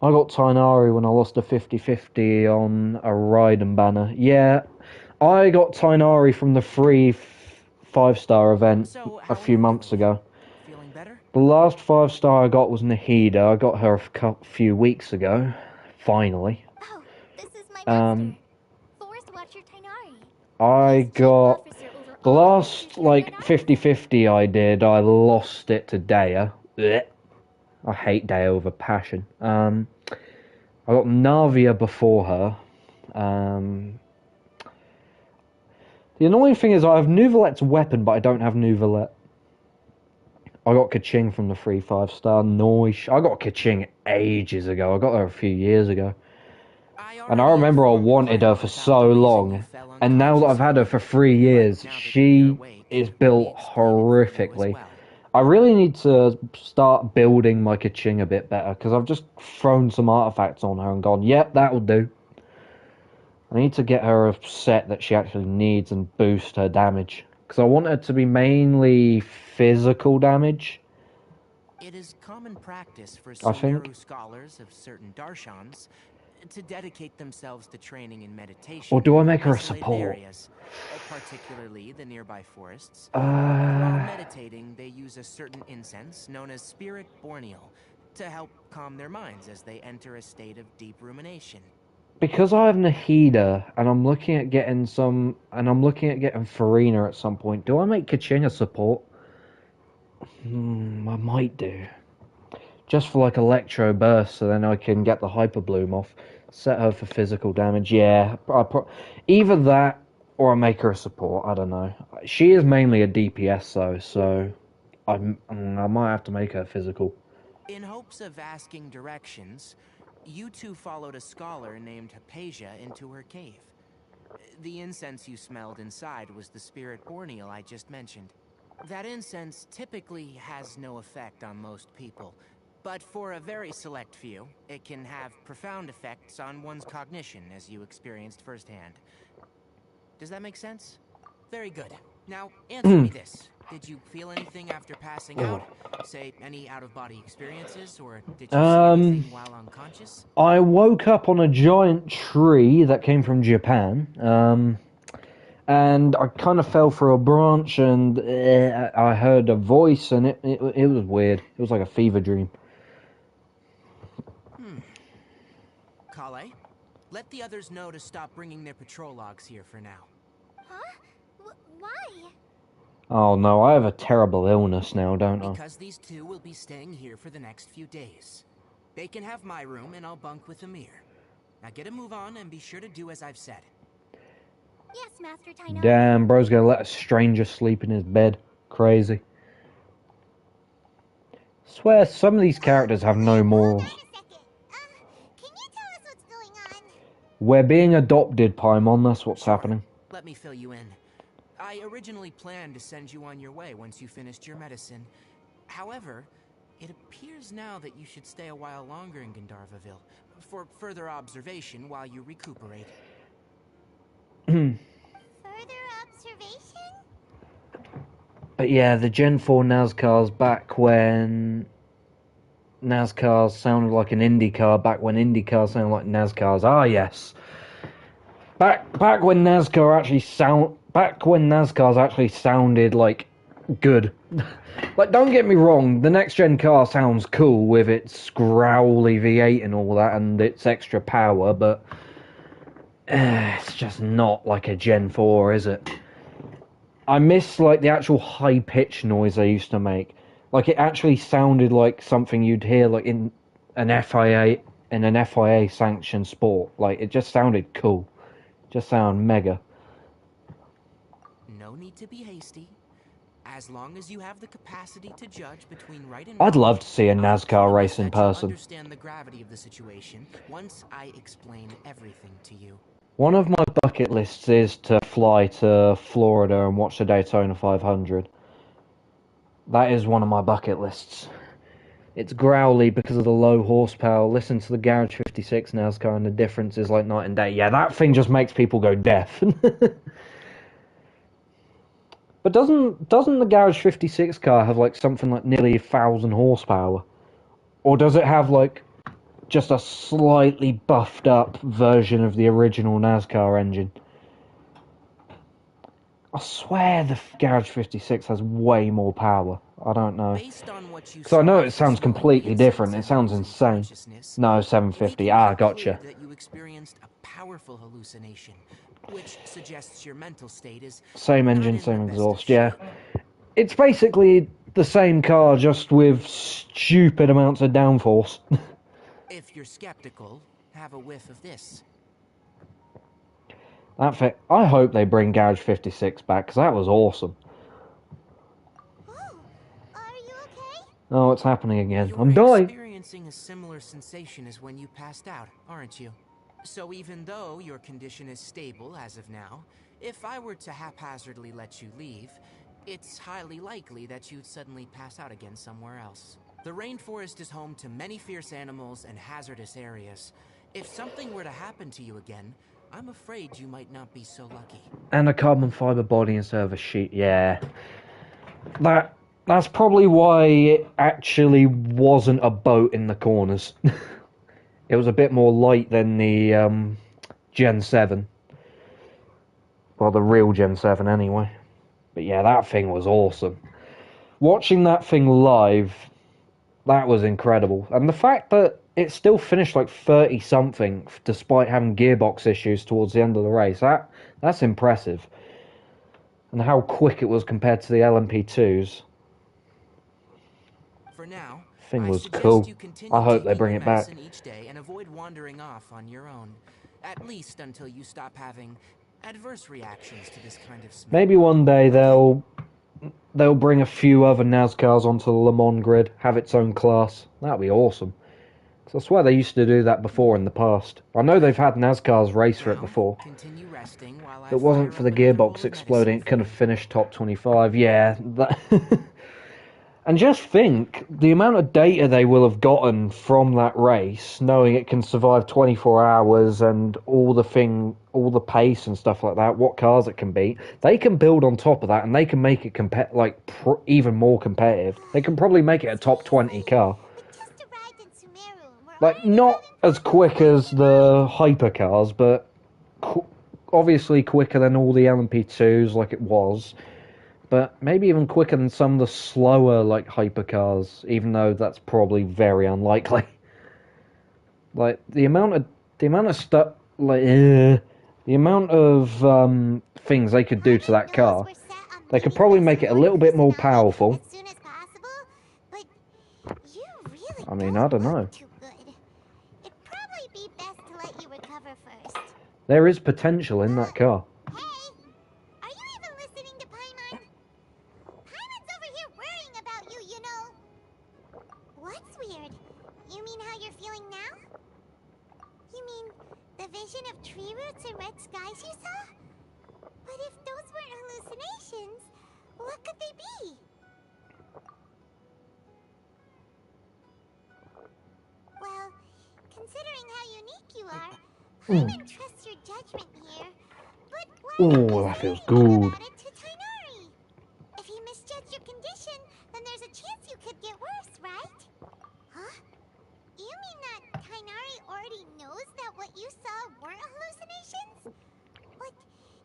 I got Tainari when I lost a 50-50 on a Raiden banner. Yeah, I got Tainari from the free 5-star event a few months ago. Feeling better? The last 5-star I got was Nahida. I got her a few weeks ago. Finally. Oh, this is my master. Forest Watcher Tainari. I He's chief got... officer over The all last, adventures here at 50-50 I did, I lost it to Dea. Blech. I hate Dea with a passion. I got Navia before her. The annoying thing is I have Nouvelette's weapon, but I don't have Nouvelette. I got Kaching from the free 5-star. Noish. I got Kaching ages ago. I got her a few years ago. And I remember I wanted her for so long. And now that I've had her for 3 years, she is built horrifically. I really need to start building my Kaching a bit better, because I've just thrown some artifacts on her and gone, yep, that'll do. I need to get her a set that she actually needs and boost her damage. Because I want her to be mainly physical damage. It is common practice for Sumeru scholars of certain darshans to dedicate themselves to training in meditation. Or do I make her a isolated support? areas, particularly the nearby forests. While meditating, they use a certain incense known as Spirit Borneal to help calm their minds as they enter a state of deep rumination. Because I have Nahida, and I'm looking at getting Farina at some point, do I make Kaching a support? I might do. Just for like Electro Burst, so then I can get the Hyper Bloom off. Set her for physical damage, yeah. Either that, or I make her a support, I don't know. She is mainly a DPS though, so I might have to make her physical. In hopes of asking directions, you two followed a scholar named Hypatia into her cave. The incense you smelled inside was the spirit borneal I just mentioned. That incense typically has no effect on most people, but for a very select few, it can have profound effects on one's cognition, as you experienced firsthand. Does that make sense? Very good. Now, answer me this. Did you feel anything after passing out? Say, any out-of-body experiences, or did you see anything while unconscious? I woke up on a giant tree that came from Japan, and I kind of fell through a branch, and I heard a voice, and it was weird. It was like a fever dream. Kale, let the others know to stop bringing their patrol logs here for now. Huh? Why? Oh no, I have a terrible illness now, don't I? Because these two will be staying here for the next few days. They can have my room, and I'll bunk with Amir. Now get a move on, and be sure to do as I've said. Yes, Master Tainari. Damn, bro's gonna let a stranger sleep in his bed. Crazy. Swear, some of these characters have no morals. Hold on a second. Can you tell us what's going on? We're being adopted, Paimon, that's what's happening. Let me fill you in. I originally planned to send you on your way once you finished your medicine. However, it appears now that you should stay a while longer in Gandharvaville for further observation while you recuperate. Further observation? But yeah, the Gen 4 NASCARs back when NASCARs sounded like an IndyCar, back when IndyCars sounded like NASCARs. Ah, yes. Back when NASCAR actually sounded like good. Like, don't get me wrong, the next gen car sounds cool with its growly V8 and all that and its extra power, but it's just not like a Gen 4, is it? I miss like the actual high pitch noise they used to make. Like, it actually sounded like something you'd hear like in an FIA sanctioned sport. Like, it just sounded cool. Just sound mega. No need to be hasty. As long as you have the capacity to judge between right and wrong, I'd love to see a NASCAR race in person. Understand the gravity of the situation once I explain everything to you. One of my bucket lists is to fly to Florida and watch the Daytona 500. That is one of my bucket lists. It's growly because of the low horsepower. Listen to the Garage 56 NASCAR and the difference is like night and day. Yeah, that thing just makes people go deaf. But doesn't the Garage 56 car have like something like nearly 1,000 horsepower? Or does it have like just a slightly buffed up version of the original NASCAR engine? I swear the Garage 56 has way more power. I don't know. Because I know it sounds completely different. It sounds insane. No, 750. Ah, gotcha. That you experienced a powerful hallucination, which suggests your mental state is same engine, same exhaust. Yeah, it's basically the same car, just with stupid amounts of downforce. If you're skeptical, have a whiff of this. I hope they bring Garage 56 back, because that was awesome. Oh, are you okay? Oh, it's happening again. You're I'm dying. Experiencing a similar sensation as when you passed out, aren't you? So even though your condition is stable as of now, if I were to haphazardly let you leave, it's highly likely that you'd suddenly pass out again somewhere else. The rainforest is home to many fierce animals and hazardous areas. If something were to happen to you again, I'm afraid you might not be so lucky. And a carbon fiber body instead of a sheet, yeah. That's probably why it actually wasn't a boat in the corners. It was a bit more light than the Gen 7. Well, the real Gen 7 anyway. But yeah, that thing was awesome. Watching that thing live, that was incredible. And the fact that it still finished like 30-something, despite having gearbox issues towards the end of the race, that's impressive. And how quick it was compared to the LMP2s. For now, Thing was cool. I hope they bring it back. Each day and avoid wandering off on your own, at least until you stop having adverse reactions to this kind of smell. Maybe one day they'll they'll bring a few other NASCARs onto the Le Mans grid, have its own class. That'd be awesome. 'Cause I swear they used to do that before in the past. I know they've had NASCARs race for it before. Continue resting while If it wasn't for the gearbox exploding, it could have finished top 25. Yeah, that... And just think, the amount of data they will have gotten from that race, knowing it can survive 24 hours and all the pace and stuff like that, what cars it can beat, they can build on top of that and they can make it even more competitive. They can probably make it a top 20 car. Like, not as quick as the hypercars, but obviously quicker than all the LMP2s like it was. But maybe even quicker than some of the slower, like, hypercars, even though that's probably very unlikely. Like, the amount of stuff, like, the amount of things they could do to that car, they could probably make it a little bit more powerful. I mean, I don't know. There is potential in that car. Oh, that feels good. If he misjudged your condition, then there's a chance you could get worse, right? Huh? You mean that Tainari already knows that what you saw weren't hallucinations? But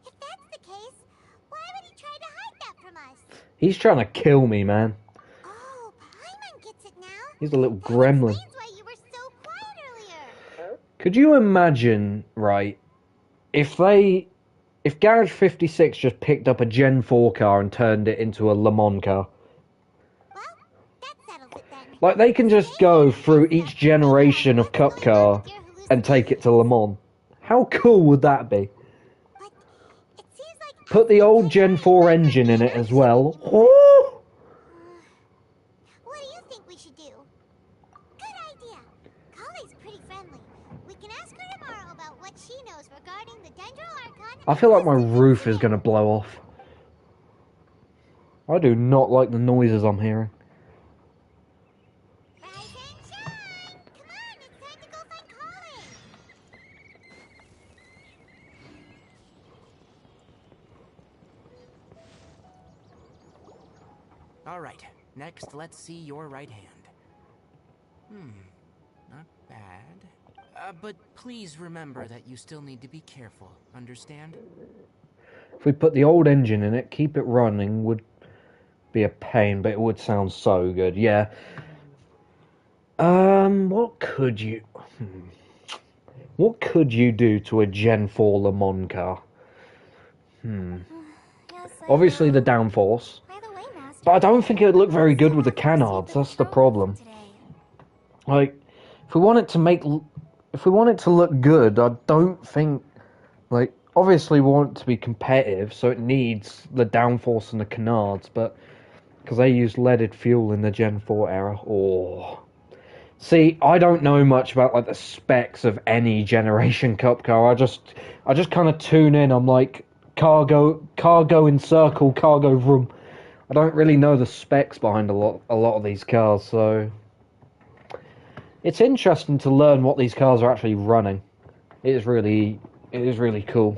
if that's the case, why would he try to hide that from us? He's trying to kill me, man. Oh, Paimon gets it now. He's a little gremlin. That's why you were so quiet earlier. Could you imagine, right, if Garage 56 just picked up a Gen 4 car and turned it into a Le Mans car? Well, that settles it then. Like, they can just go through each generation of Cup car and take it to Le Mans. How cool would that be? Put the old Gen 4 engine in it as well. Oh! What do you think we should do? Good idea. Kale's pretty friendly. We can ask her tomorrow about what she knows regarding the Dendro Archon. I feel like my roof is going to blow off. I do not like the noises I'm hearing. Rise and shine! Come on, it's time to go find Kale. All right, next let's see your right hand. Not bad. But please remember that you still need to be careful, understand? If we put the old engine in it, keep it running would be a pain, but it would sound so good, yeah. What could you... What could you do to a Gen 4 Le Mans car? Obviously the downforce. But I don't think it would look very good with the canards, that's the problem. Like, if we want it to look good, I don't think, like, obviously we want it to be competitive, so it needs the downforce and the canards, but, because they use leaded fuel in the Gen 4 era, See, I don't know much about, like, the specs of any generation Cup car, I just kind of tune in, I'm like, cargo in circle, cargo room. I don't really know the specs behind a lot of these cars, so it's interesting to learn what these cars are actually running. It is really cool.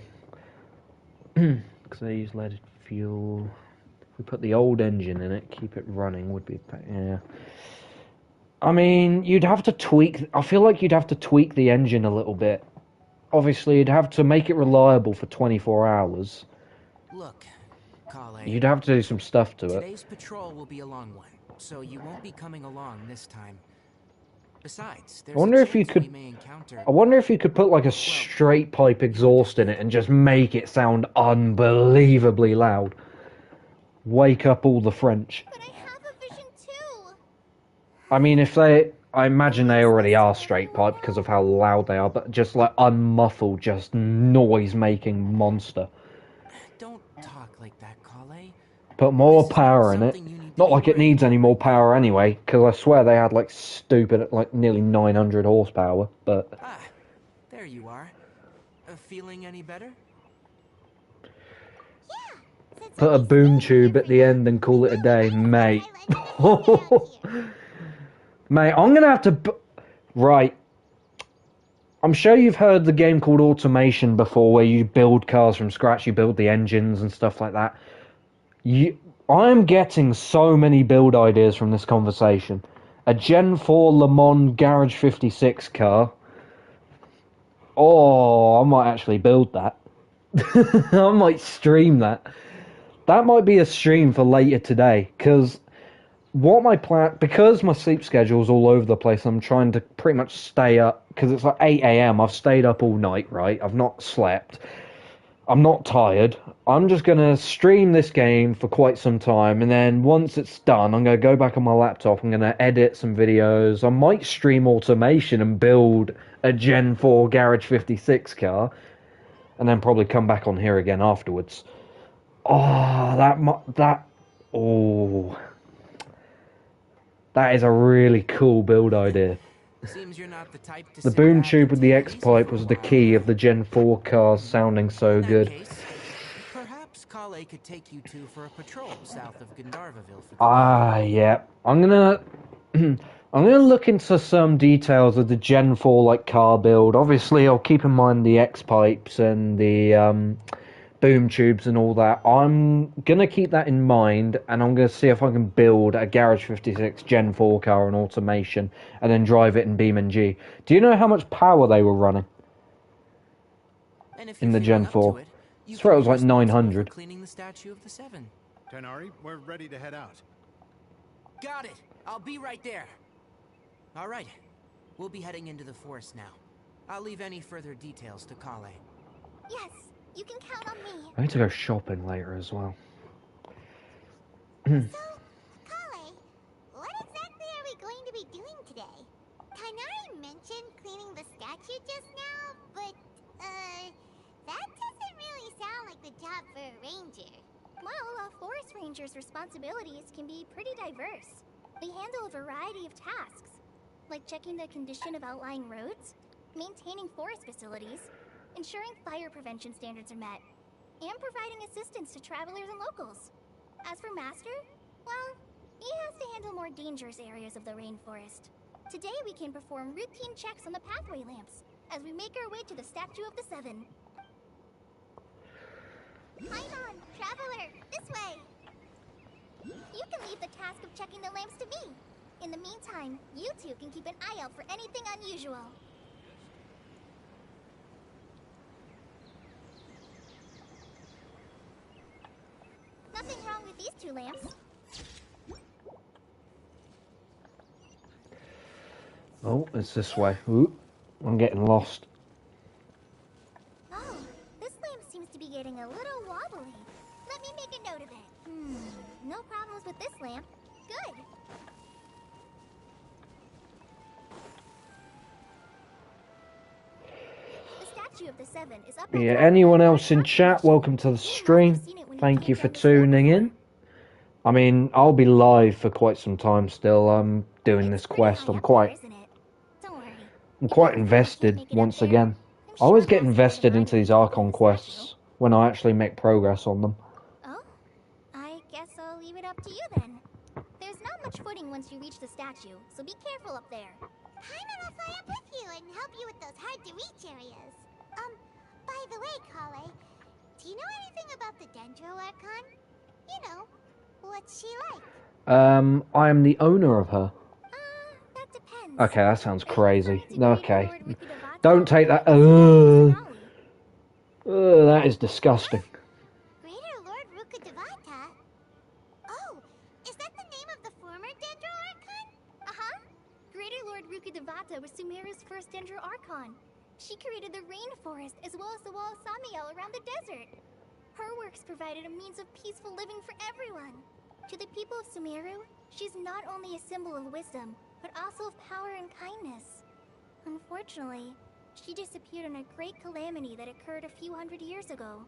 Because they use leaded fuel. If we put the old engine in it, keep it running would be, yeah. I mean, you'd have to tweak. I feel like you'd have to tweak the engine a little bit. Obviously, you'd have to make it reliable for 24 hours. Look, Kale. You'd have to do some stuff to it. Today's patrol will be a long one, so you won't be coming along this time. Besides, there's I wonder if you could put like a straight pipe exhaust in it and just make it sound unbelievably loud. Wake up all the French. But I have a vision too. I mean, I imagine they already are straight pipe because of how loud they are, but just like unmuffled, just noise-making monster. Don't talk like that, Kale. Put more This is power in it. something you need to Not be like it worried needs about any more right now. power anyway, because I swear they had like stupid, like nearly 900 horsepower. But Ah, there you are. Feeling any better? Yeah, since put I'll a be boom staying here tube at for the now, end and call it a I day, really might mate. as well try lending a hand around here. Mate, I'm gonna have to. Right. I'm sure you've heard the game called Automation before, where you build cars from scratch, you build the engines and stuff like that. I'm getting so many build ideas from this conversation. A Gen 4 Le Mans Garage 56 car. Oh, I might actually build that. I might stream that. That might be a stream for later today, because what my plan, because my sleep schedule's all over the place, I'm trying to pretty much stay up, because it's like 8 a.m. I've stayed up all night, right? I've not slept. I'm not tired. I'm just going to stream this game for quite some time, and then once it's done, I'm going to go back on my laptop, I'm going to edit some videos, I might stream Automation and build a Gen 4 Garage 56 car, and then probably come back on here again afterwards. Oh, oh, that is a really cool build idea. Seems you're not the type to The sit boom back tube and with the take it easy X-pipe for a was the while, key huh? of the Gen 4 cars sounding so In that good. case, perhaps Kale could take you two for a patrol south of Gandharvaville for the Ah, yeah. I'm gonna look into some details of the Gen 4 like car build. Obviously, I'll keep in mind the X-pipes and the boom tubes and all that. I'm gonna keep that in mind, and I'm gonna see if I can build a Garage 56 Gen 4 car on Automation, and then drive it in BeamNG. Do you know how much power they were running And if in you're the Gen feeling up 4? to it, I you swear can it be was like responsible for 900. cleaning the statue of the Seven. Tenari, we're ready to head out. Got it. I'll be right there. All right. We'll be heading into the forest now. I'll leave any further details to Kale. Yes, you can count on me. I need to go shopping later as well. So, Kale, what exactly are we going to be doing today? Kainari mentioned cleaning the statue just now, but, that doesn't really sound like the job for a ranger. Well, a forest ranger's responsibilities can be pretty diverse. They handle a variety of tasks, like checking the condition of outlying roads, maintaining forest facilities, ensuring fire prevention standards are met, and providing assistance to travelers and locals. As for Master, well, he has to handle more dangerous areas of the rainforest. Today we can perform routine checks on the pathway lamps as we make our way to the Statue of the Seven. Paimon, traveler, this way! You can leave the task of checking the lamps to me. In the meantime, you two can keep an eye out for anything unusual. Nothing wrong with these two lamps. Oh, it's this way. Ooh, I'm getting lost. Oh, this lamp seems to be getting a little wobbly. Let me make a note of it. No problems with this lamp. Good. The Statue of the Seven is up on Yeah, top of anyone that else in large rock chat, formation. welcome to the You must have stream. seen it when Thank you came for down this road tuning before. in. I mean, I'll be live for quite some time still. I'm doing It's this pretty quest. high I'm up there, quite isn't it? Don't worry. I'm If quite you're afraid you can't invested make it up once there, again. I'm I always sure get Master has a invested variety into of these people to clean Archon the statue. quests when I actually make progress on them. Oh, I guess I'll leave it up to you then. There's not much footing once you reach the statue, so be careful up there. Paimon will fly up with you and help you with those hard-to-reach areas. By the way, Kale, do you know anything about the Dendro Archon? You know, what's she like? I am the owner of her. That depends. Okay, that sounds Are you crazy. referring to Greater Okay. Lord Rukudevata Don't take that. or Sonali? That is disgusting. Greater Lord Rukudevata? Oh, is that the name of the former Dendro Archon? Uh-huh. Greater Lord Rukudevata was Sumeru's first Dendro Archon. She created the rainforest as well as the wall of Samiel around the desert. Her works provided a means of peaceful living for everyone. To the people of Sumeru, she's not only a symbol of wisdom, but also of power and kindness. Unfortunately, she disappeared in a great calamity that occurred a few hundred years ago.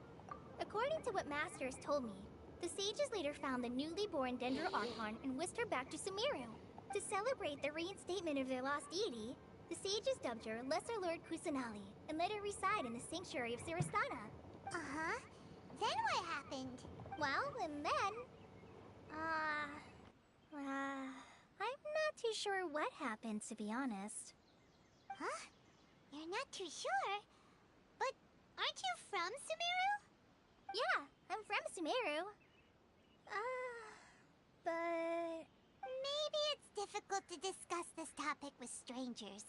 According to what Master has told me, The sages later found the newly born Dendro Archon and whisked her back to Sumeru. To celebrate the reinstatement of their lost deity, the sages dubbed her Lesser Lord Kusanali and let her reside in the sanctuary of Siristana. Uh-huh. Then what happened? Well, and then... I'm not too sure what happened, to be honest. Huh? You're not too sure? But aren't you from Sumeru? Yeah, I'm from Sumeru. But... Maybe it's difficult to discuss this topic with strangers.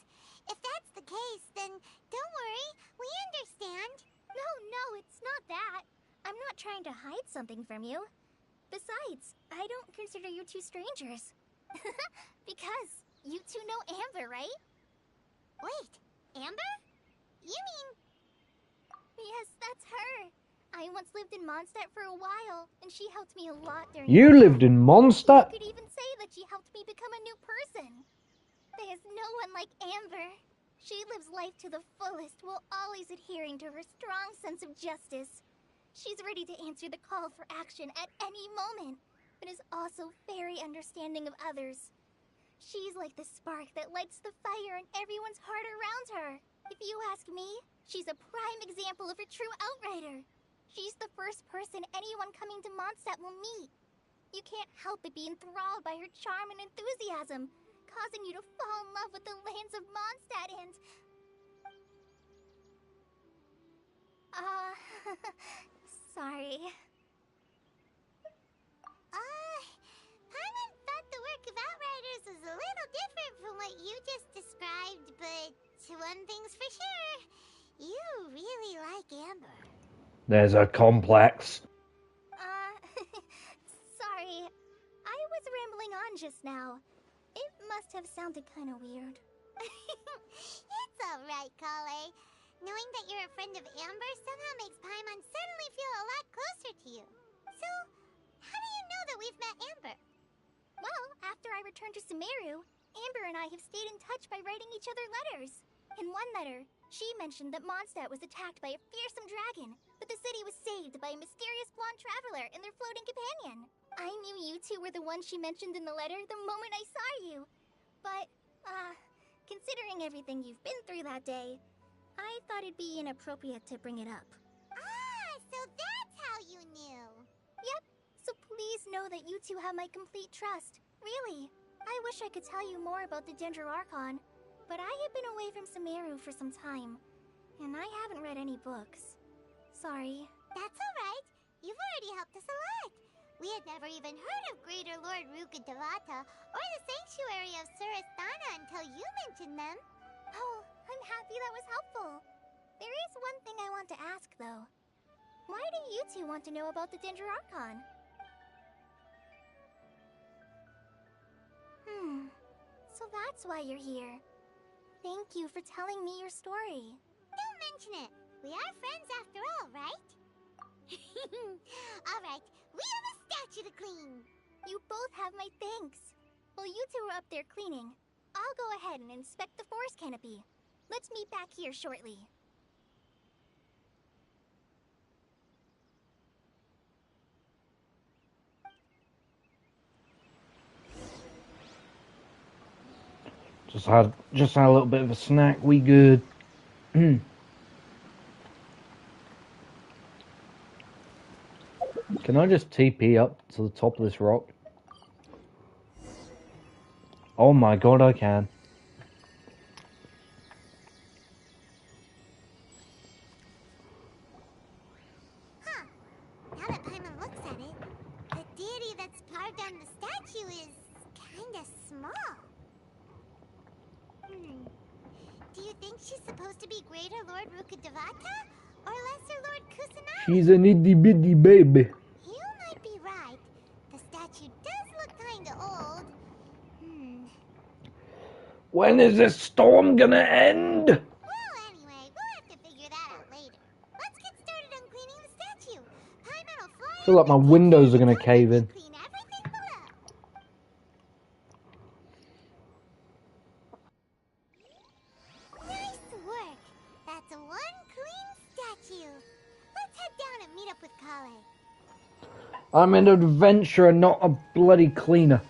If that's the case, then don't worry, we understand. No, it's not that. I'm not trying to hide something from you. Besides, I don't consider you two strangers. Because you two know Amber, right? Wait, Amber? You mean... Yes, that's her. I once lived in Mondstadt for a while, and she helped me a lot during... You lived in Mondstadt? You could even say that she helped me become a new person. There's no one like Amber. She lives life to the fullest while always adhering to her strong sense of justice. She's ready to answer the call for action at any moment, but is also very understanding of others. She's like the spark that lights the fire in everyone's heart around her. If you ask me, she's a prime example of a true outrider. She's the first person anyone coming to Mondstadt will meet. You can't help but be enthralled by her charm and enthusiasm, causing you to fall in love with the lands of Mondstadt and... Sorry. Paimon thought the work of Outriders was a little different from what you just described, but one thing's for sure, you really like Amber. There's a complex. Sorry. I was rambling on just now. It must have sounded kind of weird. It's alright, Kale. Knowing that you're a friend of Amber somehow makes Paimon suddenly feel a lot closer to you. So, how do you know that we've met Amber? Well, after I returned to Sumeru, Amber and I have stayed in touch by writing each other letters. In one letter, she mentioned that Mondstadt was attacked by a fearsome dragon, but the city was saved by a mysterious blonde traveler and their floating companion. I knew you two were the ones she mentioned in the letter the moment I saw you. But, considering everything you've been through that day, I thought it'd be inappropriate to bring it up. So that's how you knew. Yep, so please know that you two have my complete trust. Really. I wish I could tell you more about the Dendro Archon, but I have been away from Sumeru for some time, and I haven't read any books. Sorry. That's alright. You've already helped us a lot. We had never even heard of Greater Lord Rukkhadevata or the Sanctuary of Surasthana until you mentioned them. Oh, I'm happy that was helpful. There is one thing I want to ask, though. Why do you two want to know about the Dendro Archon? So that's why you're here. Thank you for telling me your story. Don't mention it. We are friends after all, right? Alright, we have a statue to clean. You both have my thanks. While you two are up there cleaning, I'll go ahead and inspect the forest canopy. Let's meet back here shortly. Just had a little bit of a snack. We good. Can I just TP up to the top of this rock? Oh my god, I can. Huh. Now that Paimon looks at it, the deity that's carved on the statue is kinda small. Do you think she's supposed to be Greater Lord Rukkhadevata or Lesser Lord Kusanagi? She's an itty bitty baby. You might be right. The statue does look kinda old. When is this storm gonna end? Well, anyway, we'll have to figure that out later. Let's get started on cleaning the statue. Paimon will fly I feel like my windows are gonna cave in. clean everything below. Nice work. That's one clean statue. Let's head down and meet up with Kale. I'm an adventurer, not a bloody cleaner.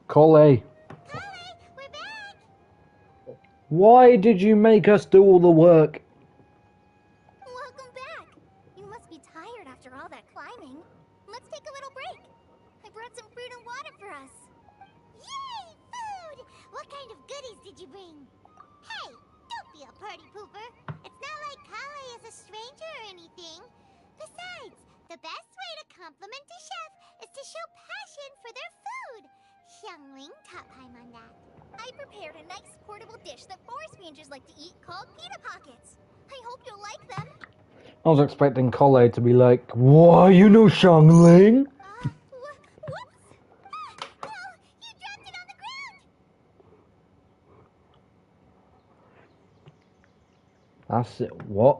Collie. Collie, we're back! Why did you make us do all the work? Welcome back! You must be tired after all that climbing. Let's take a little break. I brought some fruit and water for us. Yay, food! What kind of goodies did you bring? Hey, don't be a party pooper. It's not like Kale is a stranger or anything. Besides, the best way to compliment a chef is to show passion for their food. Xiangling taught Paimon that. I prepared a nice portable dish that forest rangers like to eat called pita pockets. I hope you'll like them. I was expecting Collie to be like, why, you know Xiangling? Whoops! No, you dropped it on the ground! That's it. What?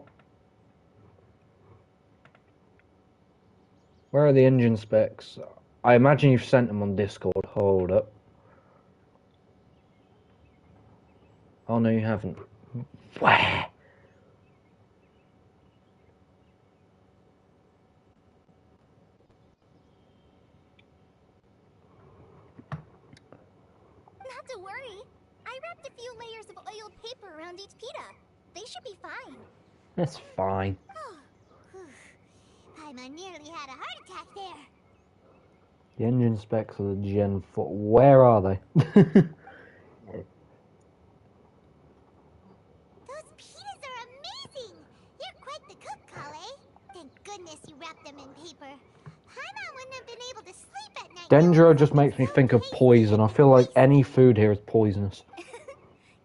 Where are the engine specs? I imagine you've sent them on Discord. Hold up. Oh, no, you haven't. Where? Not to worry. I wrapped a few layers of oiled paper around each pita. They should be fine. That's fine. Paimon nearly had a heart attack there. The engine specs of the Gen 4. Where are they? Those pitas are amazing! You're quite the cook, Kale. Thank goodness you wrapped them in paper. Paimon wouldn't have been able to sleep at night. Dendro just makes me think of poison. I feel like any food here is poisonous.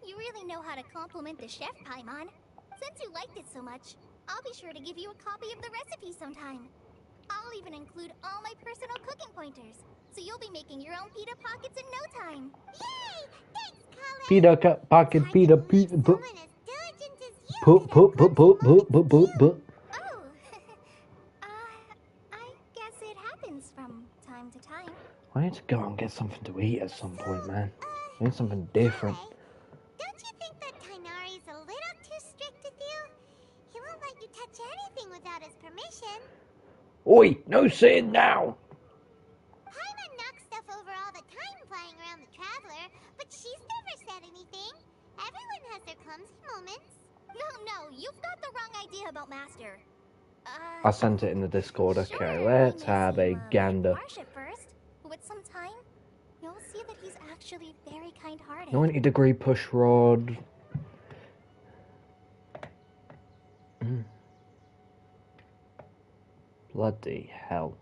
You really know how to compliment the chef, Paimon. Since you liked it so much, I'll be sure to give you a copy of the recipe sometime. I'll even include all my personal cooking pointers, so you'll be making your own pita pockets in no time. Yay! Thanks, Kale. Pita pocket, pita, pita, Someone as diligent as you put, could put, have put, put, put, put, put, put. Oh, I guess it happens from time to time. I need to go and get something to eat at some point, man. I need something different. Kale, don't you think that Tainari's a little too strict with you? He won't let you touch anything without his permission. Oi, no sitting down. Paimon knocks stuff over all the time flying around the Traveler, but she's never said anything. Everyone has their clumsy moments. No, you've got the wrong idea about Master. I sent it in the Discord. Okay, Sure, let's he may have a seem, gander. harsh at first, but with some time, you'll see that he's actually very kind-hearted. 90-degree push rod. Bloody hell.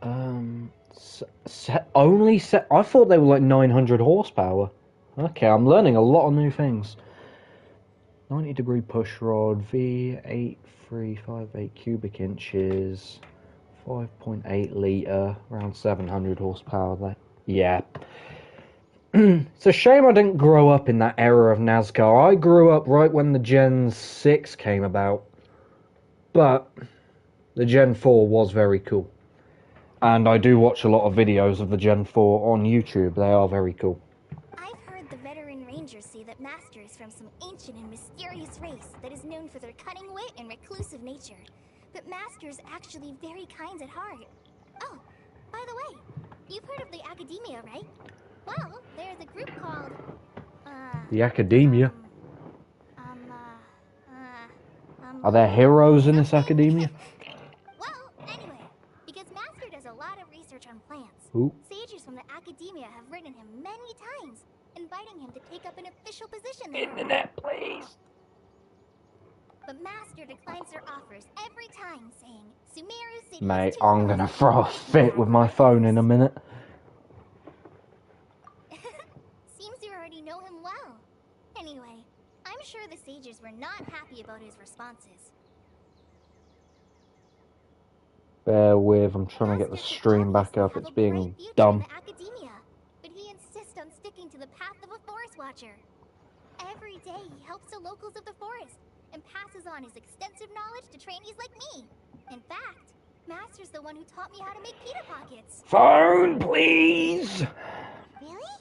I thought they were like 900 horsepower. Okay, I'm learning a lot of new things. 90-degree push rod, V8358 cubic inches, 5.8 litre, around 700 horsepower there. Yeah. It's a shame I didn't grow up in that era of NASCAR. I grew up right when the Gen 6 came about. But the Gen 4 was very cool. And I do watch a lot of videos of the Gen 4 on YouTube. They are very cool. I've heard the veteran rangers say that Master is from some ancient and mysterious race that is known for their cunning wit and reclusive nature. But Master is actually very kind at heart. Oh, by the way, you've heard of the Academia, right? Well, there's a group called... The Academia? Are there heroes in this Academia? Well, anyway, because Master does a lot of research on plants, sages from the Academia have written him many times, inviting him to take up an official position there. Internet, please. But Master declines their offers every time, saying, Sumeru City is Mate, too I'm close. gonna throw a fit with my phone in a minute. Seems you already know him well. Anyway, I'm sure the sages were not happy about his responses. Bear with, I'm trying to get the Master could stream back obviously up. have It's a being bright future in dumb. the Academia, but he insists on sticking to the path of a forest watcher. Every day he helps the locals of the forest and passes on his extensive knowledge to trainees like me. In fact, Master's the one who taught me how to make pita pockets. Phone, please. Really?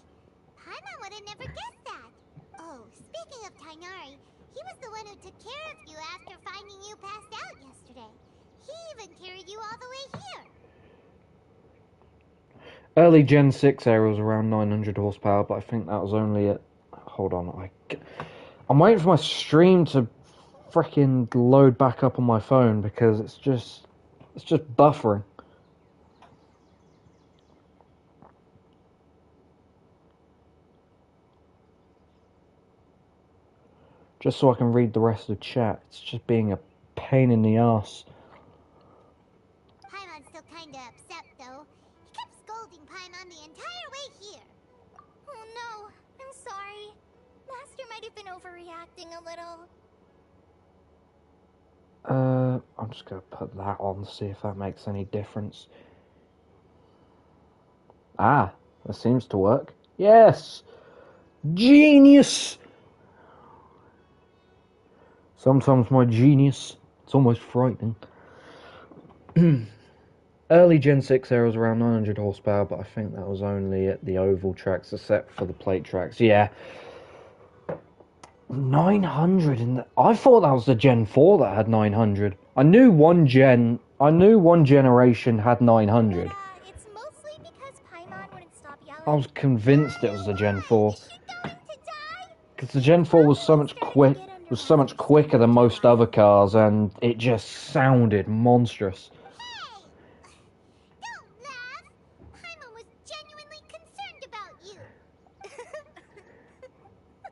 would have never guessed that. Oh, speaking of Tainari, he was the one who took care of you after finding you passed out yesterday. He even carried you all the way here. Early Gen 6 era was around 900 horsepower, but I think that was only at... Hold on, I'm waiting for my stream to freaking load back up on my phone because it's just buffering. Just so I can read the rest of the chat. It's just being a pain in the ass. Paimon's still kinda upset, though. He kept scolding Paimon the entire way here. Oh no, I'm sorry. Master might have been overreacting a little. I'm just gonna put that on, see if that makes any difference. Ah, that seems to work. Yes! Genius! Sometimes my genius, it's almost frightening. Early Gen 6 era was around 900 horsepower, but I think that was only at the oval tracks, except for the plate tracks. Yeah. 900 I thought that was the Gen 4 that had 900. I knew one generation had 900. But, it's mostly because Paimon wouldn't stop yelling. I was convinced it was the Gen 4. Is she going to die? Because the Gen 4 was so much quicker than most other cars, and it just sounded monstrous. Hey! Don't laugh! Paimon was genuinely concerned about you.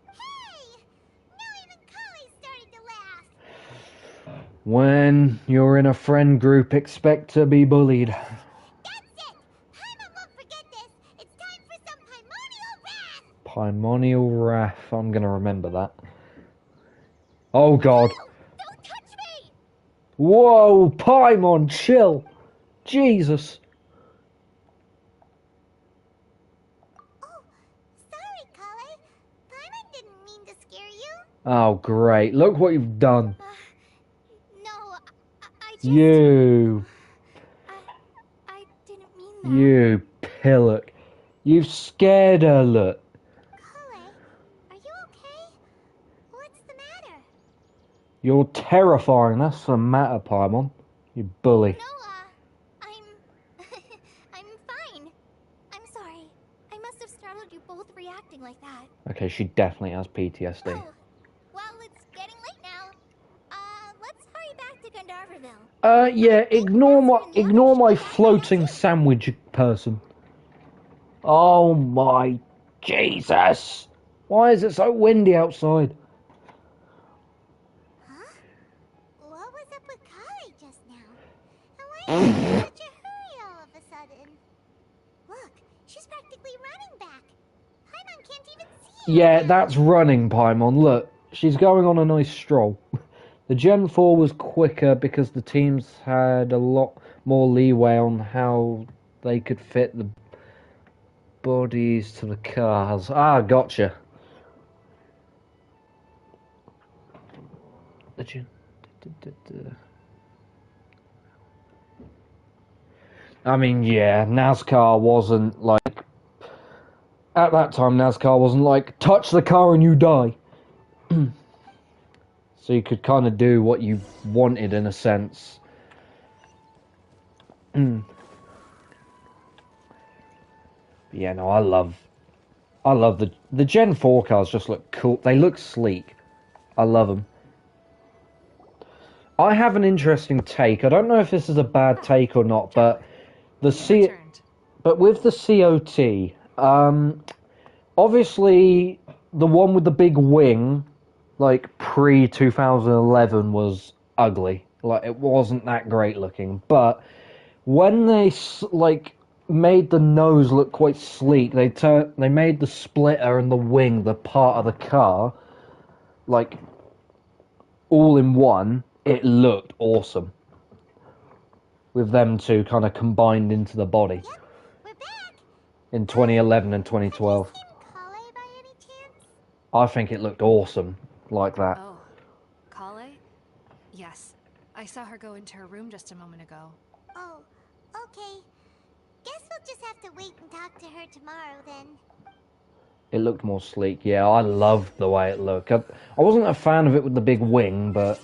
Hey! Now even Kali started to laugh. When you're in a friend group, expect to be bullied. That's it! Paimon won't forget this. It's time for some Paimonial wrath! Paimonial wrath. I'm gonna remember that. Oh god. Don't touch me! Whoa, Paimon, chill. Jesus. Oh, sorry, Kale. Paimon didn't mean to scare you. Oh great. Look what you've done. No, I just... You. I didn't mean that. You pillock. You've scared her, look. Kale, are you okay? What's the matter? You're terrifying. That's the matter, Paimon. You bully. No, I'm fine. I'm sorry. I must have startled you both reacting like that. Okay, she definitely has PTSD. Oh, well, it's getting late now. Let's hurry back to Gandharville. Yeah, ignore my floating sandwich person. Oh my Jesus! Why is it so windy outside? Huh? What was up with Kale just now? And why is she in such a hurry all of a sudden? Look, she's practically running back. Paimon can't even see her Yeah, now. that's running, Paimon. Look, she's going on a nice stroll. The Gen 4 was quicker because the teams had a lot more leeway on how they could fit the bodies to the cars. Ah, gotcha. The Gen... I mean, yeah, NASCAR wasn't like... At that time, NASCAR wasn't like, touch the car and you die. So you could kind of do what you wanted in a sense. But yeah, no, I love the Gen 4 cars. Just look cool. They look sleek. I love them. I have an interesting take. I don't know if this is a bad take or not, but but with the COT, obviously the one with the big wing, like pre 2011, was ugly. Like it wasn't that great looking. But when they like made the nose look quite sleek, they made the splitter and the wing the part of the car, like all in one. It looked awesome with them two kind of combined into the body. Yep, we're back. In 2011 and 2012. Have you seen Kale by any chance? I think it looked awesome like that. Oh, Kale? Yes. I saw her go into her room just a moment ago. Oh, okay. Guess we'll just have to wait and talk to her tomorrow then. It looked more sleek. Yeah, I loved the way it looked. I wasn't a fan of it with the big wing, but...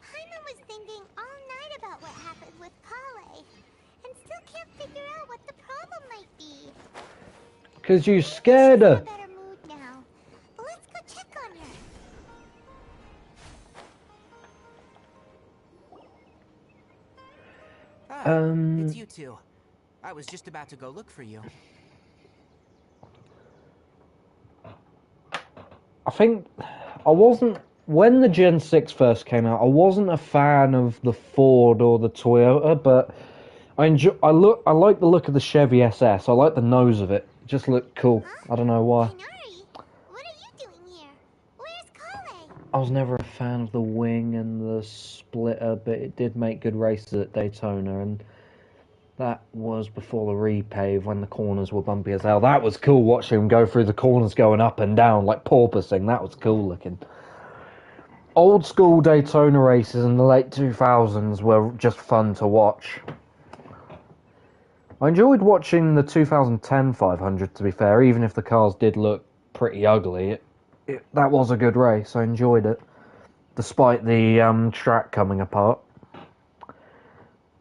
Paimon was thinking all night about what happened with Kale, and still can't figure out what the problem might be. Because you Maybe scared she's in a her. better mood now. But let's go check on her. It's you two. I was just about to go look for you. I think I wasn't... When the Gen 6 first came out, I wasn't a fan of the Ford or the Toyota, but I like the look of the Chevy SS. I like the nose of it. It just looked cool. Huh? I don't know why. Tighnari? What are you doing here? Where's Kale? I was never a fan of the wing and the splitter, but it did make good races at Daytona, and that was before the repave when the corners were bumpy as hell. That was cool watching him go through the corners going up and down like porpoising. That was cool looking. Old school Daytona races in the late 2000s were just fun to watch. I enjoyed watching the 2010 500, to be fair, even if the cars did look pretty ugly. That was a good race. I enjoyed it, despite the track coming apart.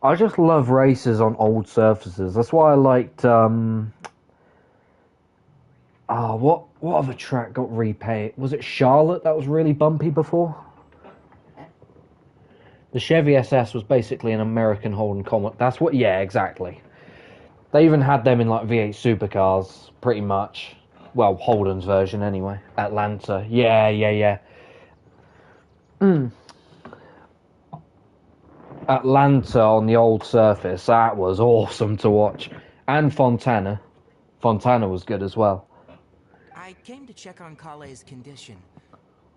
I just love races on old surfaces. That's why I liked... what other track got repainted? Was it Charlotte that was really bumpy before? The Chevy SS was basically an American Holden Comet. That's what... Yeah, exactly. They even had them in like V8 supercars, pretty much. Well, Holden's version anyway. Atlanta. Yeah. Atlanta on the old surface, that was awesome to watch. And Fontana. Fontana was good as well. I came to check on Kale's condition.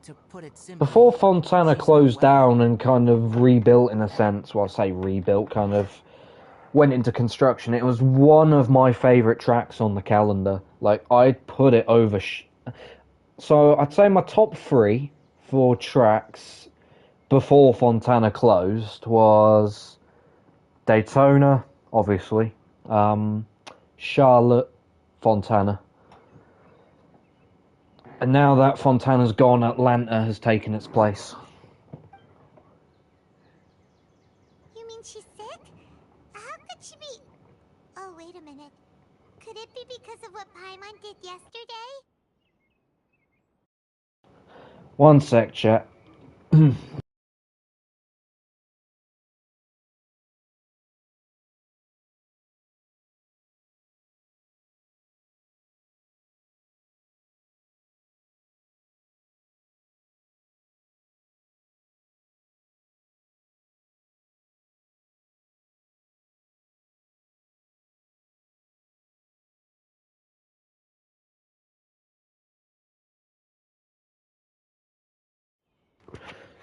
To put it simply, Before Fontana she's not closed well. down and kind of rebuilt in a sense, well, I say rebuilt, kind of went into construction, it was one of my favourite tracks on the calendar. Like, I'd put it over... So, I'd say my top 3 for tracks before Fontana closed was Daytona, obviously, Charlotte, Fontana. And now that Fontana's gone, Atlanta has taken its place. You mean she's sick? How could she be... Oh, wait a minute. Could it be because of what Paimon did yesterday? One sec, chat.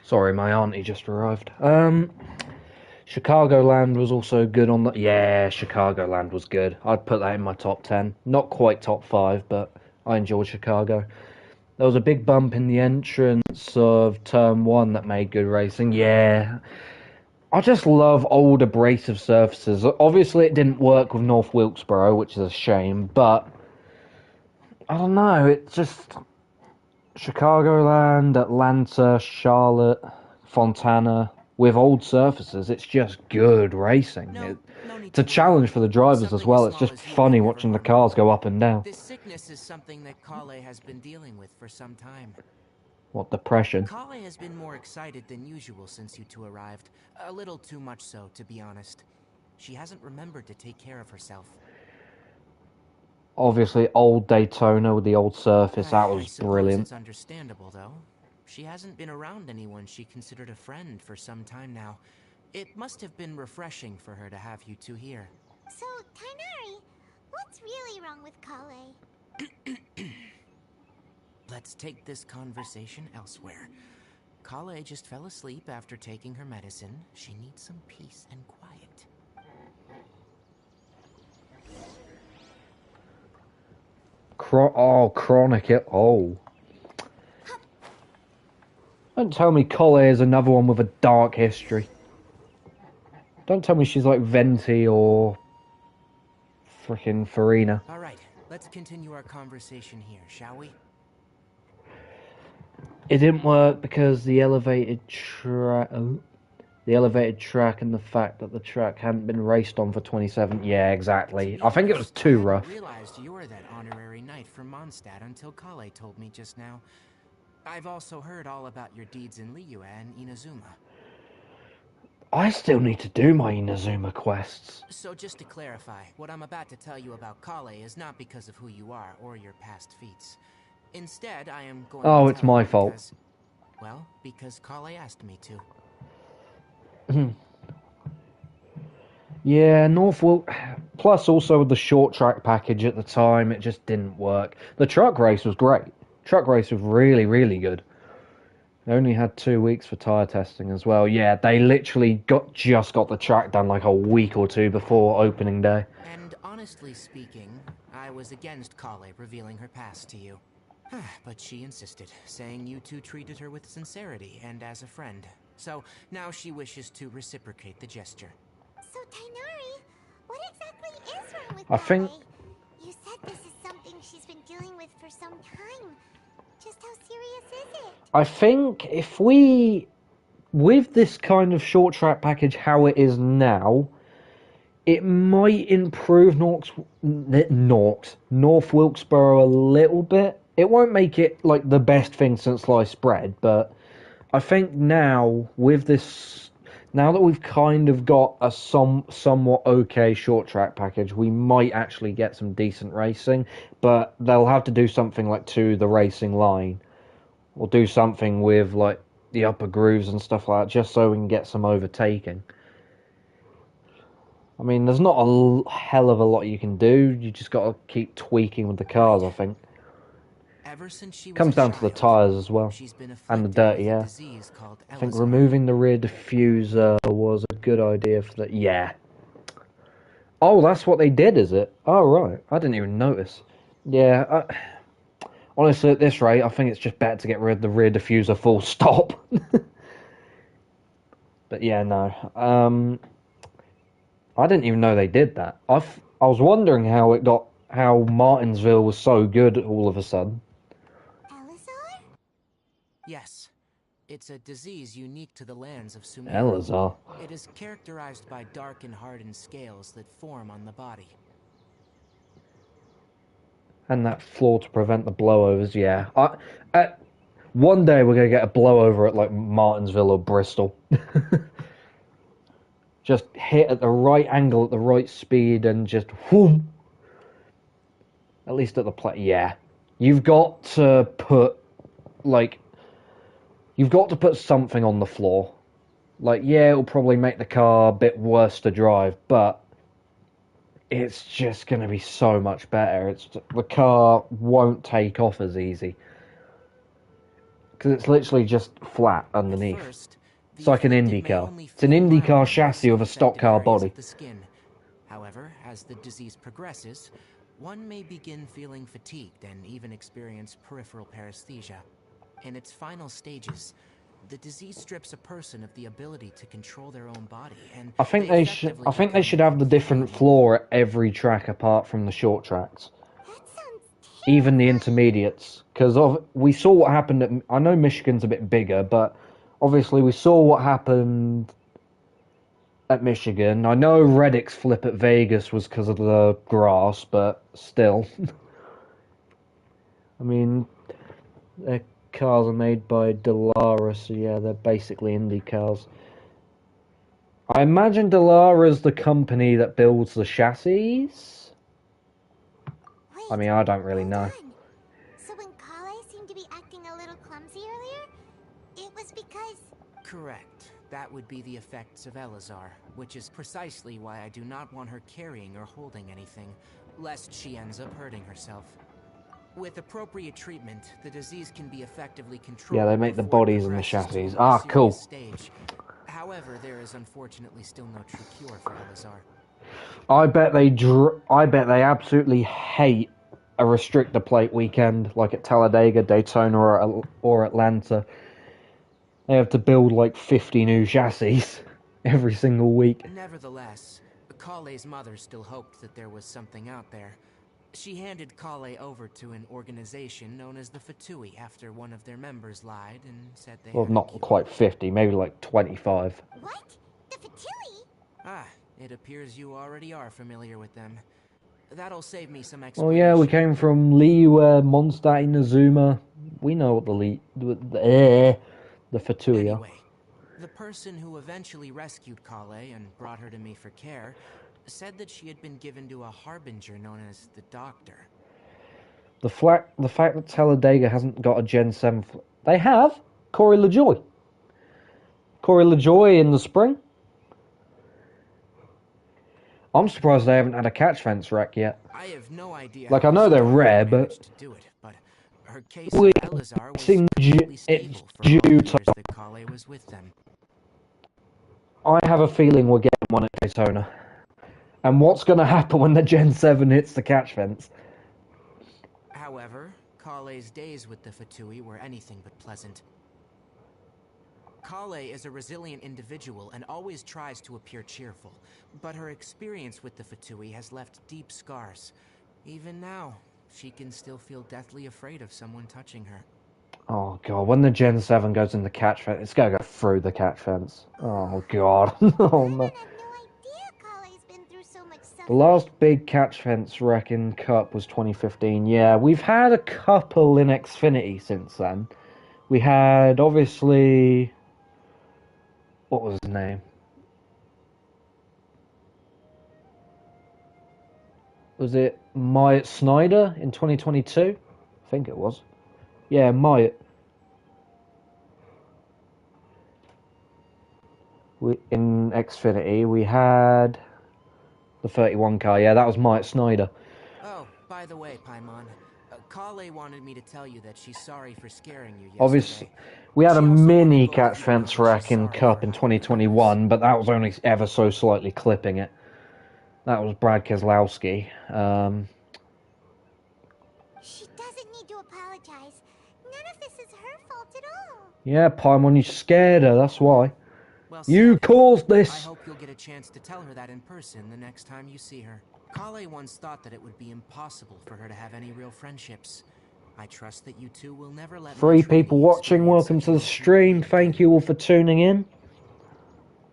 Sorry, my auntie just arrived. Chicagoland was also good on the... Yeah, Chicagoland was good. I'd put that in my top 10. Not quite top 5, but I enjoyed Chicago. There was a big bump in the entrance of Turn 1 that made good racing. Yeah. I just love old abrasive surfaces. Obviously, it didn't work with North Wilkesboro, which is a shame, but... I don't know, it just... Chicagoland, Atlanta, Charlotte, Fontana, with old surfaces, it's just good racing. It's a challenge for the drivers as well. It's just funny watching the cars go up and down. This sickness is something that Kale has been dealing with for some time. What, depression? Kale has been more excited than usual since you two arrived. A little too much so, to be honest. She hasn't remembered to take care of herself. Obviously, old Daytona with the old surface, that was I suppose brilliant. It's understandable, though. She hasn't been around anyone she considered a friend for some time now. It must have been refreshing for her to have you two here. So, Tighnari, what's really wrong with Kale? Let's take this conversation elsewhere. Kale just fell asleep after taking her medicine. She needs some peace and quiet. Chronic. Oh. Don't tell me Collei is another one with a dark history. Don't tell me she's like Venti or frickin' Farina. All right, let's continue our conversation here, shall we? It didn't work because the elevated track and the fact that the track hadn't been raced on for 27. Yeah, exactly. I think it was too rough. I realized you were that honorary knight from Mondstadt until Collei told me just now. I've also heard all about your deeds in Liyue and Inazuma. I still need to do my Inazuma quests. So just to clarify, what I'm about to tell you about Collei is not because of who you are or your past feats. Instead, I am going to it's my fault. Because Collei asked me to. Yeah, Northwood. Plus, also with the short track package at the time, it just didn't work. The truck race was great. Truck race was really, really good. They only had 2 weeks for tyre testing as well. Yeah, they literally just got the track done like a week or two before opening day. And honestly speaking, I was against Collei revealing her past to you. But she insisted, saying you two treated her with sincerity and as a friend. So now she wishes to reciprocate the gesture. So Tighnari, what exactly is wrong with I think... You said this is something she's been dealing with for some time. Just how serious is it? I think if we... With this kind of short track package how it is now, it might improve North Wilkesboro a little bit. It won't make it like the best thing since sliced bread, but I think now with this, now that we've kind of got a somewhat okay short track package, we might actually get some decent racing, but they'll have to do something like to the racing line, or do something with like the upper grooves and stuff like that, just so we can get some overtaking. I mean, there's not a hell of a lot you can do. You just got to keep tweaking with the cars, I think. Ever since she was Comes down to the tyres as well, and the dirty air. I think removing the rear diffuser was a good idea for that. Yeah. Oh, that's what they did, is it? Oh, right. I didn't even notice. Yeah. Honestly, at this rate, I think it's just better to get rid of the rear diffuser full stop. But yeah, no. I didn't even know they did that. I was wondering how Martinsville was so good all of a sudden. Elazar? Yes. It's a disease unique to the lands of Sumeru. Elazar. It is characterized by dark and hardened scales that form on the body. And that floor to prevent the blowovers, yeah. One day we're going to get a blowover at like Martinsville or Bristol. Just hit at the right angle, at the right speed, and just whoom. At least at the yeah. You've got to put something on the floor. Like, yeah, it'll probably make the car a bit worse to drive, but it's just going to be so much better. The car won't take off as easy. Because it's literally just flat underneath. It's like an IndyCar. It's an IndyCar chassis with a stock car body. However, as the disease progresses, one may begin feeling fatigued and even experience peripheral paresthesia. In its final stages, the disease strips a person of the ability to control their own body, and I think they should have the different floor at every track apart from the short tracks. Even the intermediates, because we saw what happened I know Michigan's a bit bigger, but obviously we saw what happened at Michigan. I know Reddick's flip at Vegas was because of the grass, but still. I mean, their cars are made by Dallara, so yeah, they're basically Indy cars. I imagine Dallara's the company that builds the chassis? Wait, I mean, I don't really know. So when Collei seemed to be acting a little clumsy earlier, it was because... Correct. That would be the effects of Elazar, which is precisely why I do not want her carrying or holding anything, lest she ends up hurting herself. With appropriate treatment, the disease can be effectively controlled. Yeah, they make the bodies and the chassis. Ah, cool. Stage. However, there is unfortunately still no true cure for Elazar. I bet they absolutely hate a restrictor plate weekend, like at Talladega, Daytona, or Atlanta, they have to build like 50 new chassis every single week. Nevertheless, Kale's mother still hoped that there was something out there. She handed Kale over to an organization known as the Fatui after one of their members lied and said they Well, had a not cure. quite 50, maybe like 25. What? The Fatui? Ah, it appears you already are familiar with them. That'll save me some Oh explanation. yeah, we came from Liyue, Mondstadt, Inazuma. We know what the Fatui are. Anyway, the person who eventually rescued Kale and brought her to me for care said that she had been given to a harbinger known as the Doctor. The fact that Talladega hasn't got a Gen 7... They have! Corey LaJoy. Corey LaJoy in the spring. I'm surprised they haven't had a catch fence wreck yet. I have no idea. Like, how I know they're Doctor rare, managed but... to do it, but her case We of Elazar was seem completely it's stable for all the due years to... that Kale was with them. I have a feeling we're getting one at Daytona. And what's going to happen when the Gen 7 hits the catch fence? However, Kale's days with the Fatui were anything but pleasant. Kale is a resilient individual and always tries to appear cheerful, but her experience with the Fatui has left deep scars. Even now, she can still feel deathly afraid of someone touching her. Oh god, when the Gen 7 goes in the catch fence, it's going to go through the catch fence. Oh god. Oh no. I had no idea Kale's been through so much suffering. The last big catch fence wreck in Cup was 2015. Yeah, we've had a couple in Xfinity since then. We had, obviously... What was his name? Was it Myatt Snyder in 2022? I think it was. Yeah, Myatt. In Xfinity, we had the 31 car. Yeah, that was Myatt Snyder. Oh, by the way, Paimon, Kale wanted me to tell you that she's sorry for scaring you yesterday. Obviously, we had a She also mini wanted both catch of you to know fence that wreck she's in sorry Cup for in hiding 2021, but that was only ever so slightly clipping it. That was Brad Keselowski. She doesn't need to apologize. None of this is her fault at all. Yeah, Paimon, you scared her, that's why. Well You said. caused I this! hope you'll get a chance to tell her that in person the next time you see her. Kale once thought that it would be impossible for her to have any real friendships. I trust that you two will never let 3 my trainee people watching, experience welcome such to the emotional stream. pain Thank again. you all for tuning in.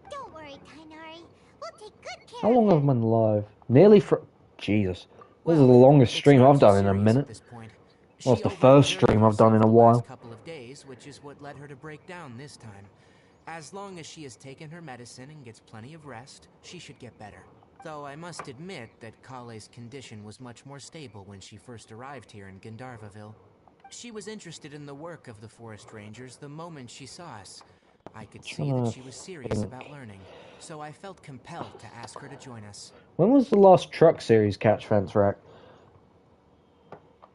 Don't worry, Tainari. We'll take good care How of long her. have I been live? Nearly for... Jesus. This Well, is the longest it's stream not I've too done in a serious minute. at this point. Well, it's She the first overexerted stream I've done in herself a the last while. couple of days, which is what led her to break down this time. As long as she has taken her medicine and gets plenty of rest, she should get better. Though I must admit that Kale's condition was much more stable when she first arrived here in Gandharvaville. She was interested in the work of the Forest Rangers the moment she saw us. I could see that she was serious about learning, so I felt compelled to ask her to join us. When was the last Truck Series catch fence wreck?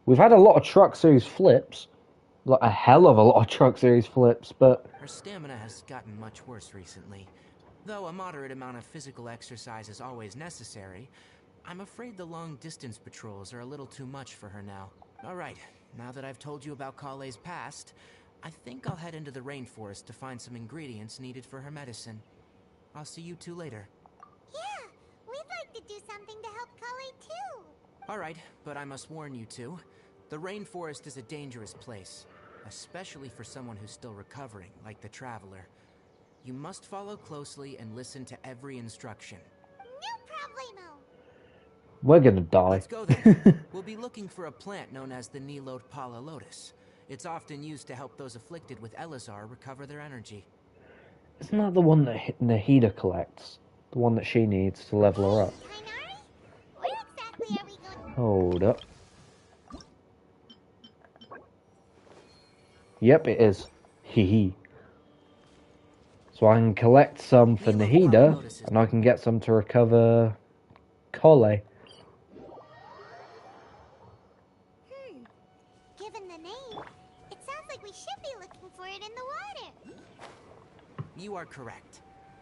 We've had a lot of Truck Series flips. Like a hell of a lot of Truck Series flips, but... Her stamina has gotten much worse recently. Though a moderate amount of physical exercise is always necessary, I'm afraid the long-distance patrols are a little too much for her now. Alright, now that I've told you about Kale's past, I think I'll head into the rainforest to find some ingredients needed for her medicine. I'll see you two later. Yeah, we'd like to do something to help Kale too. Alright, but I must warn you two. The rainforest is a dangerous place, especially for someone who's still recovering, like the Traveler. You must follow closely and listen to every instruction. No problemo. We're gonna die. Let's go then. We'll be looking for a plant known as the Nilot Pala Lotus. It's often used to help those afflicted with Elazar recover their energy. Isn't that the one that Nahida collects? The one that she needs to level her up? Tainari? Where exactly are we going? Hold up. Yep, it is. Hee. So I can collect some for Nahida, and I can get some to recover Kale. Given the name, it sounds like we should be looking for it in the water. You are correct.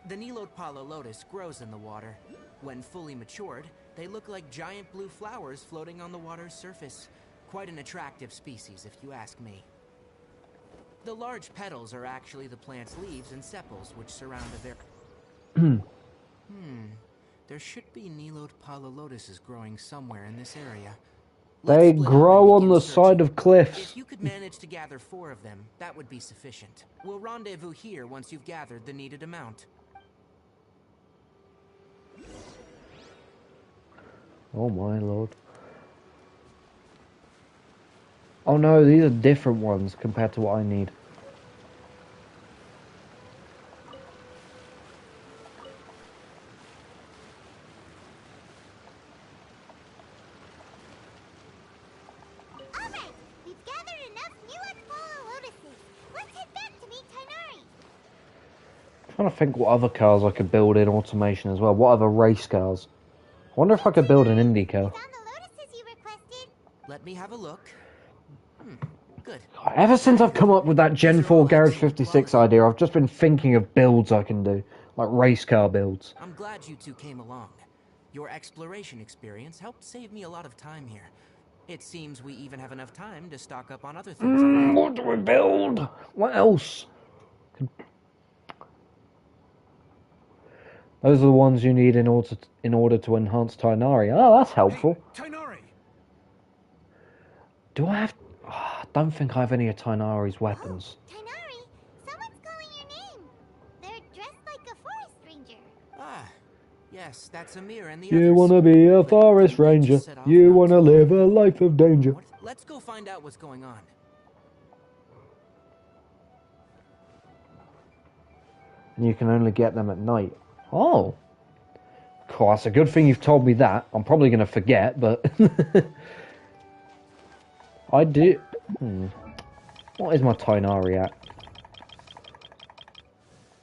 The Nilot Pala Lotus grows in the water. When fully matured, They look like giant blue flowers floating on the water's surface. Quite an attractive species, if you ask me. The large petals are actually the plant's leaves and sepals, which surround a very... There should be Nilode Palalotuses growing somewhere in this area. They grow on the side of cliffs. If you could manage to gather 4 of them, that would be sufficient. We'll rendezvous here once you've gathered the needed amount. Oh my lord. Oh no, these are different ones compared to what I need. Alright, we've gathered enough new Palalotuses. Let's head back to meet Tainari. I'm trying to think what other cars I could build in automation as well. What other race cars? I wonder if I could build an Indy car. Found the lotuses you requested. Let me have a look. Good. Ever since I've come up with that Gen 4 Garage 56 idea, I've just been thinking of builds I can do. Like race car builds. I'm glad you two came along. Your exploration experience helped save me a lot of time here. It seems we even have enough time to stock up on other things. What do we build? What else? Those are the ones you need in order to enhance Tainari. Oh, that's helpful. Hey, Tainari! Do I have... Oh, I don't think I have any of Tainari's weapons. Tainari, someone's calling your name. They're dressed like a forest ranger. Ah, yes, that's Amir and the You others. wanna be a forest ranger. You wanna live a life of danger. Let's go find out what's going on. And you can only get them at night. Oh. Cool, that's a good thing you've told me that. I'm probably going to forget, but... I do... What is my Tainari at?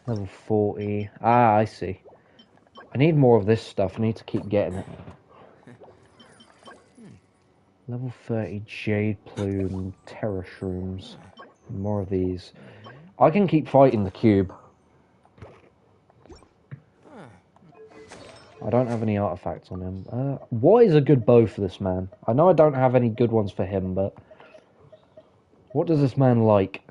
Level 40. Ah, I see. I need more of this stuff. I need to keep getting it. Level 30 Jade Plume, Terror Shrooms. More of these. I can keep fighting the cube. I don't have any artifacts on him. What is a good bow for this man? I know I don't have any good ones for him, but... What does this man like?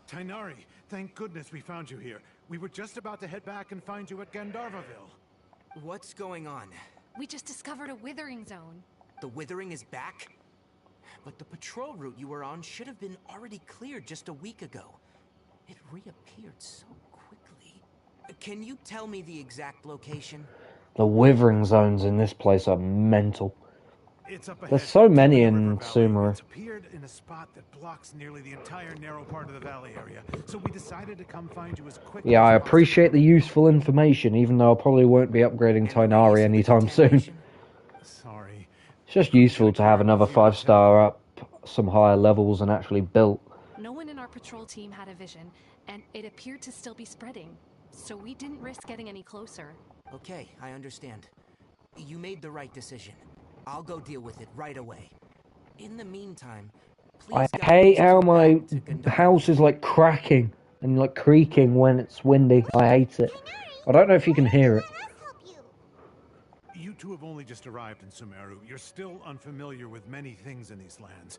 Tainari, thank goodness we found you here. We were just about to head back and find you at Gandharvaville. What's going on? We just discovered a withering zone. The withering is back? But the patrol route you were on should have been already cleared just a week ago. It reappeared so quickly. Can you tell me the exact location? The withering zones in this place are mental. It's up ahead. There's so many River in Valley. Sumeru. It's appeared in a spot that blocks nearly the entire narrow part of the valley area, so we decided to come find you as quickly Yeah, I as possible. appreciate the useful information, even though I probably won't be upgrading Tainari anytime soon. Sorry. It's just useful to have another 5-star up, some higher levels, and actually built. No one in our patrol team had a vision, and it appeared to still be spreading. So we didn't risk getting any closer. Okay, I understand. You made the right decision. I'll go deal with it right away. In the meantime, I please guide hate us how my back to Gandharvaville. house is like cracking and like creaking when it's windy. I hate it. I don't know if you can hear it. Let us help you. You two have only just arrived in Sumeru. You're still unfamiliar with many things in these lands.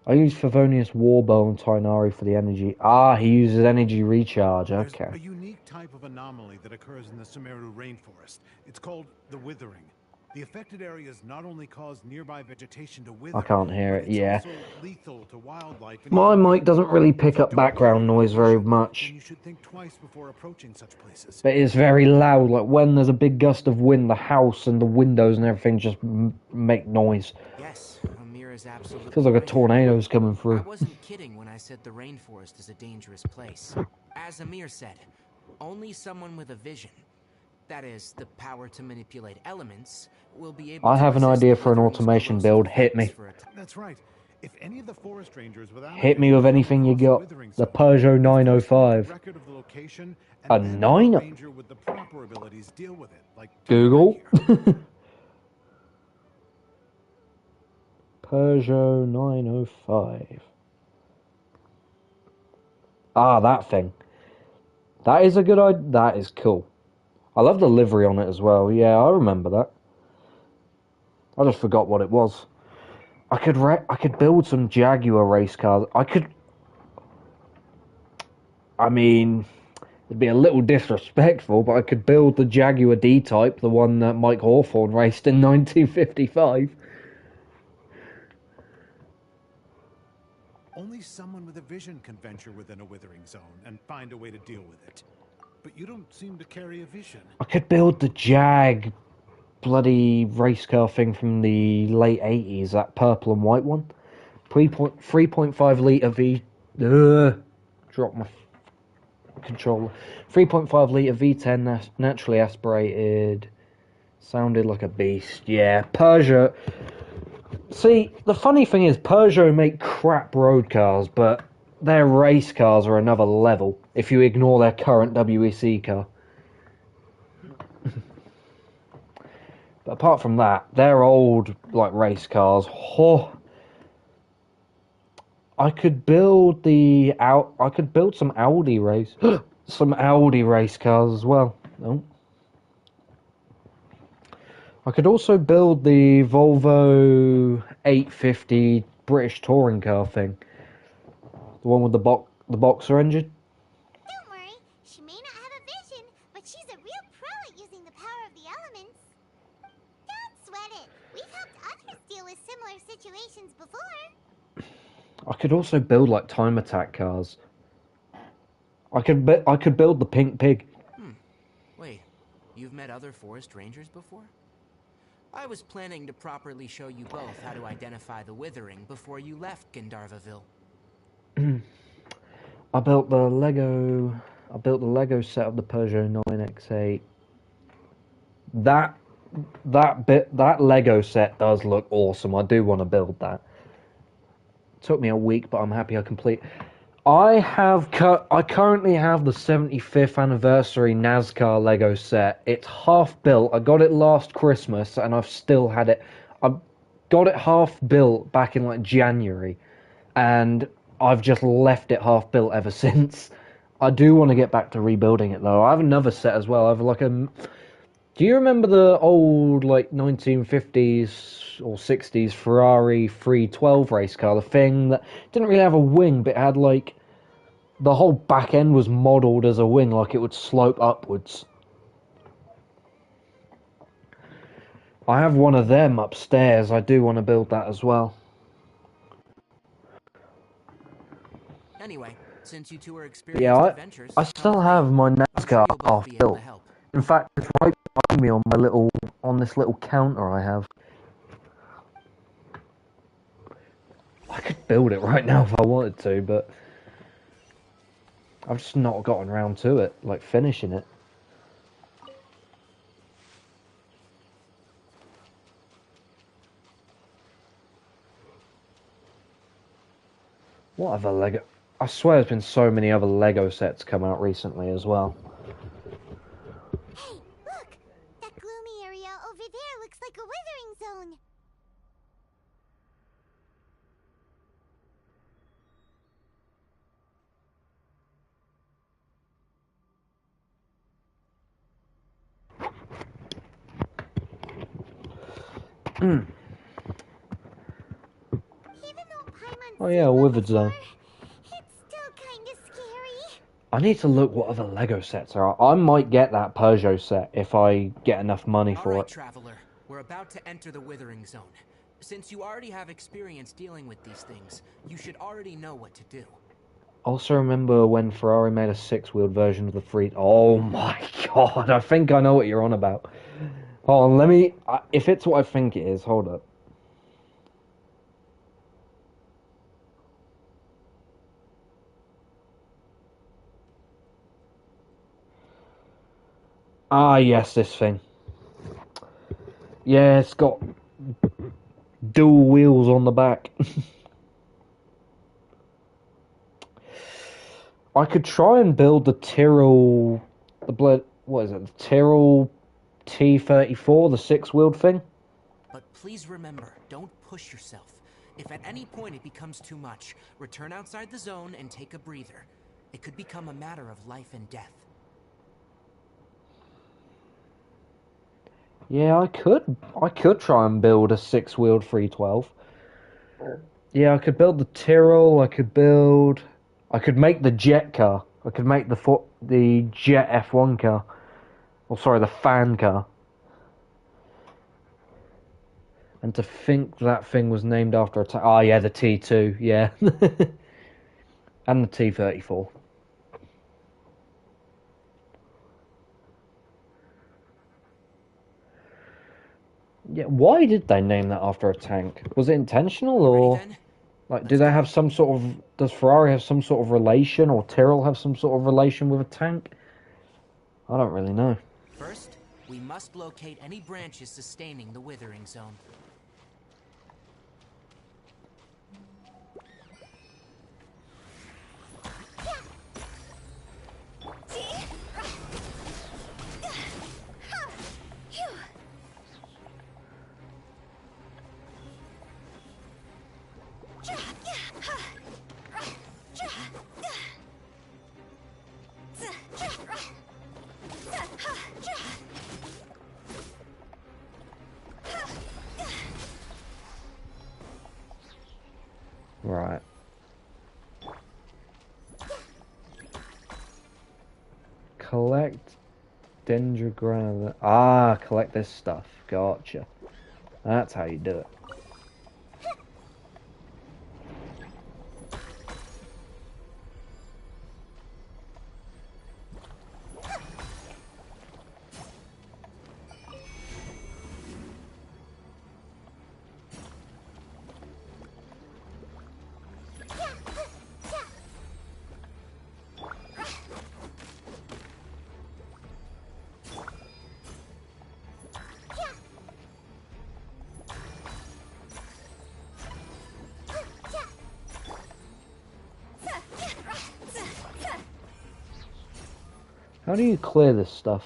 I use Favonius Warbow on Tainari for the energy. Ah, he uses energy recharge. There's Okay. a unique type of anomaly that occurs in the Sumeru rainforest. It's called the withering. The affected areas not only cause nearby vegetation to wither, I can't hear but it, it's yeah. also lethal to wildlife. and My even mic doesn't really pick up background noise very much. And you should think twice before approaching such places. But it's very loud. Like when there's a big gust of wind, the house and the windows and everything just make noise. Yes, Amir is absolutely Feels like a right. tornado's coming I through. wasn't kidding when I said the rainforest is a dangerous place. As Amir said, only someone with a vision, that is, the power to manipulate elements, will be able I to have an resist idea the for an withering's automation corrosive build. Hit me. effects for a time. That's right. If any of the forest rangers without Hit me with anything you got. The Peugeot 905. record of the location, A and then the 9? ranger with the proper abilities deal with it, like Google. here. Peugeot 905. Ah, that thing. That is a good idea. That is cool. I love the livery on it as well. Yeah, I remember that. I just forgot what it was. I could build some Jaguar race cars. I mean, it'd be a little disrespectful, but I could build the Jaguar D-Type, the one that Mike Hawthorne raced in 1955. Only someone with a vision can venture within a withering zone and find a way to deal with it. But you don't seem to carry a vision. I could build the Jag bloody race car thing from the late 80s, that purple and white one. 3.5 litre V... Drop my controller. 3.5 litre V10 naturally aspirated. Sounded like a beast. Yeah, Peugeot. See, the funny thing is, Peugeot make crap road cars, but their race cars are another level, if you ignore their current WEC car. But apart from that, their old, like, race cars, I could build some Audi race... some Audi race cars as well. Oh. I could also build the Volvo 850 British touring car thing. The one with the boxer engine. Don't worry, she may not have a vision, but she's a real pro at using the power of the elements. Don't sweat it. We've helped others deal with similar situations before. I could also build like time attack cars. I could build the pink pig. Wait, you've met other forest rangers before? I was planning to properly show you both how to identify the withering before you left Gandharvaville. I built the Lego set of the Peugeot 9X8. That Lego set does look awesome. I do want to build that. It took me a week, but I'm happy I complete. I currently have the 75th anniversary NASCAR Lego set. It's half built. I got it last Christmas, and I've still had it. I got it half built back in like January, and I've just left it half built ever since. I do want to get back to rebuilding it though. I have another set as well. I have like a... Do you remember the old like 1950s or 60s Ferrari 312 race car? The thing that didn't really have a wing, but it had like... The whole back end was modelled as a wing, like it would slope upwards. I have one of them upstairs. I do want to build that as well. Anyway, since you two are experienced adventurers, I still have my NASCAR half built. In fact, it's right behind me on this little counter I have. I could build it right now if I wanted to, but I've just not gotten around to it, like finishing it. What other Lego? I swear there's been so many other Lego sets come out recently as well. Hey, look! That gloomy area over there looks like a withering zone. Oh yeah, a withered zone. It's still kinda scary. I need to look what other Lego sets are. I might get that Peugeot set if I get enough money for it. Traveler, we're about to enter the withering zone. Since you already have experience dealing with these things, you should already know what to do. Also remember when Ferrari made a six-wheeled version of the free... Oh my god, I think I know what you're on about. Hold on, let me... If it's what I think it is, hold up. Ah, yes, this thing. Yeah, it's got dual wheels on the back. I could try and build the Tyrrell... What is it? The Tyrrell T34, the six-wheeled thing? But please remember, don't push yourself. If at any point it becomes too much, return outside the zone and take a breather. It could become a matter of life and death. Yeah, I could try and build a 6-wheeled 312. Yeah, I could build the Tyrrell. I could make the jet car. I could make the jet F1 car. Or sorry, the fan car. And to think that thing was named after a tank. Oh yeah, the T2. Yeah, and the T-34. Yeah, why did they name that after a tank? Was it intentional, or like, do they have some sort of? Does Ferrari have some sort of relation, or Tyrrell have some sort of relation with a tank? I don't really know. First, we must locate any branches sustaining the withering zone. Right. Collect dendrogram. Ah, collect this stuff. Gotcha. That's how you do it. How do you clear this stuff?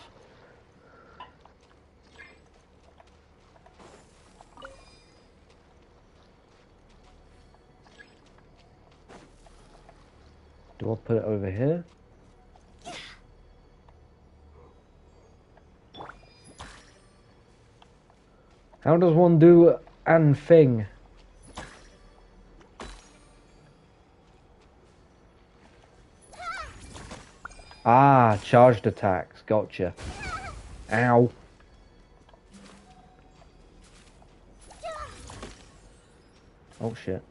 Do I put it over here? How does one do an thing? Ah, charged attacks. Gotcha. Ow. Oh shit.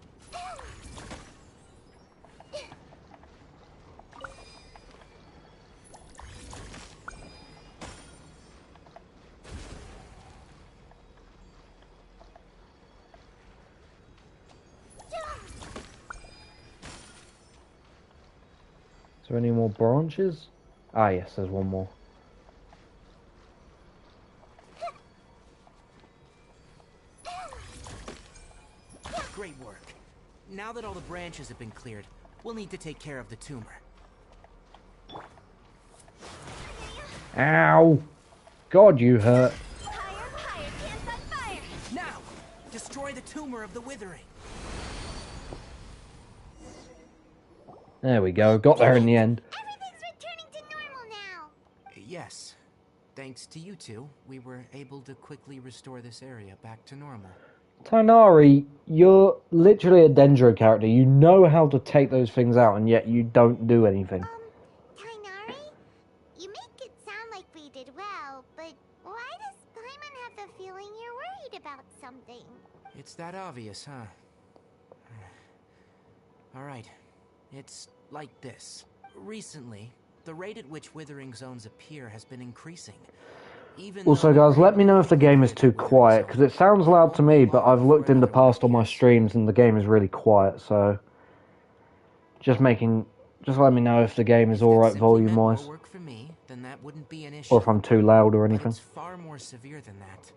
Is there any more branches? Ah, yes, there's one more. Great work. Now that all the branches have been cleared, we'll need to take care of the tumor. Ow! God, you hurt. Now, destroy the tumor of the withering. There we go. Got there in the end. Everything's returning to normal now. Yes. Thanks to you two, we were able to quickly restore this area back to normal. Tighnari, you're literally a Dendro character. You know how to take those things out, and yet you don't do anything. Tighnari? You make it sound like we did well, but why does Paimon have the feeling you're worried about something? It's that obvious, huh? Alright. It's like this. Recently, the rate at which withering zones appear has been increasing. Also, guys, let me know if the game is too quiet, because it sounds loud to me, but I've looked in the past on my streams and the game is really quiet, so just let me know if the game is alright volume-wise, or if I'm too loud or anything. It's far more severe than that.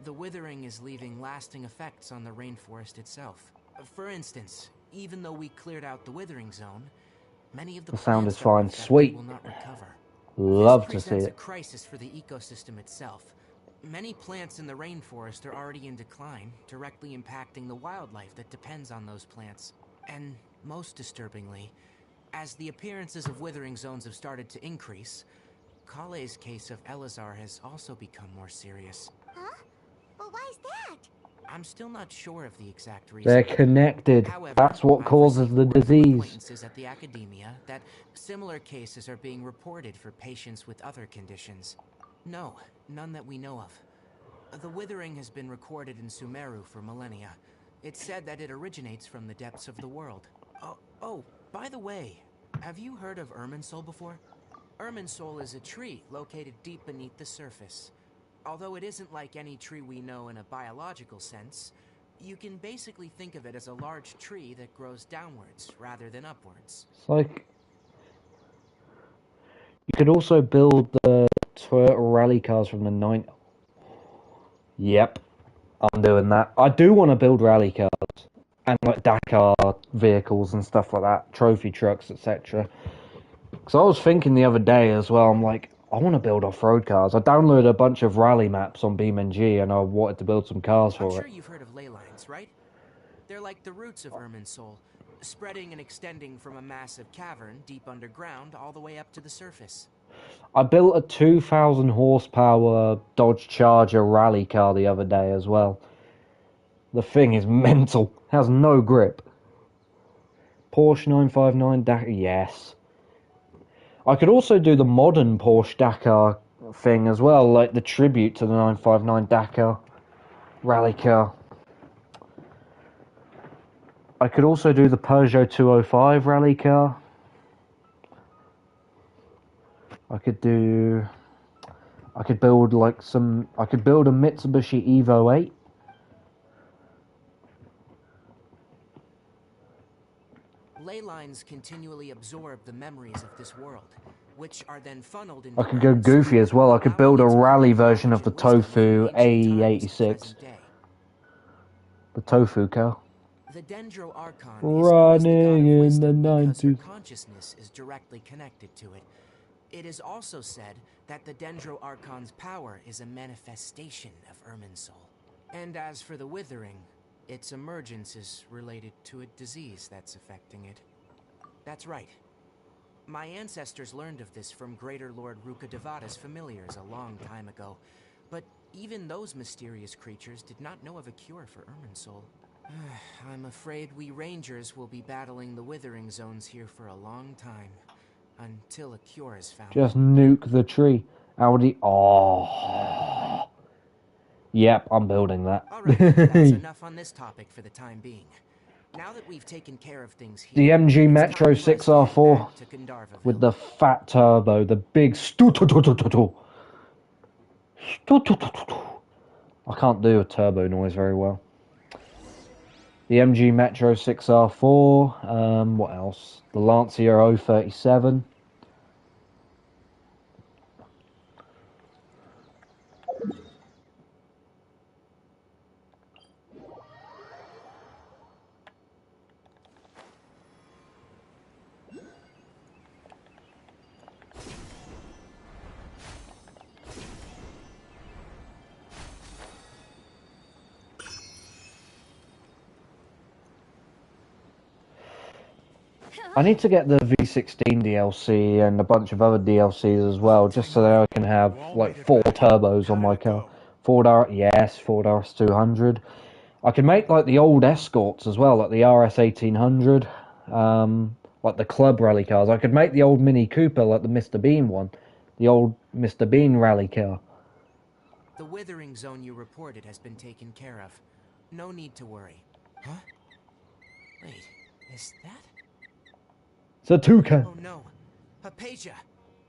The withering is leaving lasting effects on the rainforest itself. For instance, even though we cleared out the withering zone, many of the sound is plants that fine. were affected Sweet. will not recover. Love to This see presents a it. crisis for the ecosystem itself. Many plants in the rainforest are already in decline, directly impacting the wildlife that depends on those plants. And most disturbingly, As the appearances of withering zones have started to increase, Kale's case of Elazar has also become more serious. Huh? But why is that? I'm still not sure of the exact reason. They're connected. However, That's what I've causes received the word from disease. acquaintances at the academia that similar cases are being reported for patients with other conditions. No, none that we know of. The withering has been recorded in Sumeru for millennia. It's said that it originates from the depths of the world. Oh, by the way, have you heard of Irminsul before? Irminsul is a tree located deep beneath the surface. Although it isn't like any tree we know in a biological sense, you can basically think of it as a large tree that grows downwards rather than upwards. It's like you could also build the Toyota rally cars from the 90s. Yep, I'm doing that. I do want to build rally cars and like Dakar vehicles and stuff like that, trophy trucks, etc. Because I was thinking the other day as well, I'm like, I want to build off-road cars. I downloaded a bunch of rally maps on BeamNG and I wanted to build some cars for I'm sure it. you've heard of ley lines, right? They're like the roots of Irminsul, spreading and extending from a massive cavern deep underground all the way up to the surface. I built a 2,000 horsepower Dodge Charger rally car the other day as well. The thing is mental. Has no grip. Porsche 959 Dakar, yes. I could also do the modern Porsche Dakar thing as well, like the tribute to the 959 Dakar rally car. I could also do the Peugeot 205 rally car. I could build a Mitsubishi Evo 8. Ley lines continually absorb the memories of this world, which are then funneled into... I could go goofy as well. I could build a rally version of the Tofu AE86. The Tofu car. The Dendro Archon Running is in the because her 90s. consciousness is directly connected to it. It is also said that the Dendro Archon's power is a manifestation of Irminsul. And as for the Withering, its emergence is related to a disease that's affecting it. That's right. My ancestors learned of this from Greater Lord Rukkhadevata's familiars a long time ago, but even those mysterious creatures did not know of a cure for Irminsul. I'm afraid we Rangers will be battling the Withering Zones here for a long time, until a cure is found. Just nuke the tree. Audi. Oh. Yep, I'm building that. Alright, that's enough on this topic for the time being. Now that we've taken care of things here, The MG Metro 6R4 with the fat turbo, the big I can't do a turbo noise very well. The MG Metro 6R4, what else? The Lancia 037. I need to get the V16 DLC and a bunch of other DLCs as well, just so that I can have like 4 turbos on my car. Ford RS200. I can make like the old Escorts as well, like the RS 1800, like the club rally cars. I could make the old Mini Cooper, like the Mr. Bean one, the old Mr. Bean rally car. The Withering Zone you reported has been taken care of. No need to worry. Huh? Wait, is that? It's a toucan. Oh no, Hypatia.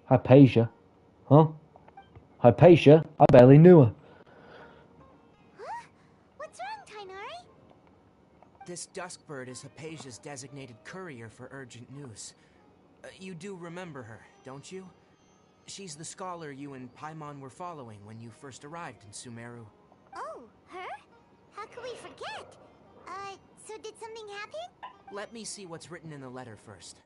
Hypatia? Huh? Hypatia? I barely knew her. Huh? What's wrong, Tainari? This Duskbird is Hypatia's designated courier for urgent news. You do remember her, don't you? She's the scholar you and Paimon were following when you first arrived in Sumeru. Oh, her? How could we forget? So did something happen? Let me see what's written in the letter first.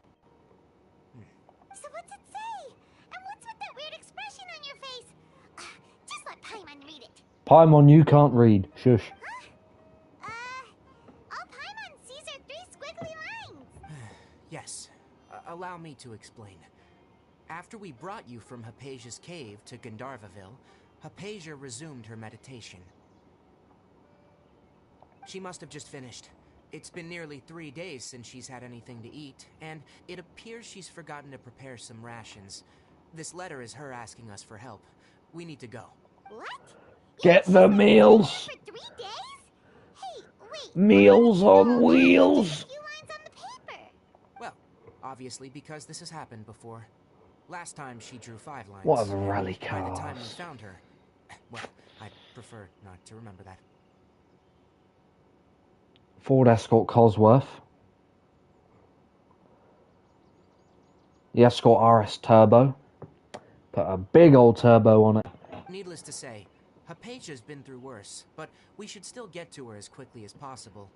So what's it say? And what's with that weird expression on your face? Just let Paimon read it. Paimon, you can't read. Shush. All Paimon sees are 3 squiggly lines. Yes. Allow me to explain. After we brought you from Hypatia's cave to Gandharvaville, Hypatia resumed her meditation. She must have just finished. It's been nearly 3 days since she's had anything to eat, and it appears she's forgotten to prepare some rations. This letter is her asking us for help. We need to go. What? Get the meals. For 3 days? Hey, wait. Meals on wheels. A few lines on the paper. Well, obviously because this has happened before. Last time she drew 5 lines. What a rally By the time we cars. found her, well, I'd prefer not to remember that. Ford Escort Cosworth. The Escort RS Turbo. Put a big old turbo on it. Needless to say, Hypatia's been through worse, but we should still get to her as quickly as possible.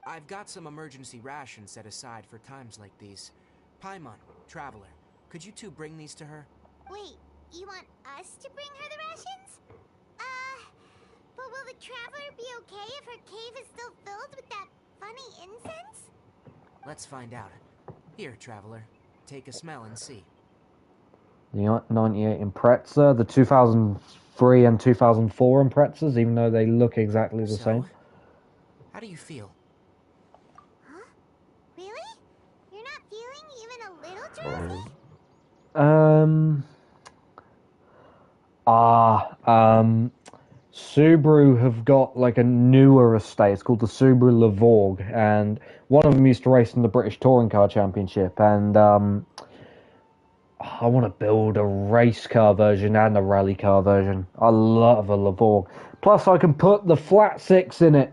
I've got some emergency rations set aside for times like these. Paimon, Traveler, could you two bring these to her? Wait, you want us to bring her the rations? But will the Traveler be okay if her cave is still filled with that funny incense? Let's find out. Here, Traveler, take a smell and see. The 98 Impreza, the 2003 and 2004 Imprezas, even though they look exactly the same. How do you feel? Huh? Really? You're not feeling even a little drowsy? Subaru have got like a newer estate. It's called the Subaru Levorg, and one of them used to race in the British Touring Car Championship, and I want to build a race car version and a rally car version. I love a Levorg. Plus, I can put the flat 6 in it.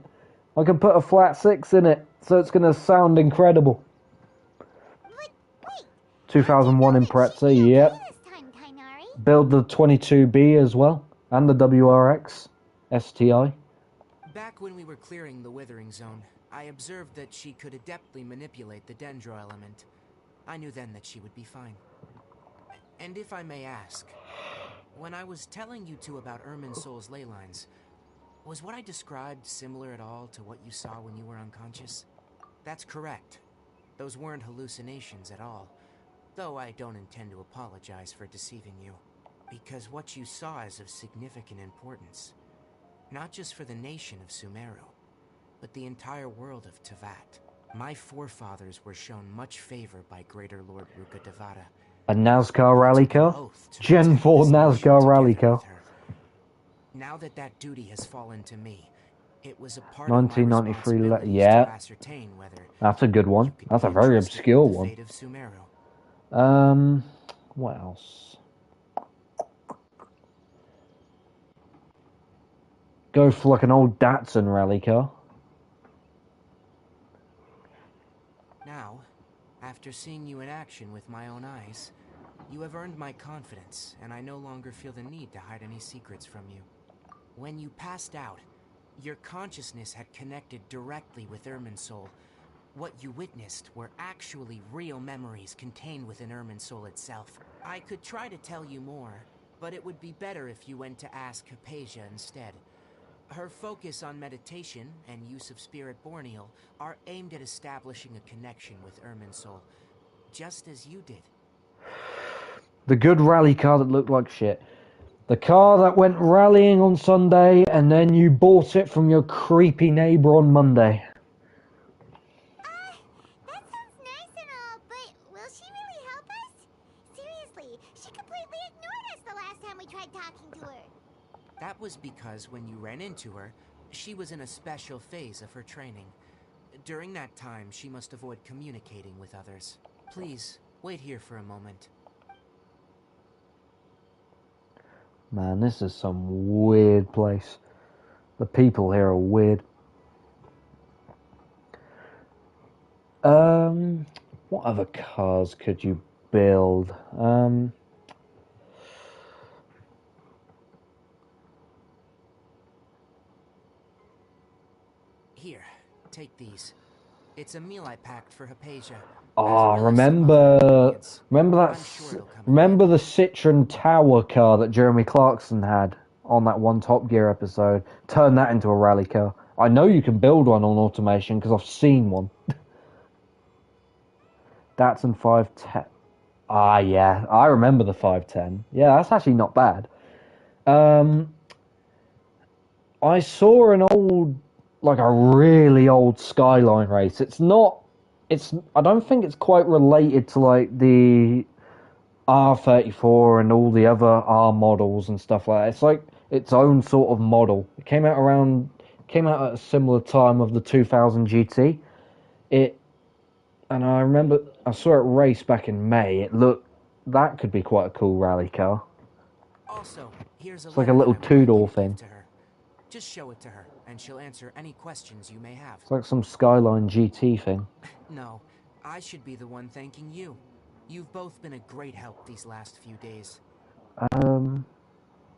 I can put a flat 6 in it, so it's going to sound incredible. Wait, 2001 Impreza, yep. Build the 22B as well, and the WRX STI. Back when we were clearing the Withering Zone, I observed that she could adeptly manipulate the Dendro element. I knew then that she would be fine. And if I may ask, when I was telling you two about Irminsul's ley lines, was what I described similar at all to what you saw when you were unconscious? That's correct. Those weren't hallucinations at all, though I don't intend to apologize for deceiving you, because what you saw is of significant importance, not just for the nation of Sumeru, but the entire world of Teyvat. My forefathers were shown much favor by Greater Lord Rukkhadevata. A NASCAR rally car? Gen 4 NASCAR rally car. Now that that duty has fallen to me, it was a part 1993, of my responsibility yeah. to ascertain whether That's a good one. That's a very obscure one. fate of Sumeru. What else? Go for like an old Datsun rally car. Now, after seeing you in action with my own eyes, you have earned my confidence, and I no longer feel the need to hide any secrets from you. When you passed out, your consciousness had connected directly with Irminsul. What you witnessed were actually real memories contained within Irminsul itself. I could try to tell you more, but it would be better if you went to ask Hypatia instead. Her focus on meditation and use of Spirit Borneal are aimed at establishing a connection with Irminsul, just as you did. The good rally car that looked like shit. The car that went rallying on Sunday and then you bought it from your creepy neighbour on Monday. That sounds nice and all, but will she really help us? Seriously, she completely ignored us the last time we tried talking to her. That was because when you ran into her, she was in a special phase of her training. During that time, she must avoid communicating with others. Please, wait here for a moment. Man, this is some weird place. The people here are weird. What other cars could you build? Here, take these. It's a meal I packed for Hypatia. Oh, remember the Citroen Tower car that Jeremy Clarkson had on that one Top Gear episode? Turn that into a rally car. I know you can build one on automation because I've seen one. Datsun 510. Ah, yeah, I remember the 510. Yeah, that's actually not bad. I saw an old, like a really old Skyline race. It's not. I don't think it's quite related to like the R34 and all the other R models and stuff like that. It's like its own sort of model. It came out at a similar time of the 2000 GT. And I remember I saw it race back in May. That could be quite a cool rally car. Also, here's a It's like a letter little that I would like you two-door to give thing. to her. Just show it to her, and she'll answer any questions you may have. It's like some Skyline GT thing. No, I should be the one thanking you. You've both been a great help these last few days.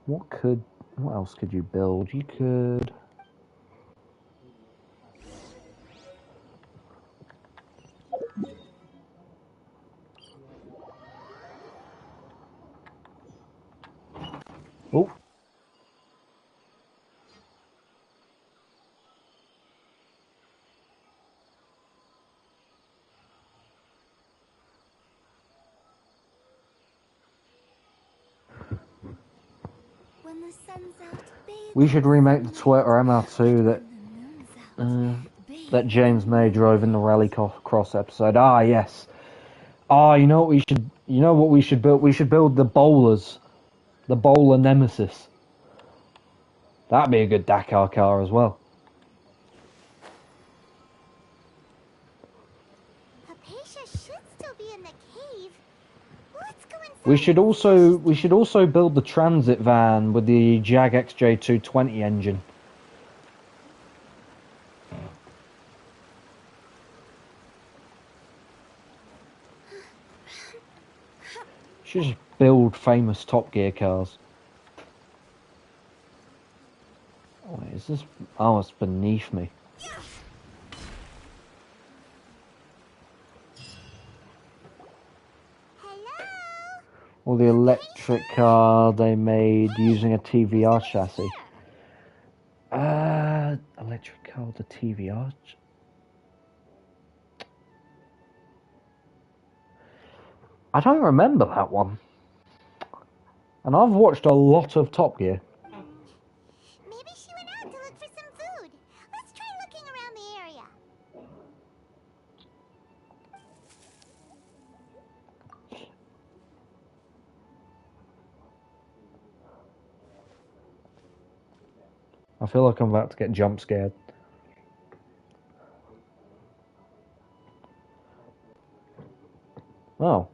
What else could you build? You could. Oh. When the sun's out, We should remake the Toyota MR2 that James May drove in the Rallycross episode. Ah, yes. Ah, you know what we should. You know what we should build? We should build the bowlers, the bowler Nemesis. That'd be a good Dakar car as well. Hypatia should still be in the cave. Let's go inside. We should also build the transit van with the Jag XJ220 engine. Should just build famous Top Gear cars. Oh, wait, is this? Oh, it's beneath me. Or the electric car they made using a TVR chassis. Electric car with a TVR. I don't remember that one. And I've watched a lot of Top Gear. Maybe she went out to look for some food. Let's try looking around the area. I feel like I'm about to get jump scared. Oh.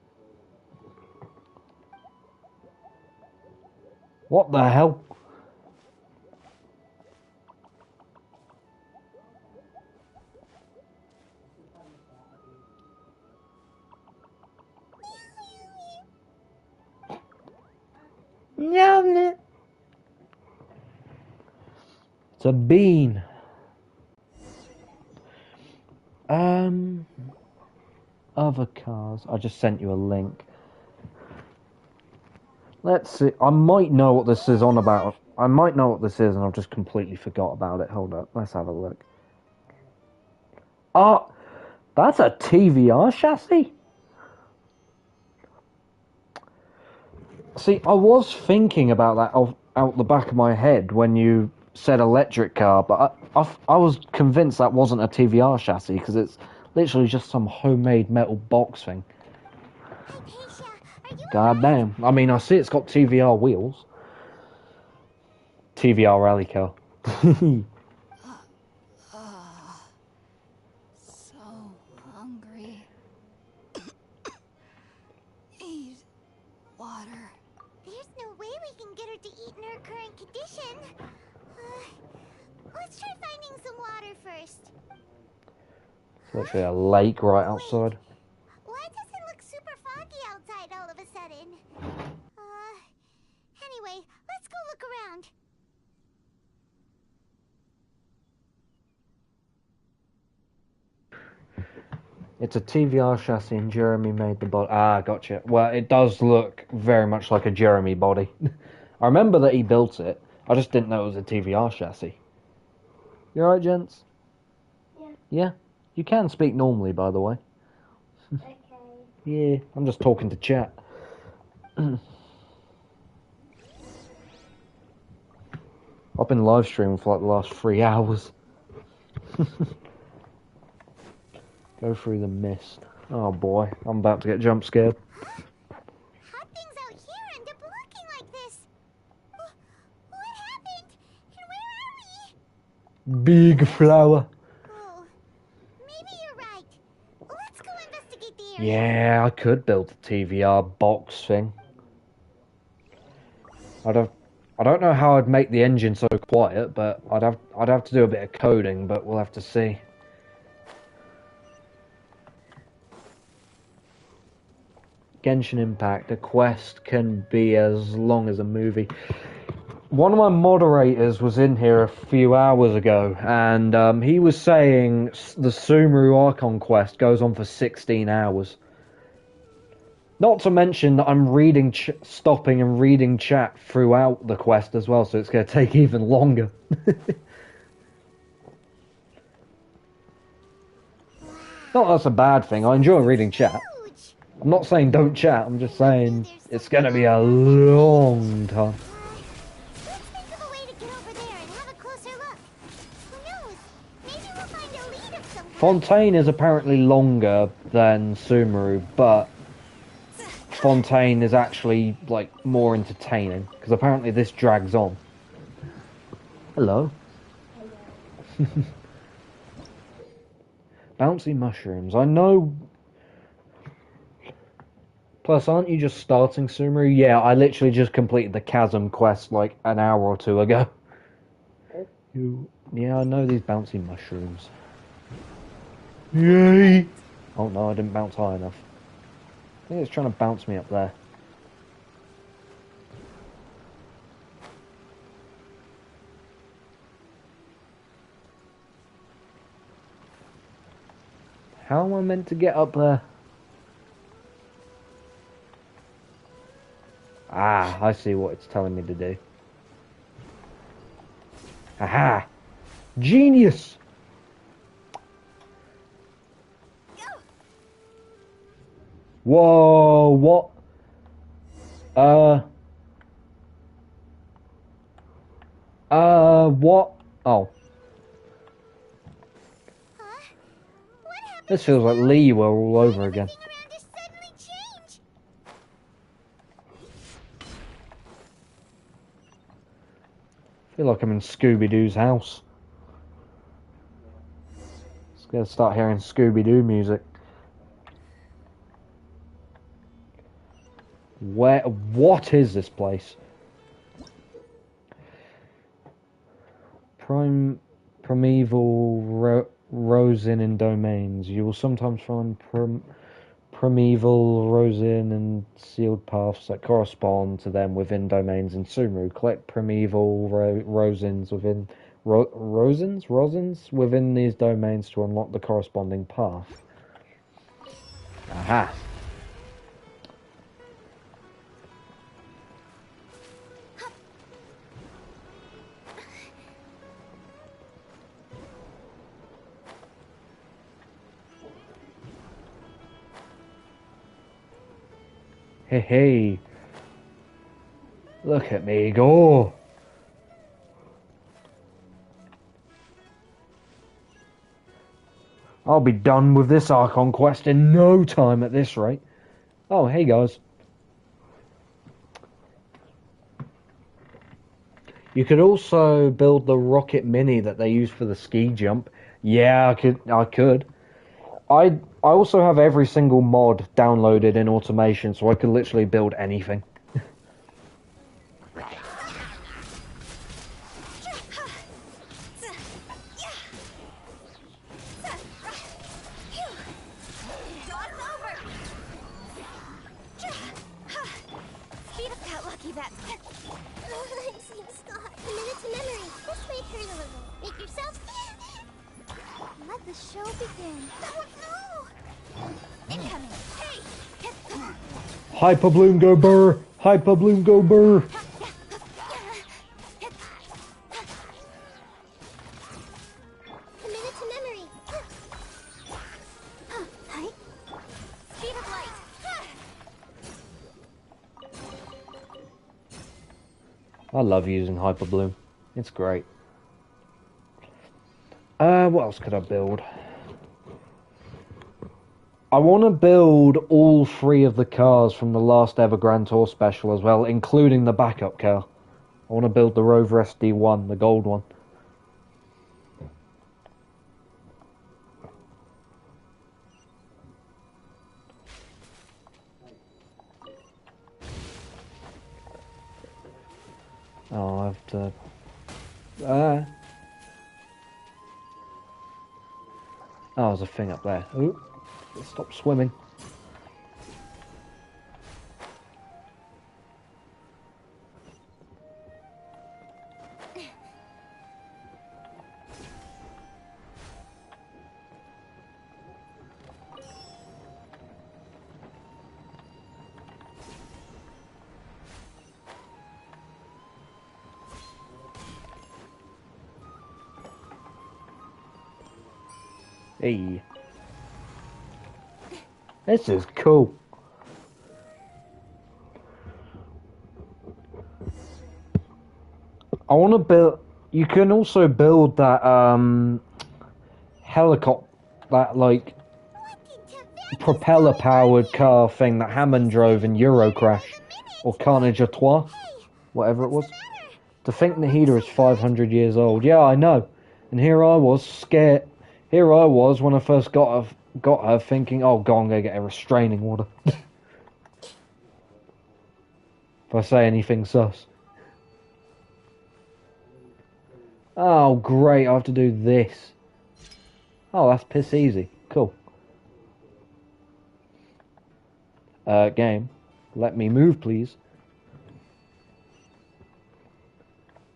What the hell? Yum. It's a bean. Other cars. I just sent you a link. Let's see. I might know what this is on about. I might know what this is, and I've just completely forgot about it. Hold up. Let's have a look. Oh, that's a TVR chassis? See, I was thinking about that out the back of my head when you said electric car, but I was convinced that wasn't a TVR chassis because it's literally just some homemade metal box thing. God damn. I mean, I see it's got TVR wheels. TVR rally car. So hungry. Need water. There's no way we can get her to eat in her current condition. Let's try finding some water first. It's literally a lake right outside. Why does it look super foggy outside all of a sudden? Anyway, let's go look around. It's a TVR chassis and Jeremy made the body. Ah, gotcha. Well, it does look very much like a Jeremy body. I remember that he built it. I just didn't know it was a TVR chassis. You alright, gents? Yeah. Yeah? You can speak normally, by the way. Okay. Yeah, I'm just talking to chat. I've been live streaming for like the last 3 hours. Go through the mist. Oh boy, I'm about to get jump scared. Hot things out here end up looking like this. What happened? And where are we? Big flower. Oh, maybe you're right. Let's go investigate the area. Yeah, I could build the TVR box thing. I don't know how I'd make the engine so quiet, but I'd have to do a bit of coding, but we'll have to see. Genshin Impact, a quest can be as long as a movie. One of my moderators was in here a few hours ago, and he was saying the Sumeru Archon quest goes on for 16 hours. Not to mention that I'm reading, stopping and reading chat throughout the quest as well, so it's going to take even longer. Not that that's a bad thing, I enjoy reading chat. I'm not saying don't chat, I'm just saying it's going to be a long time. Let's think of a way to get over there and have a closer look. Who knows? Maybe we'll find a lead of some kind. Fontaine is apparently longer than Sumeru, but Fontaine is actually like more entertaining because apparently this drags on. Hello. Bouncy mushrooms. I know. Plus, aren't you just starting Sumeru? Yeah, I literally just completed the Chasm quest like an hour or two ago. Yeah, I know these bouncy mushrooms. Yay! Oh no, I didn't bounce high enough. I think it's trying to bounce me up there. How am I meant to get up there? Ah, I see what it's telling me to do. Aha! Genius! Whoa, what? What? Oh. This feels like Liyue all over again. I feel like I'm in Scooby-Doo's house. Just gonna start hearing Scooby-Doo music. What is this place? Primeval rosin in domains. You will sometimes find primeval rosin and sealed paths that correspond to them within domains in Sumeru. Collect primeval rosins within rosins within these domains to unlock the corresponding path. Aha. Hey, hey. Look at me go. I'll be done with this Archon quest in no time at this rate. Oh, hey guys. You could also build the rocket mini that they use for the ski jump. Yeah, I could. I also have every single mod downloaded in automation, so I could literally build anything. Hyper Bloom go burr! Hyper Bloom go burr! I love using Hyper Bloom. It's great. What else could I build? I want to build all 3 of the cars from the last ever Grand Tour special as well, including the backup car. I want to build the Rover SD1, the gold one. Oh, I have to... Oh, there's a thing up there. Ooh, stop swimming. Hey. This is cool. I want to build... You can also build that, helicopter... That, like, propeller-powered car thing that Hammond drove in Eurocrash. Or Carnage à Trois. Whatever it was. To think Nahida is 500 years old. Yeah, I know. And here I was, scared... Here I was when I first got her thinking, oh, go on, go get a restraining order. If I say anything sus. Oh, great, I have to do this. Oh, that's piss easy. Cool. Game, let me move, please.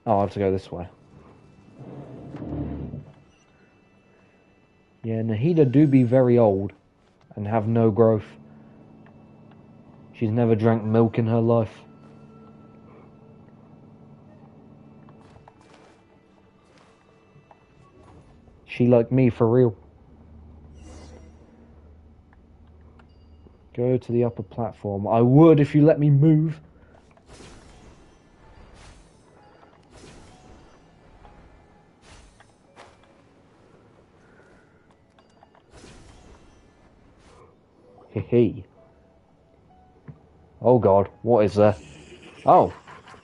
Oh, I have to go this way. Yeah, Nahida do be very old and have no growth. She's never drank milk in her life. She like me for real. Go to the upper platform. I would if you let me move. Hey. Oh god, what is there? Oh.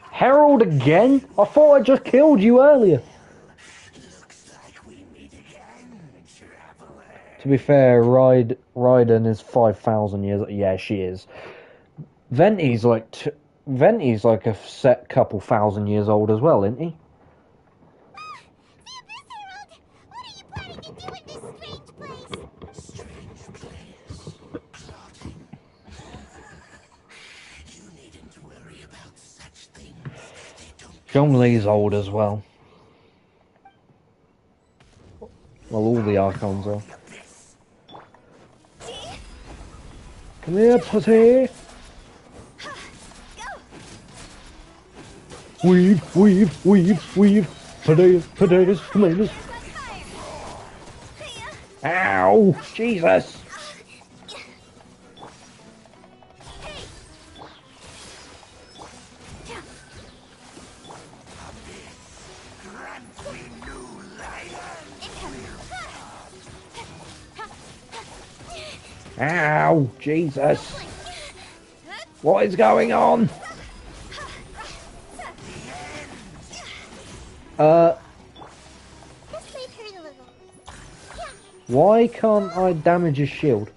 Herald again? I thought I just killed you earlier. To be fair, Raiden is 5,000 years... Yeah, she is. Venti's like... Venti's like a set couple thousand years old as well, isn't he? Zhongli's old as well. Well, all the Archons are. Come here, pussy! Weave, weave, weave, weave! Potatoes, potatoes, tomatoes! Ow! Jesus! Ow! Jesus! What is going on? Why can't I damage his shield?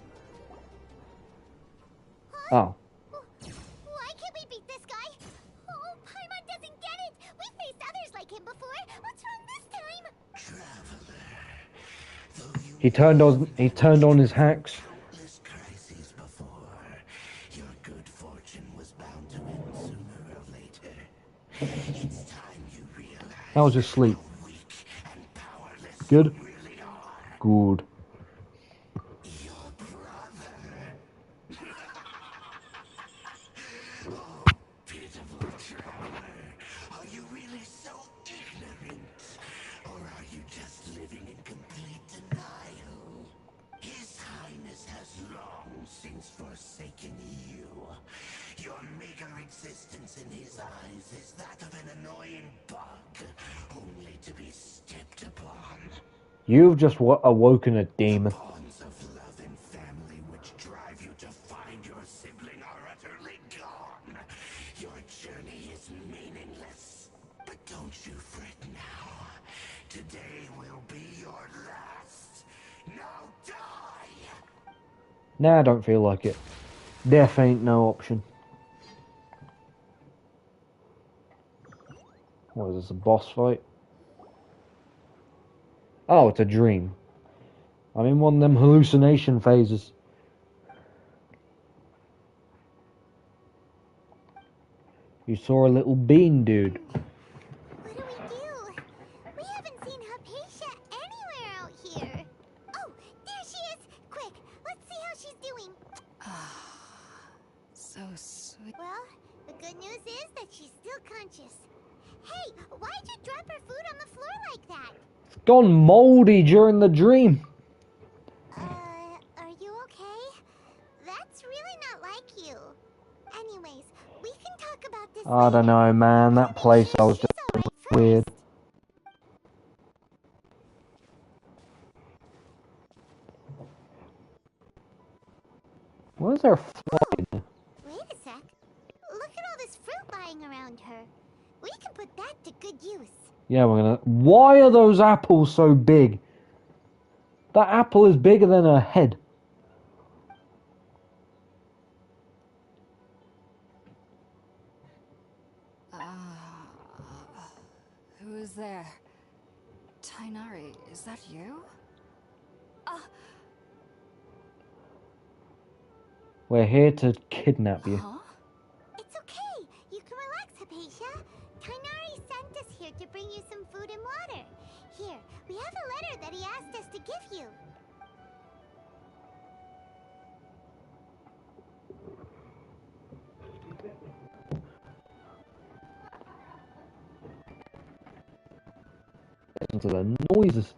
Oh. Why can't we beat this guy? Oh, Paimon doesn't get it! We faced others like him before! What's wrong this time? He turned on his hacks. Your good fortune was bound to end sooner or later. It's time you realize How was your sleep? how weak and powerless Good? you really are. Good. Your brother. Oh, pitiful traveler. Are you really so ignorant? Or are you just living in complete denial? His Highness has long since forsaken you. Your meager existence in his eyes is that of an You've just awoken a demon. Bonds of love and family which drive you to find your sibling are utterly gone. Your journey is meaningless. But don't you fret now. Today will be your last. Now die! Nah, I don't feel like it. Death ain't no option. What is this, a boss fight? Oh, it's a dream. I'm in one of them hallucination phases. You saw a little bean dude. What do we do? We haven't seen Hypatia anywhere out here. Oh, there she is! Quick, let's see how she's doing. So sweet. Well, the good news is that she's still conscious. Hey, why'd you drop her food on the floor like that? It's gone moldy during the dream. Are you okay? That's really not like you. Anyways, we can talk about this I don't know, man. That place I was just weird. Why is there a fly in there? Wait a sec. Look at all this fruit lying around her. We can put that to good use. Yeah, we're gonna... Why are those apples so big? That apple is bigger than her head. Who's there? Tainari, is that you? We're here to kidnap you. Huh? It's okay. You can relax, Hypatia. Tainari sent us here to bring you some food and water. Here, we have a letter that he asked us to give you. Listen to the noises.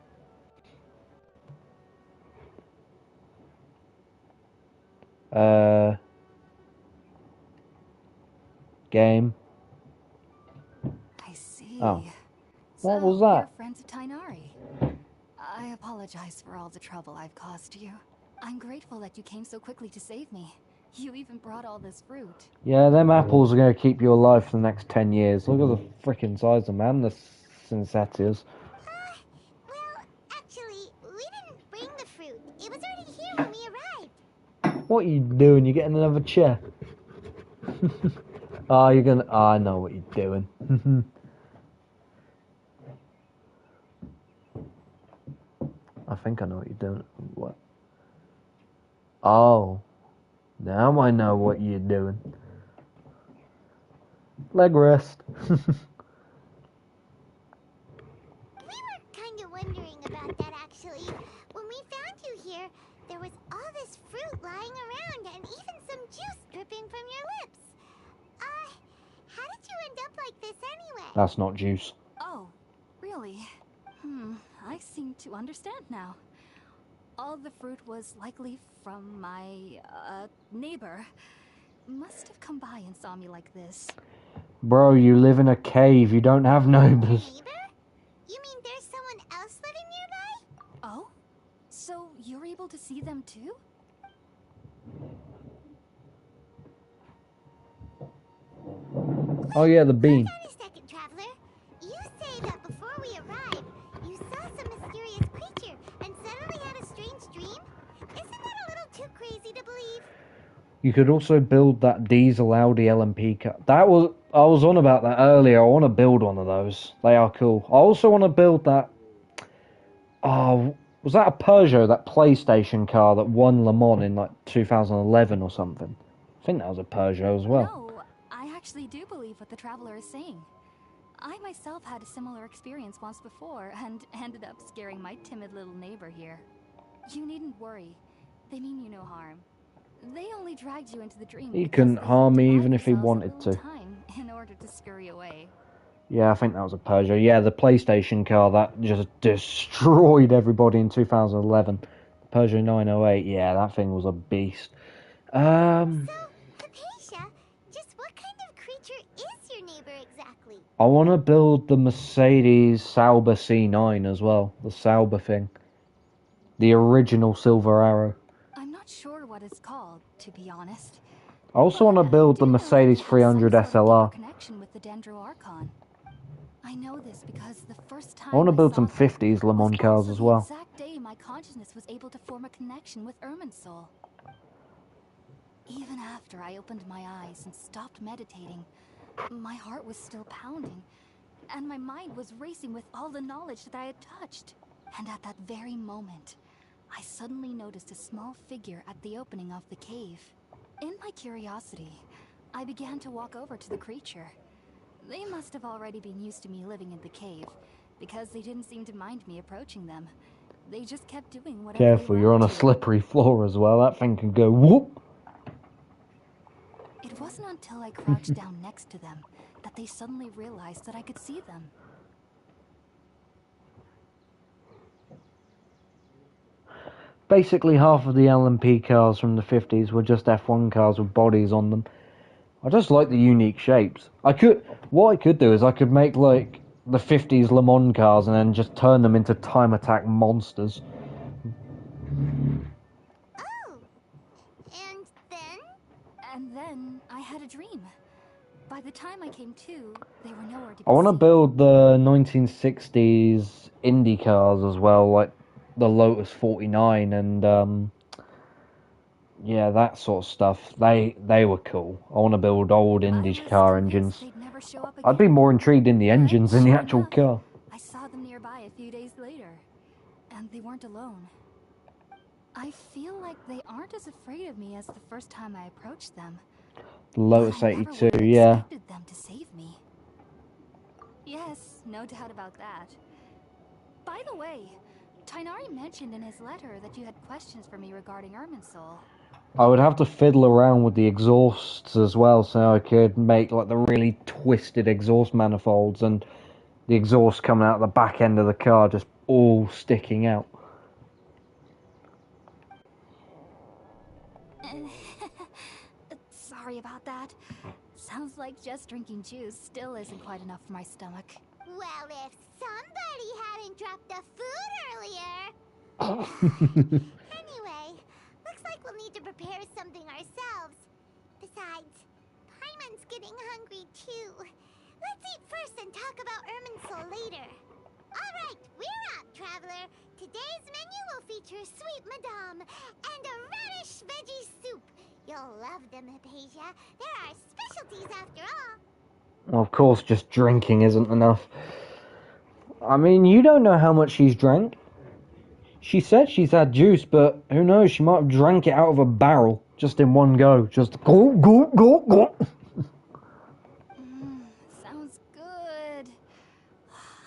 Game. I see. Oh. So, What was that? You're friends of Tainari. I apologize for all the trouble I've caused you. I'm grateful that you came so quickly to save me. You even brought all this fruit. Yeah, them apples are going to keep you alive for the next 10 years. Look at the freaking size of them, man. The sensatives. Well, actually, we didn't bring the fruit. It was already here when we arrived. What are you doing? You're getting another chair. Oh, you're gonna... Oh, I know what you're doing. I think I know what you're doing. What? Oh. Now I know what you're doing. Leg rest. We were kind of wondering about that, actually. When we found you here, there was all this fruit lying around and even some juice dripping from your lips. How did you end up like this anyway? That's not juice. Oh, really? I seem to understand now. All the fruit was likely from my, neighbor. Must have come by and saw me like this. Bro, you live in a cave. You don't have neighbors. Neighbor? You mean there's someone else living nearby? Oh? So you're able to see them too? Oh yeah, the bean. Hold on a second, traveler. You say that before we arrived, you saw some mysterious creature and suddenly had a strange dream? Isn't that a little too crazy to believe? You could also build that diesel Audi LMP car. I was on about that earlier. I want to build one of those. They are cool. I also want to build that... Oh, was that a Peugeot, that PlayStation car that won Le Mans in like 2011 or something? I think that was a Peugeot as well. No, I actually do believe what the traveler is saying. I myself had a similar experience once before and ended up scaring my timid little neighbor here. You needn't worry. They mean you no harm. They only dragged you into the dream. He couldn't harm me even if he wanted to. Time in order to scurry away. Yeah, I think that was a Peugeot. Yeah, the PlayStation car that just destroyed everybody in 2011. The Peugeot 908. Yeah, that thing was a beast. So, Hypatia, just what kind of creature is your neighbor exactly? I want to build the Mercedes Sauber C9 as well. The Sauber thing. The original silver arrow. I'm not sure what it's called, to be honest. I also want to build the Mercedes 300 SLR. Connection with the Dendro Archon. I know this because the first time I want to build some saw them 50s Le Mans was cars also as the well. exact day my consciousness was able to form a connection with Irminsul. Even after I opened my eyes and stopped meditating, my heart was still pounding, and my mind was racing with all the knowledge that I had touched. And at that very moment, I suddenly noticed a small figure at the opening of the cave. In my curiosity, I began to walk over to the creature. They must have already been used to me living in the cave, because they didn't seem to mind me approaching them. They just kept doing whatever Careful, they you're on a wanted to. slippery floor as well. That thing can go whoop. It wasn't until I crouched down next to them that they suddenly realized that I could see them. Basically, half of the LMP cars from the 50s were just F1 cars with bodies on them. I just like the unique shapes. What I could do is I could make like the 50s Le Mans cars and then just turn them into time attack monsters. Oh, and then? And then I had a dream. By the time I came to, they were nowhere to be I want to seen. build the 1960s Indy cars as well, like the Lotus 49 and yeah, that sort of stuff. They were cool. I want to build old Indy car engines. They'd never show up I'd be again. more intrigued in the engines than the Sure actual enough, car. I saw them nearby a few days later, and they weren't alone. I feel like they aren't as afraid of me as the first time I approached them. The Lotus But I never 82, would have yeah. expected them to save me. Yes, no doubt about that. By the way, Tainari mentioned in his letter that you had questions for me regarding Irminsul. I would have to fiddle around with the exhausts as well, so I could make like the really twisted exhaust manifolds and the exhaust coming out the back end of the car just all sticking out. Sorry about that. Sounds like just drinking juice still isn't quite enough for my stomach. Well, if somebody hadn't dropped the food earlier. Anyway, looks like we'll need to prepare something ourselves. Besides, Paimon's getting hungry too. Let's eat first and talk about Irminsul later. Alright, we're out, traveler. Today's menu will feature sweet madame and a radish veggie soup. You'll love them, Hypatia. They're our specialties after all. Well, of course, just drinking isn't enough. I mean, you don't know how much she's drank. She said she's had juice, but who knows, she might have drank it out of a barrel, just in one go. Just go, go, go, go. Sounds good.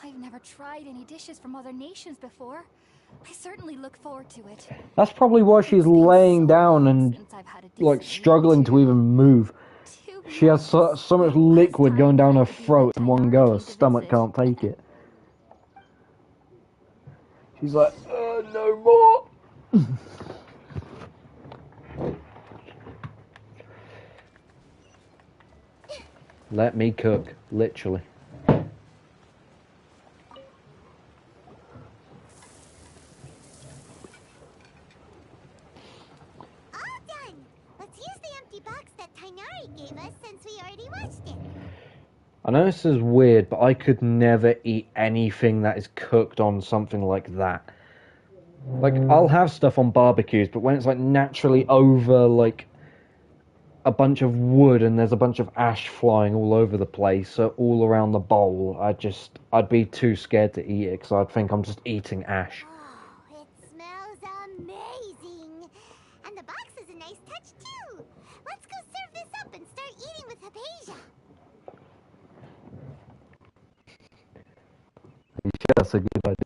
I've never tried any dishes from other nations before. I certainly look forward to it. That's probably why she's laying down and, like, struggling to even move. She has so much liquid going down her throat in one go, her stomach can't take it. She's like, no more! Let me cook, literally. All done! Let's use the empty box that Tainari gave us since we already watched it. I know this is weird, but I could never eat anything that is cooked on something like that. Like, I'll have stuff on barbecues, but when it's, like, naturally over, like, a bunch of wood and there's a bunch of ash flying all over the place, so all around the bowl, I'd be too scared to eat it, because I'd think I'm just eating ash. Oh, it smells amazing! And the box is a nice touch, too! Let's go serve this up and start eating with Hypatia! That's a good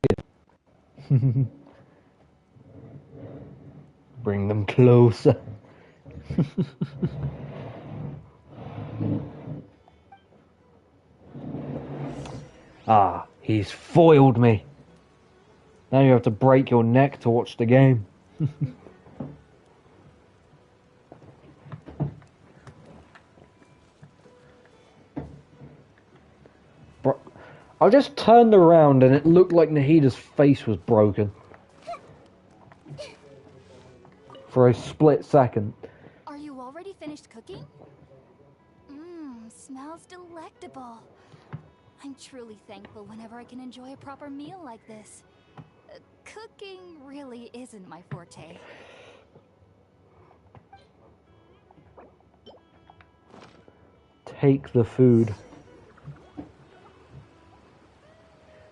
idea. Bring them closer. Ah, he's foiled me. Now you have to break your neck to watch the game. Bro, I just turned around and it looked like Nahida's face was broken. for a split second. Are you already finished cooking? Mmm, smells delectable. I'm truly thankful whenever I can enjoy a proper meal like this. Cooking really isn't my forte. Take the food.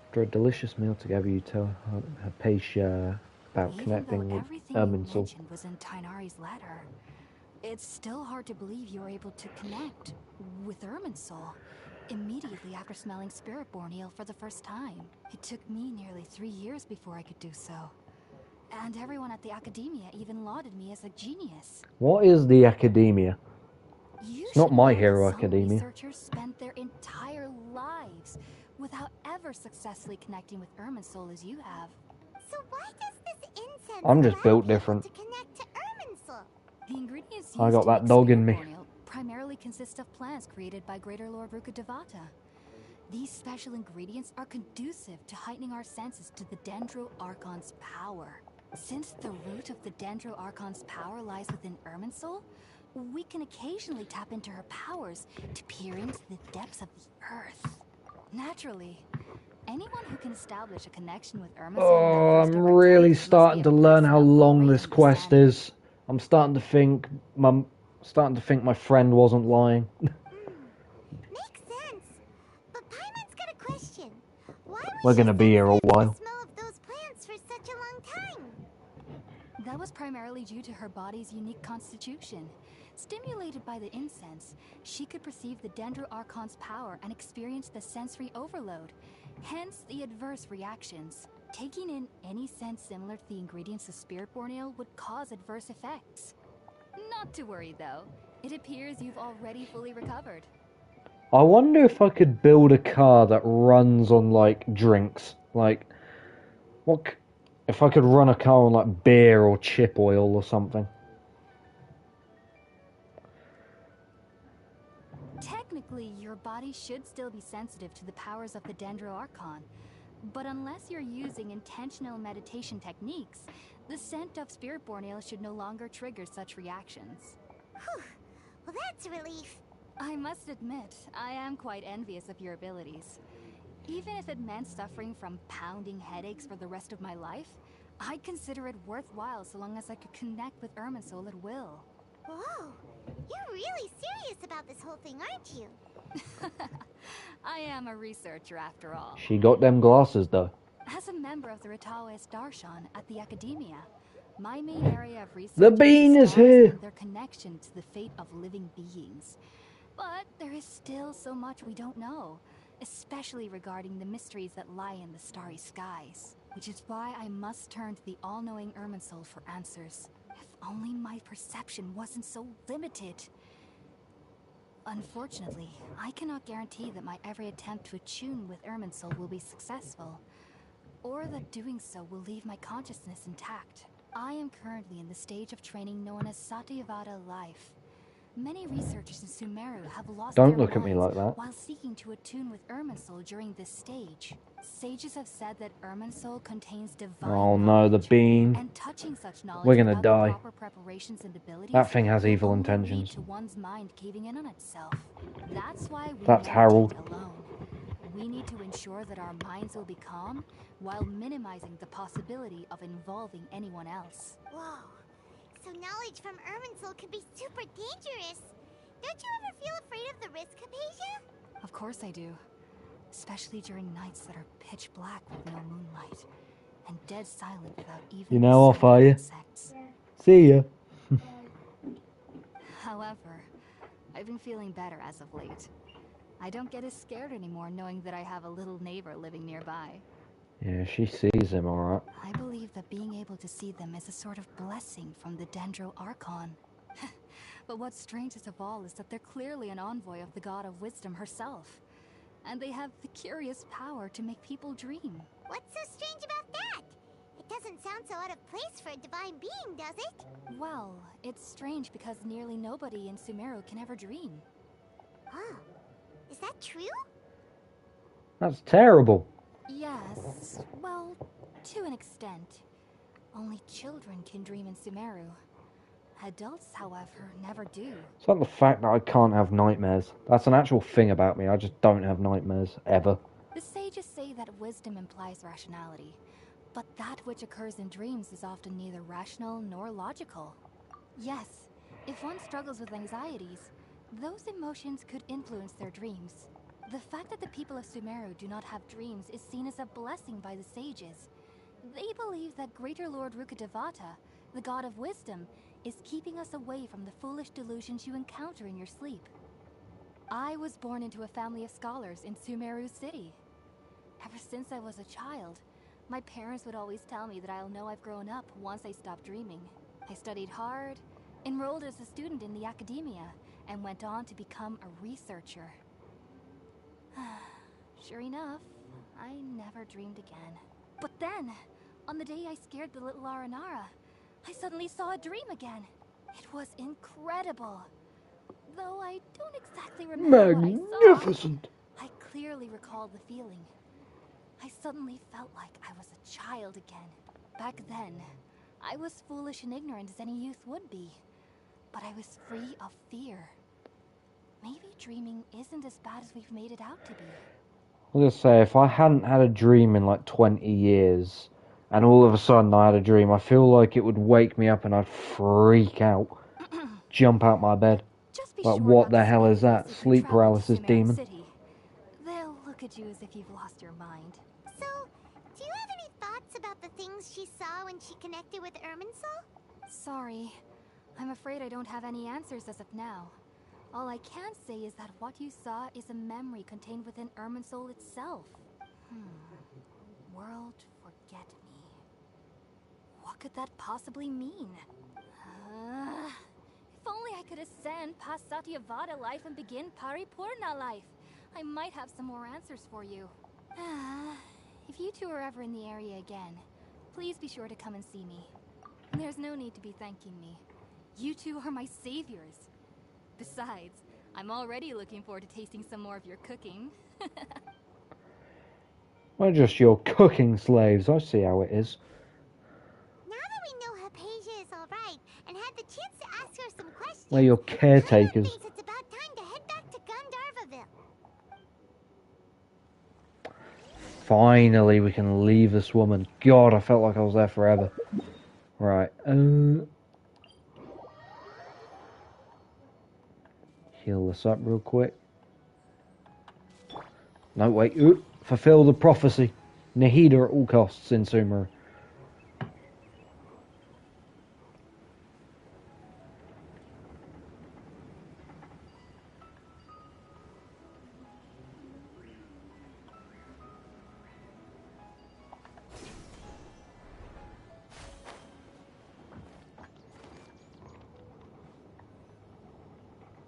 After a delicious meal together, you tell her Paisha about Even connecting though with everything you Erminsul. mentioned was in Tainari's letter, it's still hard to believe you were able to connect with Erminsul immediately after smelling Spiritborn eel for the first time. It took me nearly 3 years before I could do so. And everyone at the Academia even lauded me as a genius. What is the Academia? You It's not should My know Hero that some Academia. researchers spent their entire lives without ever successfully connecting with Erminsul as you have. So why does this incense I'm just allow built people different. to connect to Erminsul? The ingredients I used got to that make dog in me. Spiritborn eel primarily consist of plants created by Greater Lord Rukkhadevata. These special ingredients are conducive to heightening our senses to the Dendro Archon's power. Since the root of the Dendro Archon's power lies within Erminsul, we can occasionally tap into her powers to peer into the depths of the earth. Naturally, anyone who can establish a connection with Erminsul Oh, I'm really starting to learn how long this quest is. I'm starting to think my friend wasn't lying. Makes sense. But Paimon's got a question. Why was We're she gonna be here a sensitive to while. the smell of those plants for such a long time? That was primarily due to her body's unique constitution. Stimulated by the incense, she could perceive the Dendro Archon's power and experience the sensory overload, hence the adverse reactions. Taking in any scent similar to the ingredients of Spiritborn ale would cause adverse effects. Not to worry though, it appears you've already fully recovered. I wonder if I could build a car that runs on, like, drinks. Like, if I could run a car on, like, beer or chip oil or something. Technically, your body should still be sensitive to the powers of the Dendro Archon, but unless you're using intentional meditation techniques, the scent of Spiritborn ale should no longer trigger such reactions. Whew. Well, that's a relief. I must admit, I am quite envious of your abilities. Even if it meant suffering from pounding headaches for the rest of my life, I'd consider it worthwhile so long as I could connect with Erminsul at will. Whoa. You're really serious about this whole thing, aren't you? I am a researcher after all. She got them glasses, though. As a member of the Ritaoes Darshan at the Academia, my main area of research The bean is stars here! and their connection to the fate of living beings. But there is still so much we don't know, especially regarding the mysteries that lie in the starry skies. Which is why I must turn to the all-knowing Erminsul for answers. If only my perception wasn't so limited. Unfortunately, I cannot guarantee that my every attempt to attune with Erminsul will be successful, or that doing so will leave my consciousness intact. I am currently in the stage of training known as Satyavada life. Many researchers in Sumeru have lost Don't their look at me minds like that. while seeking to attune with Erminsul during this stage. Sages have said that Erminsul contains divine Oh no, the knowledge, bean. and touching such knowledge We're gonna without the die. proper preparations and abilities That thing has will evil only lead intentions. to one's mind caving in on itself. That's why we That's meditate Harold. alone. We need to ensure that our minds will be calm while minimizing the possibility of involving anyone else. Whoa. So knowledge from Erminsul could be super dangerous. Don't you ever feel afraid of the risk, Hypatia? Of course I do. Especially during nights that are pitch black with no moonlight, and dead silent without even You know off, the are you? insects. See ya. However, I've been feeling better as of late. I don't get as scared anymore knowing that I have a little neighbor living nearby. Yeah, she sees him, alright. I believe that being able to see them is a sort of blessing from the Dendro Archon. But what's strangest of all is that they're clearly an envoy of the God of Wisdom herself. And they have the curious power to make people dream. What's so strange about that? It doesn't sound so out of place for a divine being, does it? Well, it's strange because nearly nobody in Sumeru can ever dream. Oh. Is that true? That's terrible. Yes, well, to an extent. Only children can dream in Sumeru. Adults, however, never do. It's like the fact that I can't have nightmares. That's an actual thing about me. I just don't have nightmares, ever. The sages say that wisdom implies rationality, but that which occurs in dreams is often neither rational nor logical. Yes, if one struggles with anxieties, those emotions could influence their dreams. The fact that the people of Sumeru do not have dreams is seen as a blessing by the sages. They believe that Greater Lord Rukkhadevata, the god of wisdom, is keeping us away from the foolish delusions you encounter in your sleep. I was born into a family of scholars in Sumeru City. Ever since I was a child, my parents would always tell me that I'll know I've grown up once I stop dreaming. I studied hard, enrolled as a student in the academia, and went on to become a researcher. Sure enough, I never dreamed again. But then, on the day I scared the little Aranara, I suddenly saw a dream again. It was incredible. Though I don't exactly remember what I saw, Magnificent! I clearly recall the feeling. I suddenly felt like I was a child again. Back then, I was foolish and ignorant as any youth would be. But I was free of fear. Maybe dreaming isn't as bad as we've made it out to be. I'll just say, if I hadn't had a dream in like 20 years, and all of a sudden I had a dream, I feel like it would wake me up and I'd freak out. Jump out my bed. Just be Like, sure what not the to hell speak is of that? this if you Sleep travel to paralysis Sumeru demon? City. They'll look at you as if you've lost your mind. So, do you have any thoughts about the things she saw when she connected with Irminsul? Sorry. I'm afraid I don't have any answers as of now. All I can say is that what you saw is a memory contained within Irminsul itself. World forget me. What could that possibly mean? If only I could ascend past Satyavada life and begin Paripurna life. I might have some more answers for you. If you two are ever in the area again, please be sure to come and see me. There's no need to be thanking me. You two are my saviors. Besides, I'm already looking forward to tasting some more of your cooking. We're just your cooking slaves. I see how it is. Now that we know Hypatia is alright and had the chance to ask her some questions, We're your caretakers. thinks it's about time to head back to Gandharvaville. Finally, we can leave this woman. God, I felt like I was there forever. Right. Heal this up real quick. No, wait. Fulfill the prophecy. Nahida at all costs in Sumeru.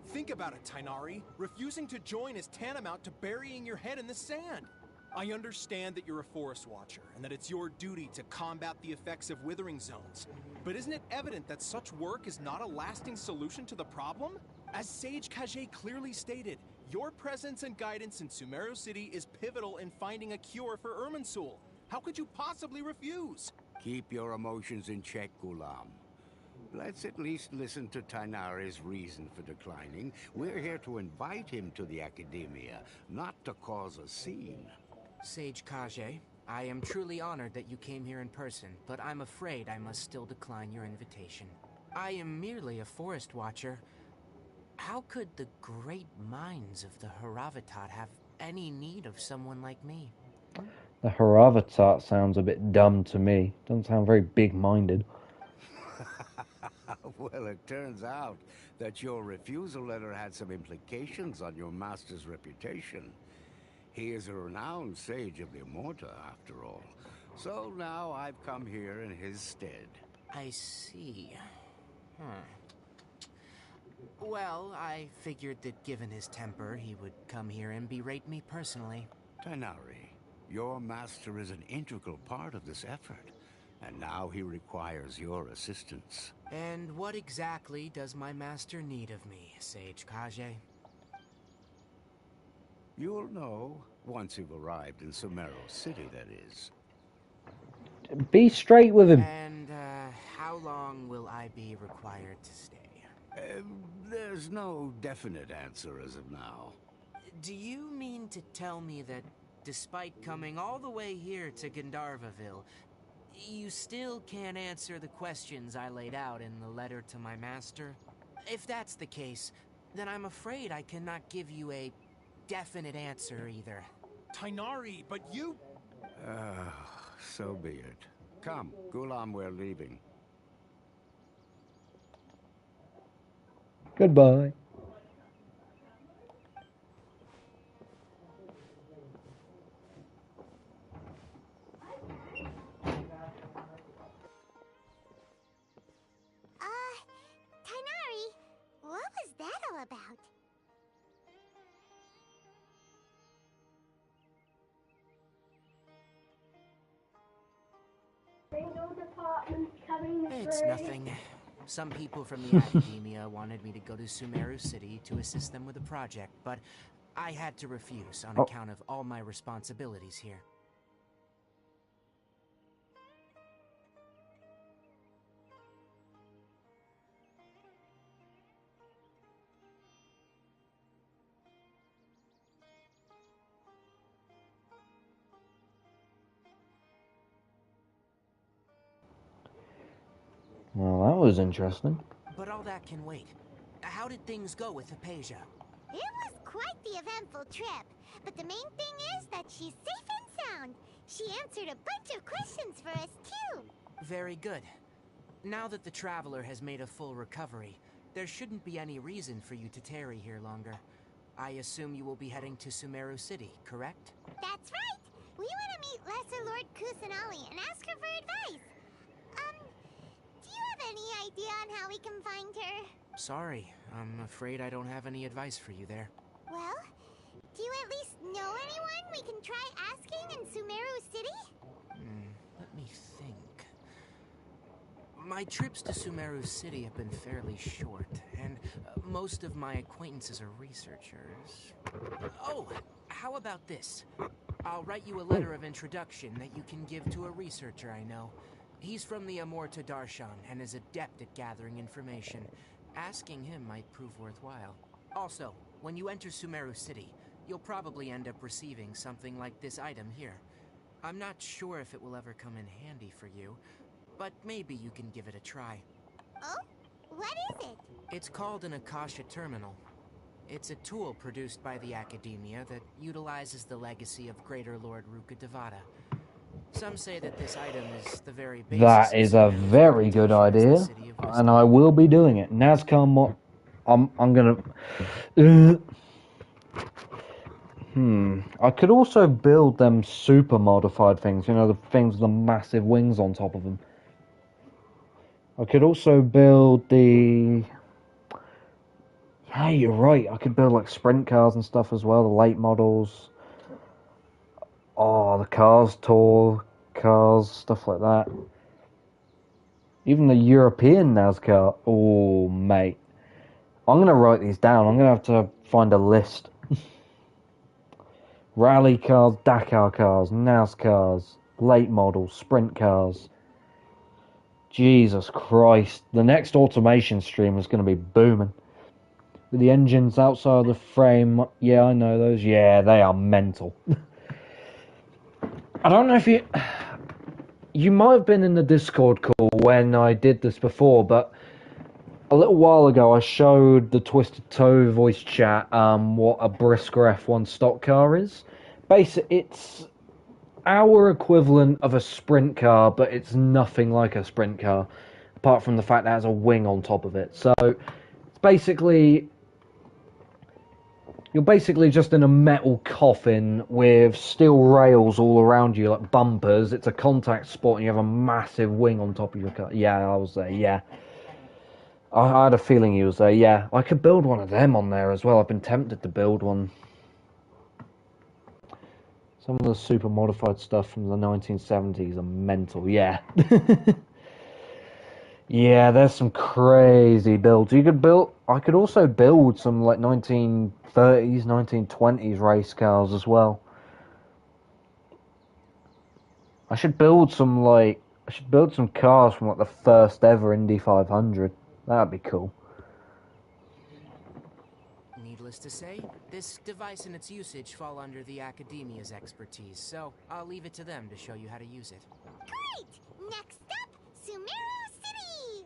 Think about it, Tainari. Refusing to join is tantamount to burying your head in the sand. I understand that you're a forest watcher, and that it's your duty to combat the effects of withering zones. But isn't it evident that such work is not a lasting solution to the problem? As Sage Kage clearly stated, your presence and guidance in Sumeru City is pivotal in finding a cure for Irminsul. How could you possibly refuse? Keep your emotions in check, Ghulam. Let's at least listen to Tainari's reason for declining. We're here to invite him to the Academia, not to cause a scene. Sage Kage, I am truly honored that you came here in person, but I'm afraid I must still decline your invitation. I am merely a forest watcher. How could the great minds of the Haravatat have any need of someone like me? The Haravatat sounds a bit dumb to me. Doesn't sound very big-minded. Well, it turns out that your refusal letter had some implications on your master's reputation. He is a renowned sage of the Immorta, after all. So now I've come here in his stead. I see. Well, I figured that given his temper, he would come here and berate me personally. Tainari, your master is an integral part of this effort, and now he requires your assistance. And what exactly does my master need of me, Sage Kage? You'll know once you've arrived in Sumeru City, that is. Be straight with him. And, how How long will I be required to stay? There's no definite answer as of now. Do you mean to tell me that despite coming all the way here to Gandharvaville, you still can't answer the questions I laid out in the letter to my master? If that's the case, then I'm afraid I cannot give you a definite answer either. Tainari, but you... So be it. Come, Gulam, we're leaving. Goodbye. Tainari, what was that all about? It's nothing. Some people from the academia wanted me to go to Sumeru City to assist them with a project, but I had to refuse on account of all my responsibilities here. Well, that was interesting. But all that can wait. How did things go with Hypatia? It was quite the eventful trip, but the main thing is that she's safe and sound. She answered a bunch of questions for us, too. Very good. Now that the Traveler has made a full recovery, there shouldn't be any reason for you to tarry here longer. I assume you will be heading to Sumeru City, correct? That's right! We want to meet Lesser Lord Kusanali and ask her for advice. Do you have any idea on how we can find her? Sorry, I'm afraid I don't have any advice for you there. Well, do you at least know anyone we can try asking in Sumeru City? Let me think. My trips to Sumeru City have been fairly short, and most of my acquaintances are researchers. Oh, how about this? I'll write you a letter of introduction that you can give to a researcher I know. He's from the Amorta Darshan and is adept at gathering information. Asking him might prove worthwhile. Also, when you enter Sumeru City, you'll probably end up receiving something like this item here. I'm not sure if it will ever come in handy for you, but maybe you can give it a try. Oh? What is it? It's called an Akasha Terminal. It's a tool produced by the Academia that utilizes the legacy of Greater Lord Ruka Devata. Some say that this item is the very basis. That is a very good idea, and I will be doing it. Nazca, I'm gonna. I could also build them super modified things. You know, the things with the massive wings on top of them. I could also build the. Yeah, you're right. I could build like sprint cars and stuff as well. The late models. Oh, the tour cars, stuff like that. Even the European NASCAR. Oh, mate. I'm going to write these down. I'm going to have to find a list. Rally cars, Dakar cars, NASCARs, late models, sprint cars. Jesus Christ. The next automation stream is going to be booming. With the engines outside of the frame. Yeah, I know those. Yeah, they are mental. I don't know if you might have been in the Discord call when I did this before, but a little while ago I showed the Twisted Toe voice chat what a Brisker F1 stock car is. Basically, it's our equivalent of a sprint car, but it's nothing like a sprint car, apart from the fact that it has a wing on top of it. So it's basically... You're basically just in a metal coffin with steel rails all around you, like bumpers. It's a contact spot, and you have a massive wing on top of your car. Yeah, I was there, yeah. I had a feeling he was there, yeah. I could build one of them on there as well. I've been tempted to build one. Some of the super modified stuff from the 1970s are mental, yeah. Yeah, there's some crazy builds. I could also build some like 1930s, 1920s race cars as well. I should build some like I should build some cars from like the first ever Indy 500. That'd be cool. Needless to say, this device and its usage fall under the Academia's expertise, so I'll leave it to them to show you how to use it. Great! Next up, Sumeru City!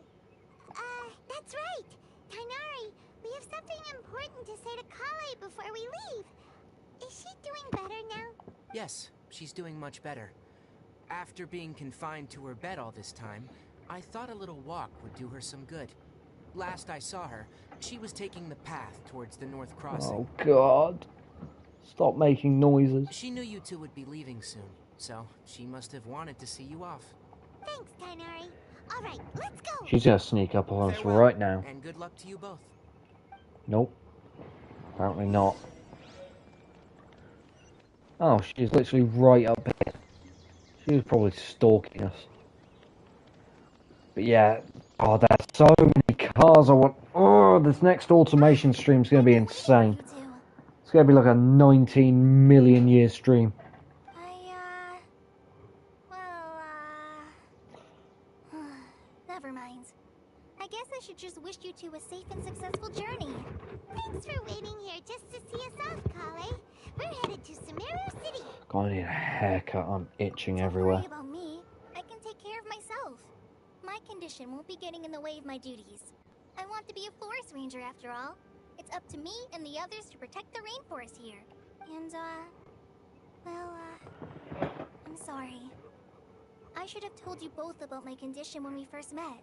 That's right. Tainari, we have something important to say to Kale before we leave. Is she doing better now? Yes, she's doing much better. After being confined to her bed all this time, I thought a little walk would do her some good. Last I saw her, she was taking the path towards the North Crossing. Oh God. Stop making noises. She knew you two would be leaving soon, so she must have wanted to see you off. Thanks, Tainari. All right, let's go. She's gonna sneak up on us Farewell, right now. and good luck to you both. Nope. Apparently not. Oh, she's literally right up here. She was probably stalking us. But yeah, oh, there's so many cars I want. Oh, this next automation stream's gonna be insane. It's gonna be like a 19 million year stream. Never mind. I guess I should just wish you two a safe and successful journey. Thanks for waiting here just to see us off, Kale. We're headed to Sumeru City. God, I need a haircut. I'm itching Don't everywhere. worry about me. I can take care of myself. My condition won't be getting in the way of my duties. I want to be a forest ranger after all. It's up to me and the others to protect the rainforest here. And, I'm sorry. I should have told you both about my condition when we first met.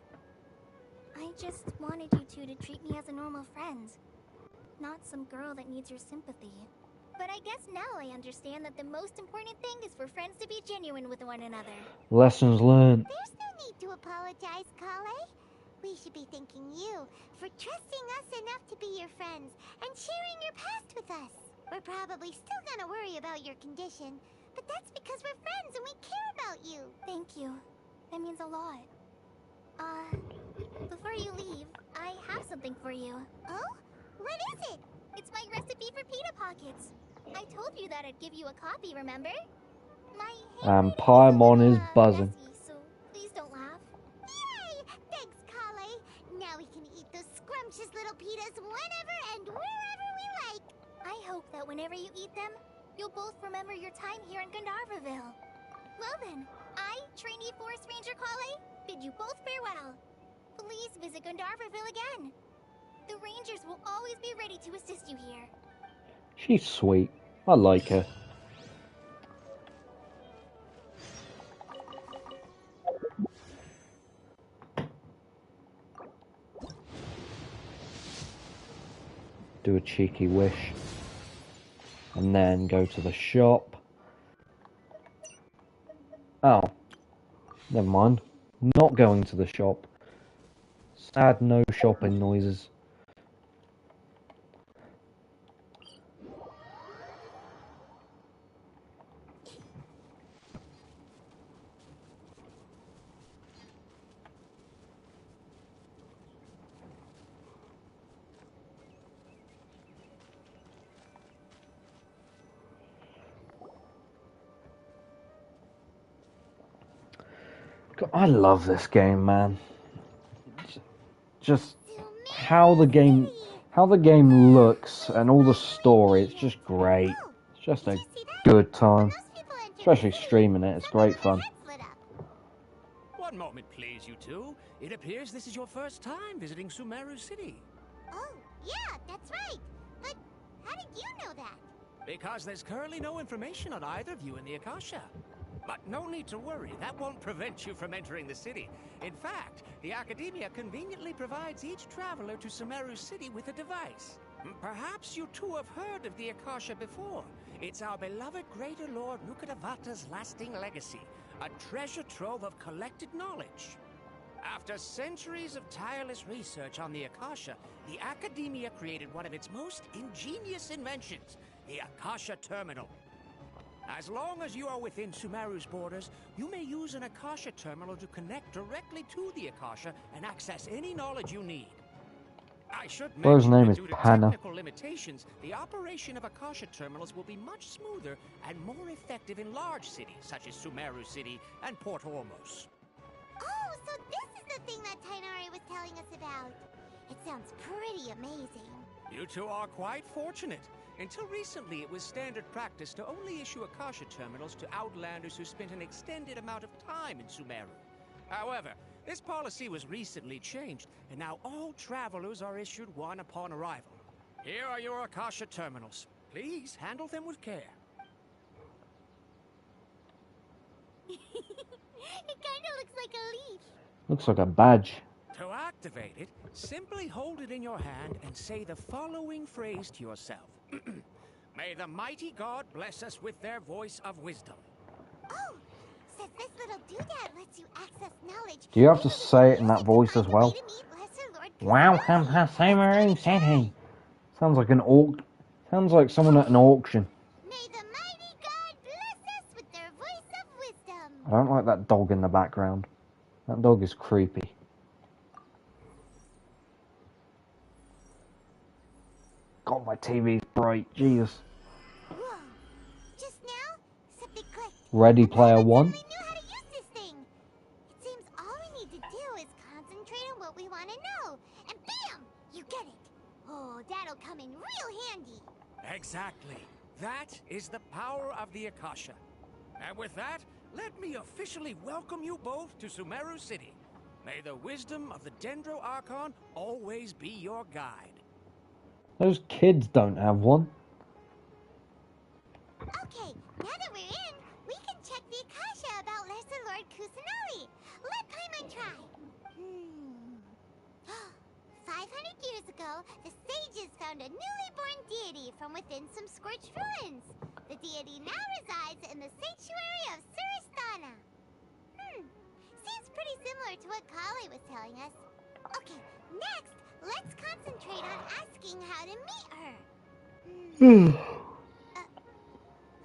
I just wanted you two to treat me as a normal friend, not some girl that needs your sympathy. But I guess now I understand that the most important thing is for friends to be genuine with one another. Lessons learned. There's no need to apologize, Kale. We should be thanking you for trusting us enough to be your friends and sharing your past with us. We're probably still gonna worry about your condition, but that's because we're friends and we care about you. Thank you. That means a lot. Before you leave, I have something for you. Oh? What is it? It's my recipe for pita pockets. I told you that I'd give you a copy, remember? My Paimon is buzzing. messy, so please don't laugh. Yay! Thanks, Kale. Now we can eat those scrumptious little pitas whenever and wherever we like. I hope that whenever you eat them, you'll both remember your time here in Gandharvaville. Well then, I, trainee Forest Ranger Kale, bid you both farewell. Please visit Gandharvaville again. The Rangers will always be ready to assist you here. She's sweet. I like her. Do a cheeky wish. And then go to the shop. Oh. Never mind. Not going to the shop. Sad no shopping noises. God, I love this game, man. Just how the game looks and all the story, it's just great. It's just a good time. Especially streaming it, it's great fun. One moment, please, you two. It appears this is your first time visiting Sumeru City. Oh, yeah, that's right. But how did you know that? Because there's currently no information on either of you in the Akasha. But no need to worry, that won't prevent you from entering the city. In fact, the Academia conveniently provides each traveler to Sumeru City with a device. Perhaps you two have heard of the Akasha before. It's our beloved Greater Lord Nukadavata's lasting legacy, a treasure trove of collected knowledge. After centuries of tireless research on the Akasha, the Academia created one of its most ingenious inventions, the Akasha Terminal. As long as you are within Sumeru's borders, you may use an Akasha terminal to connect directly to the Akasha and access any knowledge you need. I should Bro's mention name that is due to Panna. technical limitations, the operation of Akasha terminals will be much smoother and more effective in large cities such as Sumeru City and Port Ormos. So this is the thing that Tainari was telling us about. It sounds pretty amazing. You two are quite fortunate. Until recently, it was standard practice to only issue Akasha terminals to outlanders who spent an extended amount of time in Sumeru. However, this policy was recently changed, and now all travelers are issued one upon arrival. Here are your Akasha terminals. Please handle them with care. It kinda looks like a leaf. Looks like a badge. To activate it, simply hold it in your hand and say the following phrase to yourself. May the mighty God bless us with their voice of wisdom. Oh, says this little doodad lets you access knowledge. Do you have to say it in that voice as well? Welcome to Sumeru City. Sounds like an Sounds like someone at an auction. May the mighty God bless us with their voice of wisdom. I don't like that dog in the background. That dog is creepy. God, my TV's bright. Jesus. Whoa. Just now, something clicked. Ready Player One? We knew how to use this thing. It seems all we need to do is concentrate on what we want to know. And bam! You get it. Oh, that'll come in real handy. Exactly. That is the power of the Akasha. And with that, let me officially welcome you both to Sumeru City. May the wisdom of the Dendro Archon always be your guide. Those kids don't have one. Okay, now that we're in, we can check the Akasha about Lesser Lord Kusanali. Let Paimon try. 500 years ago, the sages found a newly born deity from within some scorched ruins. The deity now resides in the sanctuary of Suristana. Seems pretty similar to what Kali was telling us. Okay, next, let's concentrate on asking how to meet her.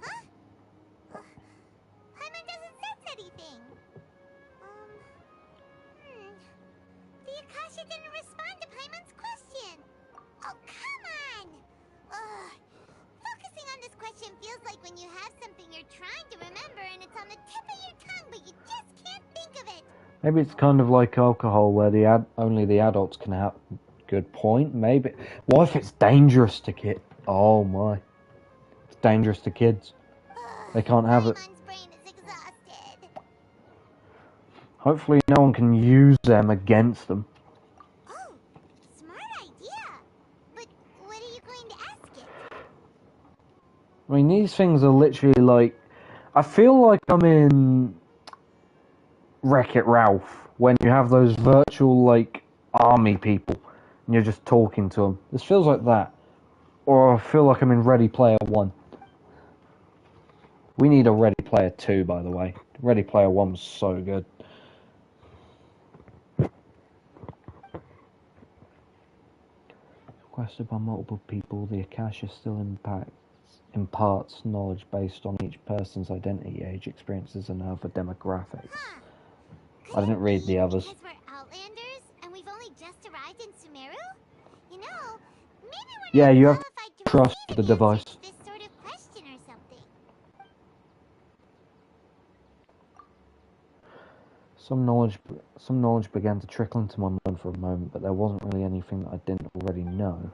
Huh? Paimon doesn't sense anything. The Akasha didn't respond to Paimon's question. Oh, come on! Ugh. Focusing on this question feels like when you have something you're trying to remember and it's on the tip of your tongue, but you just can't think of it. Maybe it's kind of like alcohol, where only the adults can have. Good point. Maybe. What if it's dangerous to kids? Oh my! It's dangerous to kids. They can't have it. Paimon's brain is exhausted. Hopefully, no one can use them against them. Oh, smart idea. But what are you going to ask it? I mean, these things are literally like. I feel like I'm in Wreck-It Ralph when you have those virtual like army people and you're just talking to them. This feels like that. Or I feel like I'm in Ready Player One. We need a Ready Player 2, by the way. Ready Player 1 was so good. Requested by multiple people, the Akasha still imparts knowledge based on each person's identity, age, experiences, and other demographics. I didn't read the others. Because we're Outlanders and we've only just arrived in Sumeru? You know, maybe we're Yeah, not you have to qualified to trust receive the an device. answer to this sort of question or something. Some knowledge began to trickle into my mind for a moment, but there wasn't really anything that I didn't already know.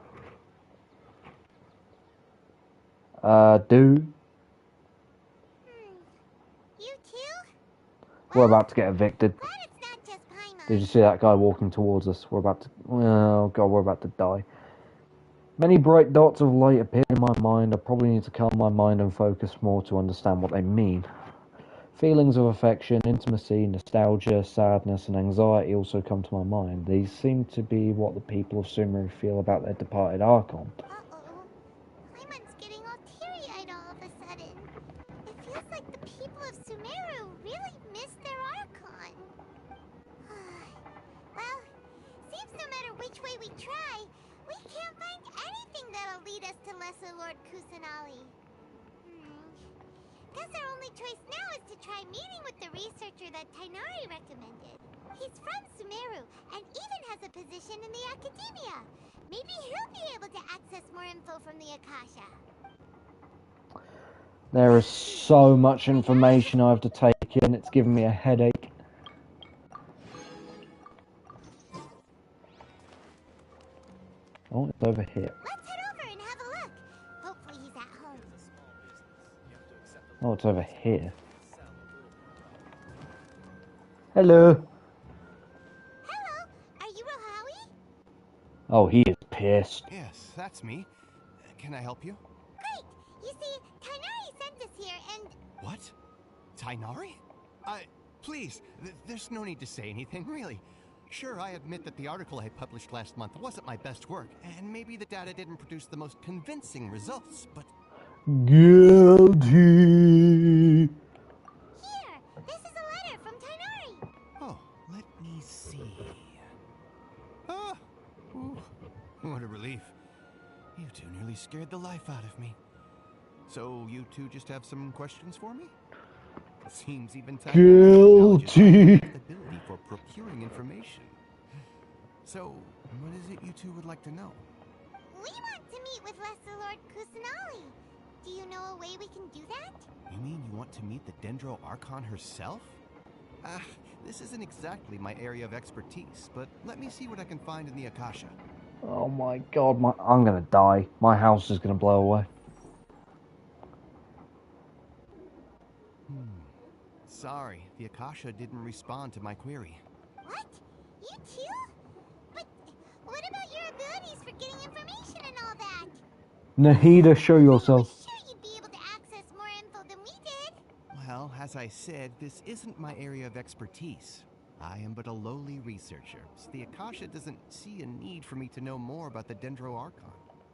You too? We're about to get evicted. Glad it's not just Paimon. Did you see that guy walking towards us? We're about to... Oh god, we're about to die. Many bright dots of light appear in my mind. I probably need to calm my mind and focus more to understand what they mean. Feelings of affection, intimacy, nostalgia, sadness, and anxiety also come to my mind. These seem to be what the people of Sumeru feel about their departed Archon. Uh-oh. Paimon's getting all teary-eyed all of a sudden. It feels like the people of Sumeru really miss their Archon. Well, seems no matter which way we try, we can't find anything that'll lead us to Lesser Lord Kusanali. Guess our only choice now is to try meeting with the researcher that Tainari recommended. He's from Sumeru and even has a position in the Academia. Maybe he'll be able to access more info from the Akasha. There is so much information I have to take in, it's giving me a headache. over here? Let's head over and have a look. Hopefully he's at home. Oh, it's over here. Hello. Hello, are you Rohawi? Oh, he is pissed. Yes, that's me. Can I help you? Great. You see, Tainari sent us here and... What? Tainari? Please, there's no need to say anything, really. Sure, I admit that the article I published last month wasn't my best work, and maybe the data didn't produce the most convincing results, but... Guilty. Here, this is a letter from Tainari. Oh, let me see. Ah! Ooh, what a relief. You two nearly scared the life out of me. So, you two just have some questions for me? Seems even Guilty. ability for procuring information. So, what is it you two would like to know? We want to meet with Lesser Lord Kusanali. Do you know a way we can do that? You mean you want to meet the Dendro Archon herself? This isn't exactly my area of expertise, but let me see what I can find in the Akasha. Oh my god, I'm gonna die. My house is gonna blow away. Sorry, the Akasha didn't respond to my query. What? You too? But what about your abilities for getting information and all that? Nahida, show yourself. I was sure you'd be able to access more info than we did. Well, as I said, this isn't my area of expertise. I am but a lowly researcher, so the Akasha doesn't see a need for me to know more about the Dendro Archon.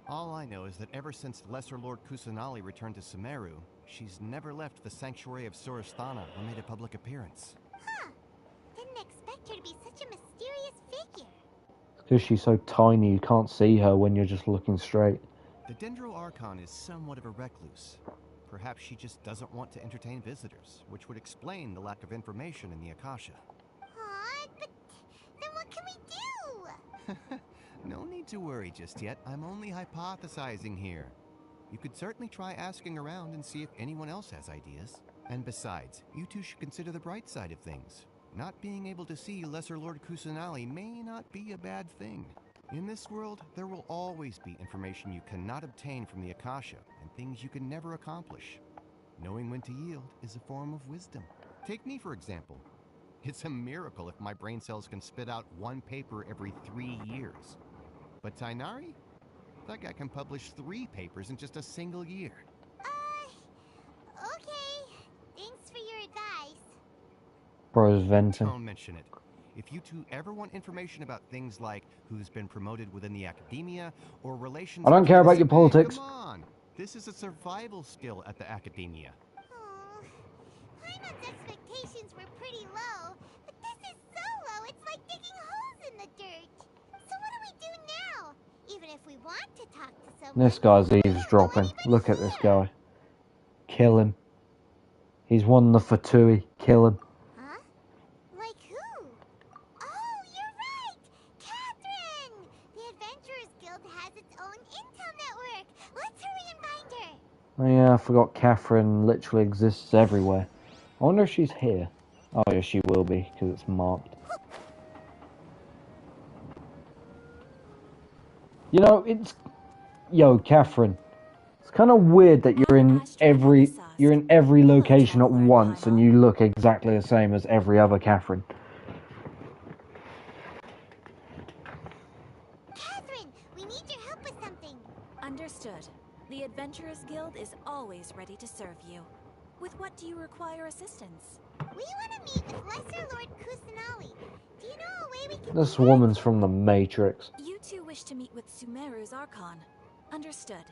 All I know is that ever since Lesser Lord Kusanali returned to Sumeru, she's never left the Sanctuary of Sorasthana or made a public appearance. Huh. Didn't expect her to be such a mysterious figure. Because she's so tiny, you can't see her when you're just looking straight. The Dendro Archon is somewhat of a recluse. Perhaps she just doesn't want to entertain visitors, which would explain the lack of information in the Akasha. Aw, but then what can we do? No need to worry just yet. I'm only hypothesizing here. You could certainly try asking around and see if anyone else has ideas. And besides, you two should consider the bright side of things. Not being able to see Lesser Lord Kusanali may not be a bad thing. In this world, there will always be information you cannot obtain from the Akasha, and things you can never accomplish. Knowing when to yield is a form of wisdom. Take me, for example. It's a miracle if my brain cells can spit out one paper every 3 years. But Tainari? That guy can publish 3 papers in just a single year. Okay. Thanks for your advice. Bro's venting. Don't mention it. If you two ever want information about things like who's been promoted within the academia or relations... I don't care about your politics. Come on. This is a survival skill at the academia. Oh, Paimon's expectations were pretty low, but this is so low it's like digging holes in the dirt. So what do we do now? Even if we want to talk to someone... This guy's eavesdropping. Look at this guy. Kill him. He's won the Fatui. Kill him. Huh? Like who? Oh, you're right! Catherine! The Adventurers Guild has its own intel network. Let's hurry and find her. Oh yeah, I forgot Catherine literally exists everywhere. I wonder if she's here. Oh yeah, she will be, because it's marked. You know, it's... Yo, Catherine. It's kind of weird that you're in every location at once and you look exactly the same as every other Catherine. Catherine, we need your help with something. Understood. The Adventurers Guild is always ready to serve you. With what do you require assistance? We want to meet with Lesser Lord Kusanali. Do you know a way we can... This woman's from the Matrix. You two wish to meet with Sumeru's Archon. Understood.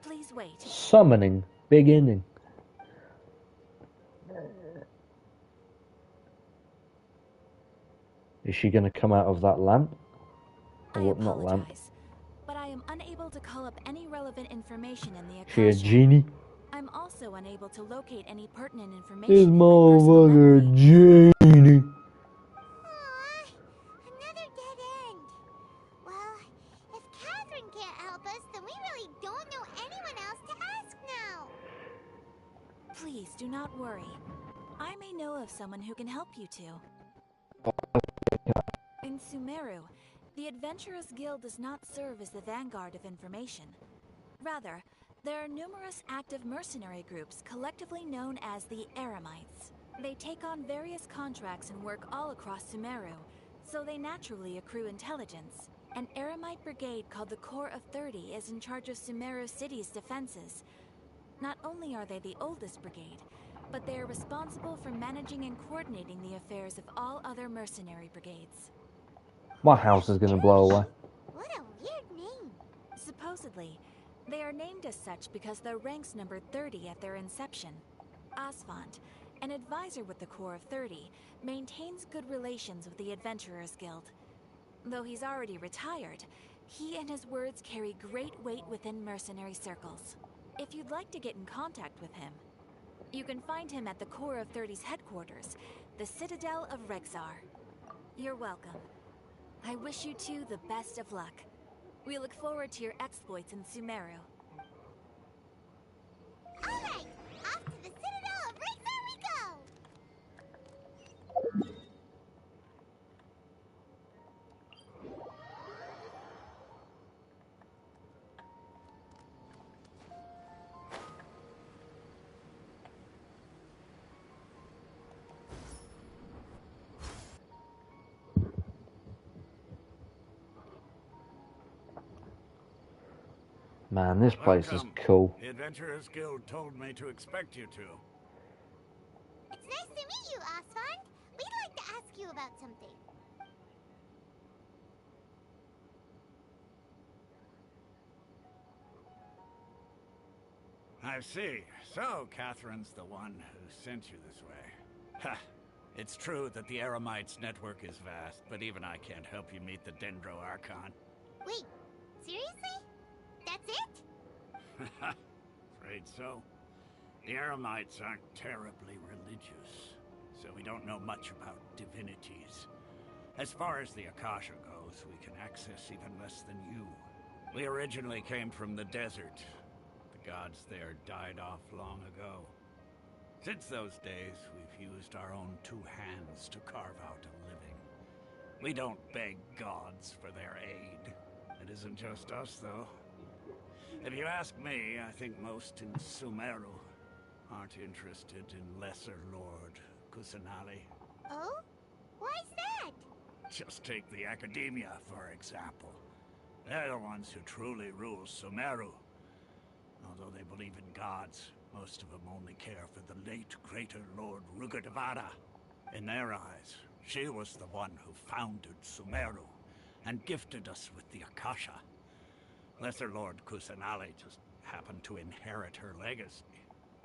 Please wait. Summoning. Beginning. Is she going to come out of that lamp? Or what, not lamp? But I am unable to call up any relevant information in the Akasha. She a genie? I'm also unable to locate any pertinent information. This in my personal motherfucker memory. genie. Aww, another dead end. Well, if Catherine can't help us, then we really don't know anyone else to ask now. Please do not worry. I may know of someone who can help you two. In Sumeru, The Adventurers Guild does not serve as the vanguard of information. Rather, there are numerous active mercenary groups collectively known as the Eremites. They take on various contracts and work all across Sumeru, so they naturally accrue intelligence. An Eremite brigade called the Corps of 30 is in charge of Sumeru City's defenses. Not only are they the oldest brigade, but they are responsible for managing and coordinating the affairs of all other mercenary brigades. My house is going to blow away. What a weird name. Supposedly, they are named as such because their ranks numbered 30 at their inception. Asfand, an advisor with the Corps of 30, maintains good relations with the Adventurers Guild. Though he's already retired, he and his words carry great weight within mercenary circles. If you'd like to get in contact with him, you can find him at the Corps of 30's headquarters, the Citadel of Rexar. You're welcome. I wish you two the best of luck. We look forward to your exploits in Sumeru. Alright, off to the Citadel of Rexar we go! Man, this place is Welcome. cool. The Adventurers Guild told me to expect you to. It's nice to meet you, Asfand. We'd like to ask you about something. I see. So, Catherine's the one who sent you this way. Ha! It's true that the Eremites' network is vast, but even I can't help you meet the Dendro Archon. Wait, seriously? That's it? Afraid so. The Eremites aren't terribly religious, so we don't know much about divinities. As far as the Akasha goes, we can access even less than you. We originally came from the desert. The gods there died off long ago. Since those days, we've used our own two hands to carve out a living. We don't beg gods for their aid. It isn't just us, though. If you ask me, I think most in Sumeru aren't interested in Lesser Lord Kusanali. Oh? Why's that? Just take the Academia, for example. They're the ones who truly rule Sumeru. Although they believe in gods, most of them only care for the late Greater Lord Rugurdevada. In their eyes, she was the one who founded Sumeru and gifted us with the Akasha. Lesser Lord Kusanali just happened to inherit her legacy.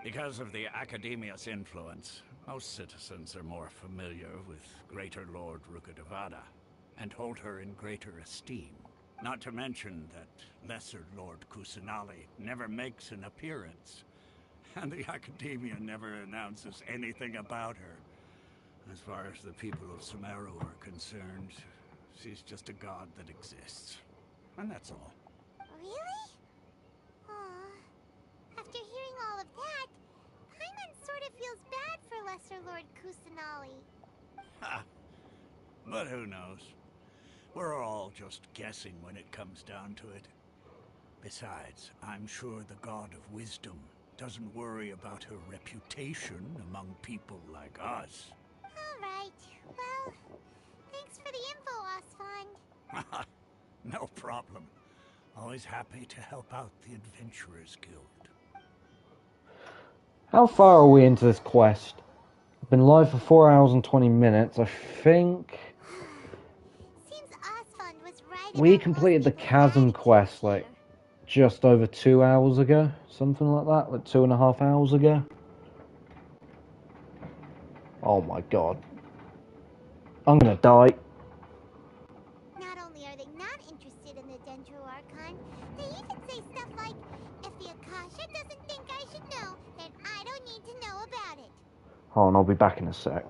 Because of the Academia's influence, most citizens are more familiar with Greater Lord Rugurdevada and hold her in greater esteem. Not to mention that Lesser Lord Kusanali never makes an appearance, and the Academia never announces anything about her. As far as the people of Sumeru are concerned, she's just a god that exists. And that's all. Really? Aw. After hearing all of that, Paimon sort of feels bad for Lesser Lord Kusanali. Ha! But who knows? We're all just guessing when it comes down to it. Besides, I'm sure the God of Wisdom doesn't worry about her reputation among people like us. Alright, well, thanks for the info, Asfand. No problem. Always happy to help out the Adventurers Guild. How far are we into this quest? I've been live for 4 hours and 20 minutes. I think Seems Asfand was right we about completed the most people chasm adding to quest it like here. just over 2 hours ago. Something like that, like 2.5 hours ago. Oh my god. I'm gonna die. Not only are they not interested in the Dendro Archon, they even say stuff like, if the Akasha doesn't think I should know, then I don't need to know about it. Oh, and I'll be back in a sec.